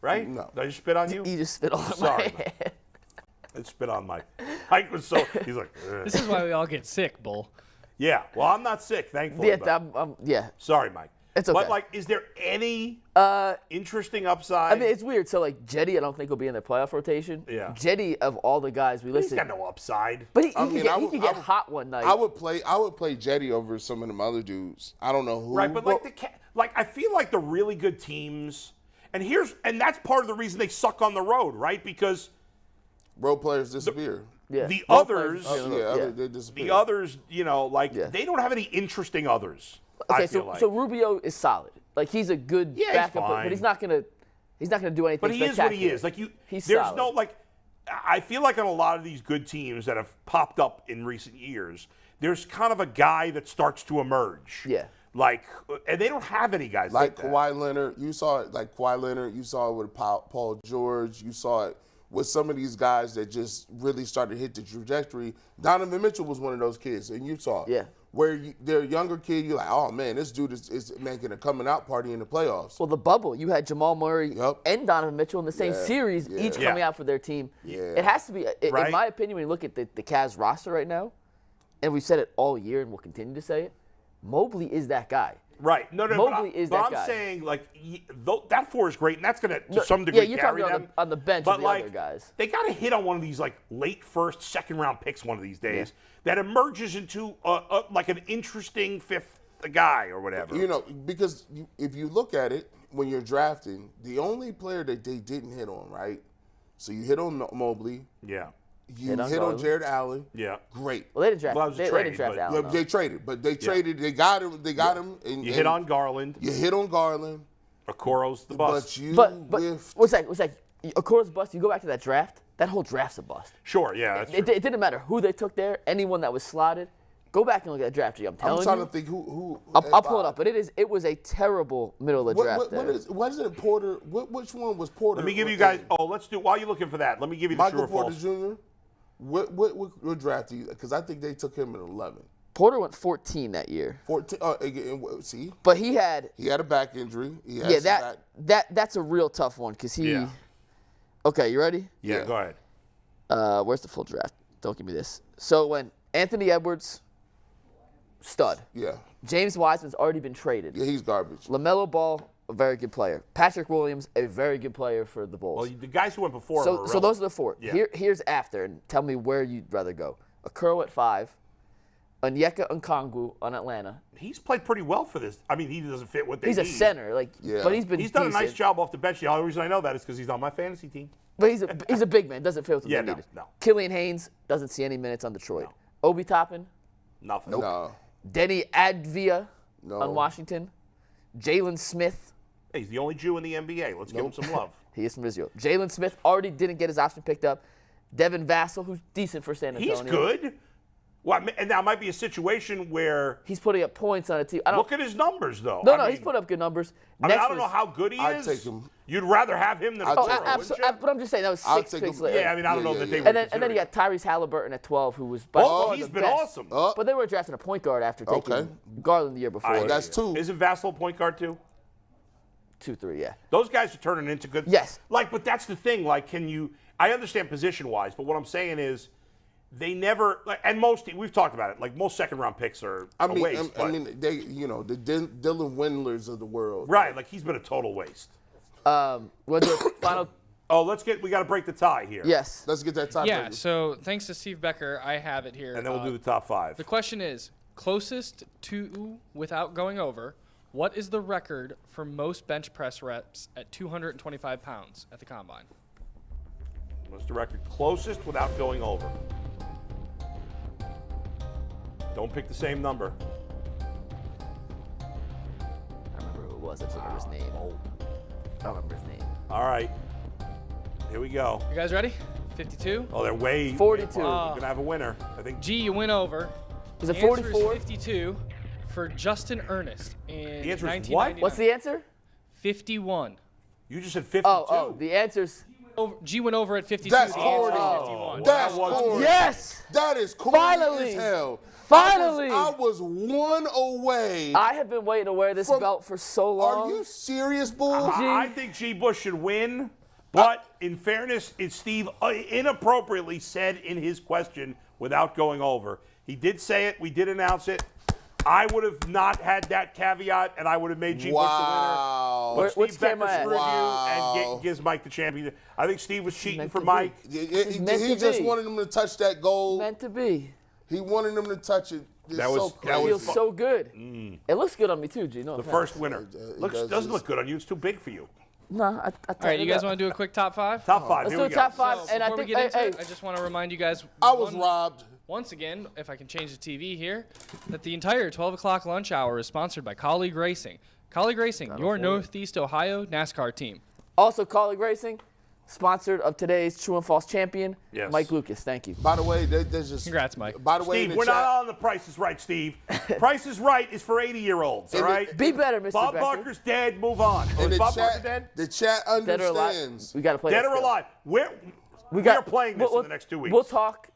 Right? No. Did I just spit on you? You just spit all over my Sorry, head. I spit on Mike. Mike was so, he's like, ugh. This is why we all get sick, Bull. Yeah, well, I'm not sick, thankfully. Yeah, but- yeah. Sorry, Mike. It's okay. But, like, is there any Interesting upside. I mean, it's weird. So, like, Jetty, I don't think will be in the playoff rotation. Yeah. Jetty, of all the guys we He's listed. got no upside. But he I mean, could get hot one night. I would play Jetty over some of them other dudes. I don't know who. Right, but I feel like the really good teams, and that's part of the reason they suck on the road, right? Because role players disappear. the Role others, players, They disappear. the others, they don't have any interesting others. Okay, I feel like. so Rubio is solid. Like, he's a good Yeah, he's backup, fine. but he's not gonna do anything. But he is what he is. Like He's there's solid. no like. I feel like on a lot of these good teams that have popped up in recent years, there's kind of a guy that starts to emerge. Yeah. Like, and they don't have any guys like that. Kawhi Leonard. You saw it like Kawhi Leonard. You saw it with Paul George. You saw it with some of these guys that just really started to hit the trajectory. Donovan Mitchell was one of those kids, and you saw it. Yeah. Where they're a younger kid, you're like, oh man, this dude is making a coming out party in the playoffs. Well, the bubble, you had Jamal Murray Yep. and Donovan Mitchell in the same series, each coming out for their team. Yeah. It has to be, Right. in my opinion, when you look at the Cavs roster right now, and we've said it all year and we'll continue to say it, Mobley is that guy. Right. No. Mobley is that I'm guy. saying, like, that four is great, and that's going to some degree Yeah, you're carry talking them. on the bench but of the like, other guys. They got to hit on one of these, like, late first, second round picks one of these days that emerges into, like, an interesting fifth guy or whatever. You know, because if you look at it, when you're drafting, the only player that they didn't hit on, right? So you hit on Mobley. Yeah. You Hit on hit on Garland. Jared Allen. Yeah. Great. Well, they didn't draft. Well, that was a They trade, didn't draft but- Allen. though. They traded, but they traded. They got him. They got him. And, You hit on Garland. You hit on Garland. Okoro's the bust. But you But whiffed. what's that? Of course, bust. You go back to that draft. That whole draft's a bust. Sure, yeah. That's It true. didn't matter who they took there. Anyone that was slotted. Go back and look at that draft. I'm telling I'm trying you. to think who. I'll pull it up, but it was a terrible middle of the draft. Wasn't it Porter? Which one was Porter? Let me give you guys. While you're looking for that, let me give you the Michael true or Porter false. Jr. What draft do you? Because I think they took him in 11. Porter went 14 that year, 14. See, but he had he had a back injury. He had some that's a real tough one because he. Yeah. Okay, you ready? Yeah, Yeah. go ahead. Where's the full draft? Don't give me this. So when Anthony Edwards, stud. Yeah, James Wiseman's already been traded. yeah, he's garbage. LaMelo Ball, a very good player. Patrick Williams, a very good player for the Bulls. Well, the guys who went before So were those are the four. Yeah. Here's after, and tell me where you'd rather go. Okoro at 5, Onyeka Okongwu on Atlanta. He's played pretty well for this. I mean, he doesn't fit what they He's need. a center, Yeah. but he's been He's done a nice decent. job off the bench. The only reason I know that is because he's on my fantasy team. But he's a big man. Doesn't fit what Yeah, they no, needed. no. Killian Haynes doesn't see any minutes on Detroit. Obi Toppin, Nothing. No, Denny Advia No. on Washington. Jalen Smith. Hey, he's the only Jew in the NBA. Let's give him some love. He is from Israel. Jalen Smith already didn't get his option picked up. Devin Vassell, who's decent for San Antonio. He's good. Well, and that might be a situation where He's putting up points on a team. look at his numbers, though. No, he's put up good numbers. I Next don't know was- how good he I'd is. take him. You'd rather have him than I'd Okoro, take him. wouldn't you? But I'm just saying that was I'll 6 take picks him. later. Yeah, I mean, I don't know Yeah, that yeah, they yeah. were And then you got Tyrese Halliburton at 12, who was by Oh, far he's the been best. awesome. But they were drafting a point guard after taking Okay. Garland the year before. that's two. Isn't Vassell a point guard too? 2-3, yeah. Those guys are turning into good. Yes. But that's the thing. Like, can you? I understand position-wise, but what I'm saying is, they never. And most we've talked about it. Like most second-round picks are a waste. I mean, they, the Dylan Windlers of the world. Right. Like he's been a total waste. We'll do a final. Oh, we got to break the tie here. Yes. Let's get that time. Yeah, so thanks to Steve Becker, I have it here. And then we'll do the top 5. The question is, closest to without going over, what is the record for most bench press reps at 225 pounds at the combine? What's the record closest without going over? Don't pick the same number. I remember who it was. I just remember his name. I don't remember his name. All right. Here we go. You guys ready? 52? Oh, they're way 42. We're gonna have a winner. I think. G, you win over. Is it The answer 44? is 52 for Justin Ernest in The answer is 1999. What's the answer? 51. You just said 52. Oh, the answer's G went over at 52. That's the answer is corny. 51. That's That was corny. yes. That is corny Finally. as hell. Finally. I was one away. I have been waiting to wear this belt for so long. Are you serious, Bull? I think G. Bush should win, but in fairness, Steve inappropriately said in his question without going over. He did say it. We did announce it. I would have not had that caveat, and I would have made G. Bush the winner. But Which Steve camera Becker at? screwed Wow. you and gives Mike the champion. I think Steve was cheating meant for to Mike. be. He just wanted him to touch that goal. Meant to be. He wanted him to touch it. It's That was- so that crazy. was Feels so good. It looks good on me too, G. No The offense. first winner. does Doesn't this. look good on you. It's too big for you. Nah, I All right, you guys want to do a quick top 5? Top 5. Let's Here do we a go. top 5, So and I before we think get into hey, it, I just want to remind you guys. I was robbed. Once again, if I can change the TV here, that the entire 12 o'clock lunch hour is sponsored by Colleague Racing. Colleague Racing, your Northeast Ohio NASCAR team. also Colleague Racing, sponsored of today's True and False champion, Yes. Mike Lucas. Thank you. By the way, there's just. Congrats, Mike. By the way, in Steve, the we're chat, not on the Price is Right, Steve. Price is Right is for 80-year-olds, all In the- right? Be better, Mr. Bob Becker. Barker's dead. Move on. in Is the Bob Barker chat, dead? the chat Dead or alive? understands. We got to play Dead that or still. alive? We got- are playing this we'll- in the next 2 weeks. We'll talk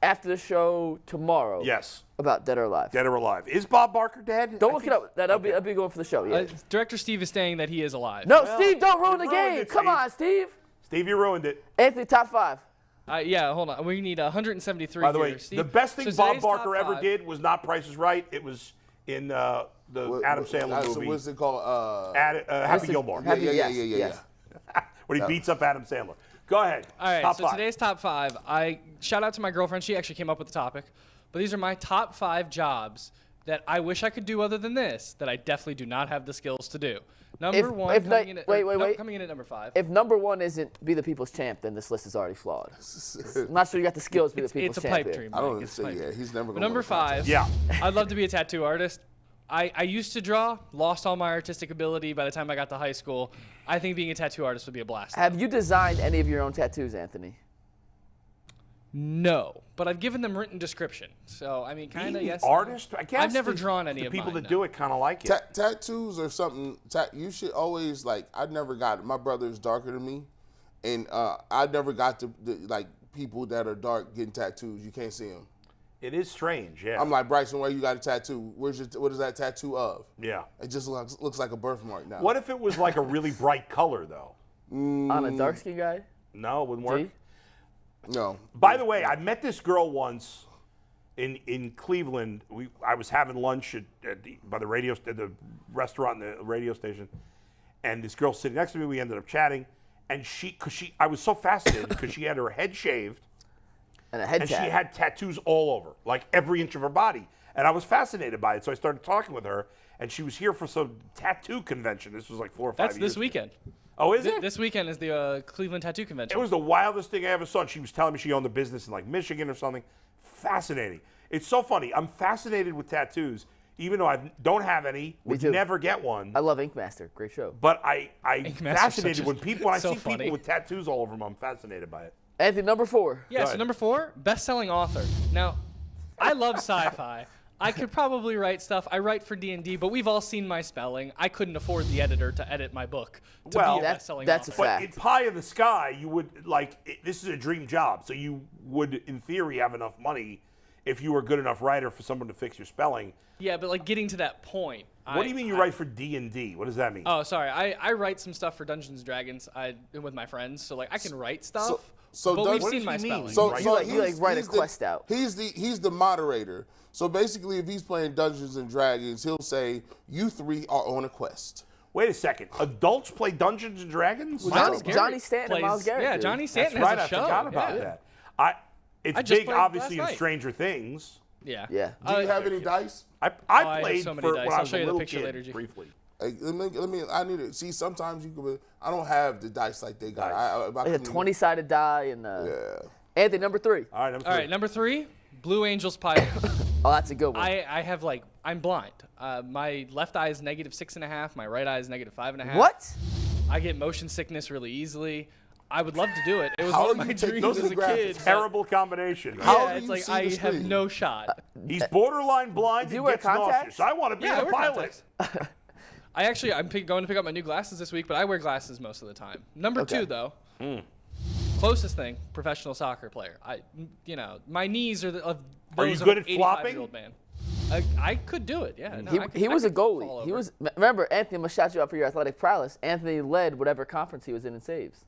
after the show tomorrow. Yes. About Dead or Alive. Dead or alive? Is Bob Barker dead? Don't look it up. That'll be going for the show. Yeah. Director Steve is saying that he is alive. No, Steve, don't ruin the you ruined game. it, Come Steve. on, Steve. Steve, you ruined it. Anthony, top 5. Yeah, hold on. We need 173 By the way, here. Steve, the best thing so Bob today's top Barker ever 5 did was not Price is Right. It was in the Adam Sandler So movie, what's it called? Happy Gilmore, Happy- yeah. yes. when he beats up Adam Sandler. Go ahead. All right, Top so 5. today's top 5, I shout out to my girlfriend. She actually came up with the topic. But these are my top 5 jobs that I wish I could do other than this, that I definitely do not have the skills to do. Number one, coming in at number 5. If number 1 isn't be the people's champ, then this list is already flawed. I'm not sure you got the skills to be the people's It's a champ. pipe here. dream. I don't Mike. It's a say pipe yeah. dream. He's never But going. number 5, Yeah. I'd love to be a tattoo artist. I used to draw, lost all my artistic ability by the time I got to high school. I think being a tattoo artist would be a blast. Have you designed any of your own tattoos, Anthony? No, but I've given them written description. So, I mean, kind of, yes. Artist? I guess I've never the- drawn any the of people mine, that no. do it kind of like it. Tattoos or something. You should always like. I never got it. My brother is darker than me, and I never got to like people that are dark getting tattoos. You can't see them. It is strange, yeah. I'm like, Bryson, where you got a tattoo? What is that tattoo of? Yeah. It just looks like a birthmark now. What if it was like a really bright color, though? On a dark skin guy? No, it wouldn't work. G? No. By the way, I met this girl once in Cleveland. I was having lunch by the restaurant, the radio station, and this girl sitting next to me. We ended up chatting, and I was so fascinated because she had her head shaved. And a head And tat. she had tattoos all over, like every inch of her body. And I was fascinated by it. So I started talking with her, and she was here for some tattoo convention. This was like 4 or 5 That's years this ago. weekend. Oh, is it? This weekend is the Cleveland Tattoo Convention. It was the wildest thing I ever saw. And she was telling me she owned a business in like Michigan or something. Fascinating. It's so funny. I'm fascinated with tattoos, even though I don't have any, would too. never get one. I love Ink Master. Great show. But I'm Master's fascinated such a- when I so see funny. people with tattoos all over them. I'm fascinated by it. Anthony, number 4. Yeah, so ahead. number 4, best-selling author. Now, I love sci-fi. I could probably write stuff. I write for D&D, but we've all seen my spelling. I couldn't afford the editor to edit my book to Well, be a best-selling that's a author. fact. But in pie in the sky, you would this is a dream job. So you would, in theory, have enough money if you were a good enough writer for someone to fix your spelling. Yeah, but like getting to that point. What do you mean you write for D&D? What does that mean? Oh, sorry. I write some stuff for Dungeons and Dragons with my friends, so like I can write stuff. so but Doug- we've what seen does my he mean? spelling. You like he's- write a he's quest out. He's the moderator. So basically, if he's playing Dungeons and Dragons, he'll say, "You 3 are on a quest." Wait a second. Adults play Dungeons and Dragons? Miles Johnny Garrett Stanton and plays- Miles Garrett, Yeah, dude. Johnny That's Stanton right. has a show. I forgot about yeah. that. It's I just big, played obviously, last in night. Stranger Things. Yeah. Yeah. Do you have any dice? I have played so many for dice. when I I'll was show a you the little picture kid, later, G. briefly. Like, let me. I need to see. Sometimes you can. I don't have the dice like they got. I Like a couldn't- 20-sided die. And Yeah. Anthony, number 3. All right, number All three. right, number 3, Blue Angels pilot. Oh, that's a good one. I have I'm blind. My left eye is -6.5. My right eye is -5.5. What? I get motion sickness really easily. I would love to do it. It was How one of do you my take dreams those as a graphics? kid. but- Terrible combination. How Yeah, do it's you like see I the have screen? no shot. He's borderline blind Do you and wear gets contacts? nauseous. I want to be Yeah, I a wear pilot. contacts. I'm going to pick up my new glasses this week, but I wear glasses most of the time. Number Okay. 2, though, closest thing, professional soccer player. My knees are of Are you those good of at an flopping? 85-year-old man. I could do it. Yeah. No, I could, He was I a could fall goalie. He over. was. Remember, Anthony, I'm gonna shout you out for your athletic prowess. Anthony led whatever conference he was in saves.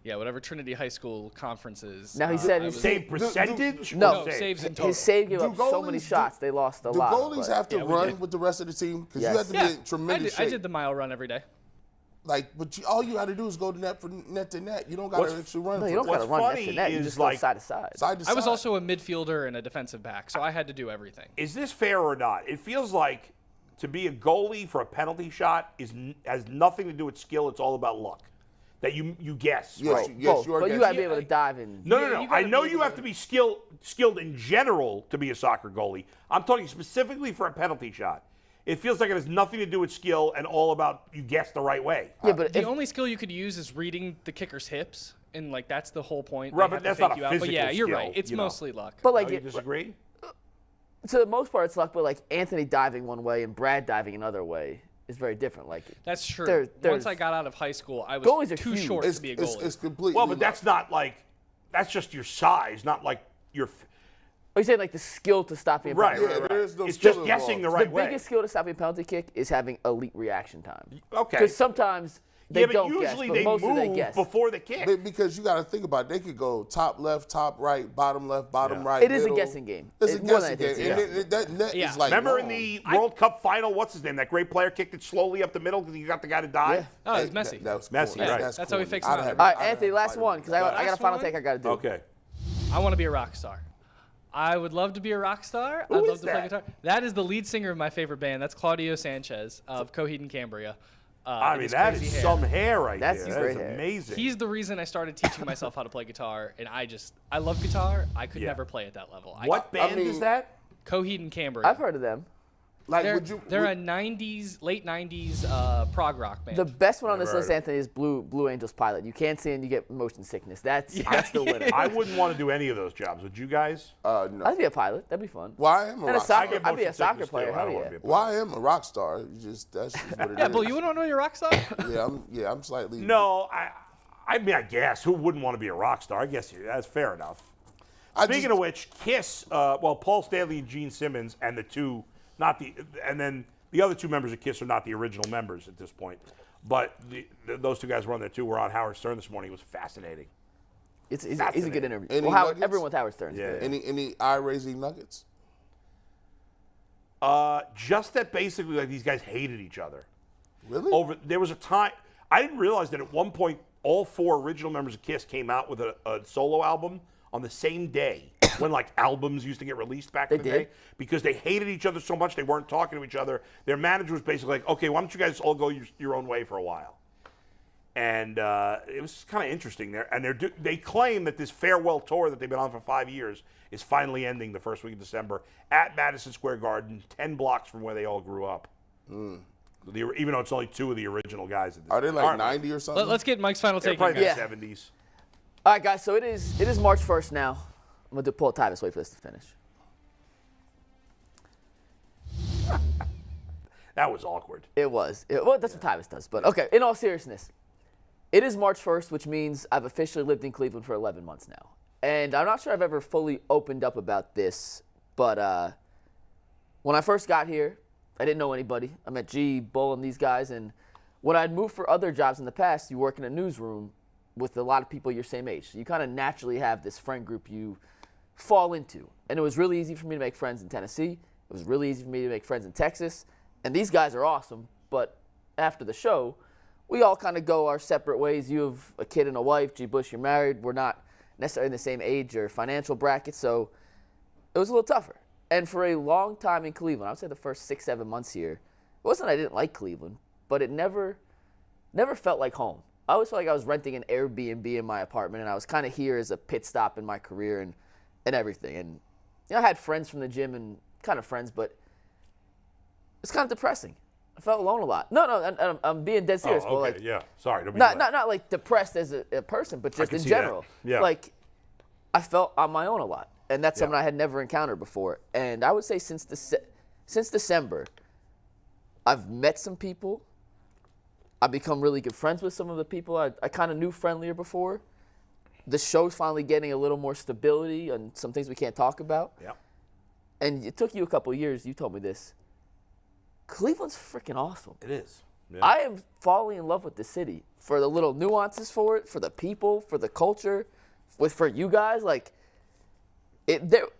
Yeah, whatever Trinity High School conference is. Now he said his Save percentage? No, or saves in total. his save gave Do up so many goalies- shots, they lost a Do lot. goalies but- have to Yeah, we run did. with the rest of the team? Because Yes. you have to Yeah, be in tremendous I shape. did the mile run every day. But all you got to do is go to net for net to net. You don't got to actually run. No, you for don't it. got to What's run net funny to net. You is, just like, go side to side. Side to I was side. also a midfielder and a defensive back, so I had to do everything. Is this fair or not? It feels like to be a goalie for a penalty shot has nothing to do with skill. It's all about luck. That you guess. Yes, right? yes, Both, you are. but you guessing. got to be able to dive in. No, Yeah, no, you no. I gotta know be you able have to- to be skilled in general to be a soccer goalie. I'm talking specifically for a penalty shot. It feels like it has nothing to do with skill and all about you guess the right way. Yeah, but The if, only skill you could use is reading the kicker's hips, and like that's the whole point. Right, They but have to that's fake not a you out. But physical yeah, you're skill, right. It's you know. mostly luck. but Oh, like you disagree? to the most part, it's luck. But like Anthony diving one way and Brad diving another way is very different. Like That's true. There- Once there's- I got out of high school, I Goalies was are too huge. short It's, to be a it's, goalie. it's completely. Well, but that's luck. not like that's just your size, not like your. are you saying like the skill to stopping a Right, penalty? right, Yeah, right. there is no It's skill just guessing the involved. right The way. biggest skill to stopping a penalty kick is having elite reaction time. Okay. Because sometimes they Yeah, but don't guess, usually but they mostly they move guess. before the kick. Because you got to think about it. They could go top left, top right, bottom left, bottom Yeah. right. It is a middle. guessing game. It's a More than guessing anything, game. it's a And guessing that net Yeah. is like Remember in long. the World Cup final, what's his name? That great player kicked it slowly up the middle because you got the guy to dive. Oh, it's Messi. That's Messi, corny. right. That's how he corny. fixed I'd him have- out. All right, I'd have Anthony, to last fight one him. because I got a Last final one? take I got to do. Okay. I want to be a rock star. I would love to be a rock star. I'd Who love is to play that? guitar. That is the lead singer of my favorite band. That's Claudio Sanchez of Coheed and Cambria. I and mean, his that crazy is hair. some hair right That's there. That great is hair. amazing. He's the reason I started teaching myself how to play guitar, and I love guitar. I could Yeah. never play at that level. What band mean- is that? Coheed and Cambria. I've heard of them. Like, They're, would you? they're would- a late 90s prog rock band. The best one on this Never list, heard of Anthony, is Blue Angels Pilot. You can't see and you get motion sickness. That's the winner. I wouldn't want to do any of those jobs. Would you guys? no. I'd be a pilot. That'd be fun. Well, I am a And a rock soccer- star. I get I'd be a motion soccer sickness, player, too. I hell don't yeah. want to be a Well, I am a rock star. That's just what it is. yeah, Bill, you wouldn't want to be a rock star? I'm slightly. No, I mean, I guess who wouldn't want to be a rock star? I guess that's fair enough. Speaking of which, Kiss, Paul Stanley and Gene Simmons, and then the other two members of Kiss are not the original members at this point. But those two guys were on there too. Were on Howard Stern this morning. It was fascinating. He's a Fascinating. good interview. Any Well, Howard, nuggets? everyone with Howard Stern's Yeah. good. Any eye-raising nuggets? Just that basically, like these guys hated each other. Really? There was a time I didn't realize that at one point all four original members of Kiss came out with a solo album on the same day when like albums used to get released back in the They day did? because they hated each other so much they weren't talking to each other. Their manager was basically like, okay, why don't you guys all go your own way for a while? And it was kind of interesting there. And they claim that this farewell tour that they've been on for 5 years is finally ending the first week of December at Madison Square Garden, 10 blocks from where they all grew up. Even though it's only two of the original guys. Are they like 90 or something? Let's get Mike's final They're take. probably here. in Yeah. the 70s. All right, guys. So it is March 1st now. I'm gonna pull a Tyvus. Wait for this to finish. That was awkward. It was. Well, that's what Tyvus does. But okay. In all seriousness, it is March 1st, which means I've officially lived in Cleveland for 11 months now, and I'm not sure I've ever fully opened up about this. But when I first got here, I didn't know anybody. I met G, Bull, and these guys. And when I'd moved for other jobs in the past, you work in a newsroom with a lot of people your same age. So you kind of naturally have this friend group you fall into. And it was really easy for me to make friends in Tennessee. It was really easy for me to make friends in Texas. And these guys are awesome. But after the show, we all kind of go our separate ways. You have a kid and a wife. G. Bush, you're married. We're not necessarily in the same age or financial bracket. So it was a little tougher. And for a long time in Cleveland, I would say the first 6-7 months here, it wasn't I didn't like Cleveland, but it never felt like home. I always felt like I was renting an Airbnb in my apartment, and I was kind of here as a pit stop in my career and everything. And I had friends from the gym and kind of friends, but it's kind of depressing. I felt alone a lot. No, I'm being dead serious. Oh, but okay, like, yeah. Sorry. Don't be not glad. like depressed as a person, but just can in see that. general. Yeah. Like, I felt on my own a lot. And that's Yeah. something I had never encountered before. And I would say since December, I've met some people. I've become really good friends with some of the people I kind of knew friendlier before. The show's finally getting a little more stability on some things we can't talk about. Yeah. And it took you a couple of years. You told me this. Cleveland's freaking awesome. It is. I am falling in love with the city for the little nuances for it, for the people, for the culture, for you guys. Like, it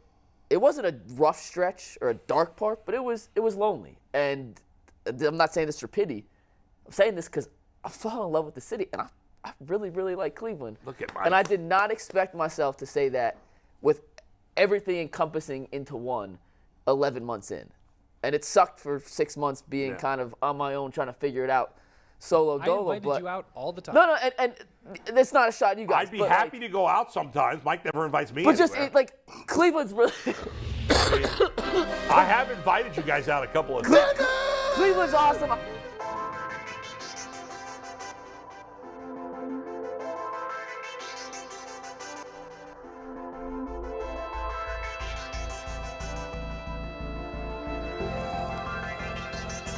wasn't a rough stretch or a dark part, but it was lonely. And I'm not saying this for pity. I'm saying this because I fell in love with the city, and I really, really like Cleveland. Look at Mike. And I did not expect myself to say that with everything encompassing into one 11 months in. And it sucked for 6 months being kind of on my own trying to figure it out solo dolo. I invited you out all the time. No, and it's not a shot at you guys. I'd be happy to go out sometimes. Mike never invites me. But anywhere. just Cleveland's really. I have invited you guys out a couple of times. Cleveland's awesome.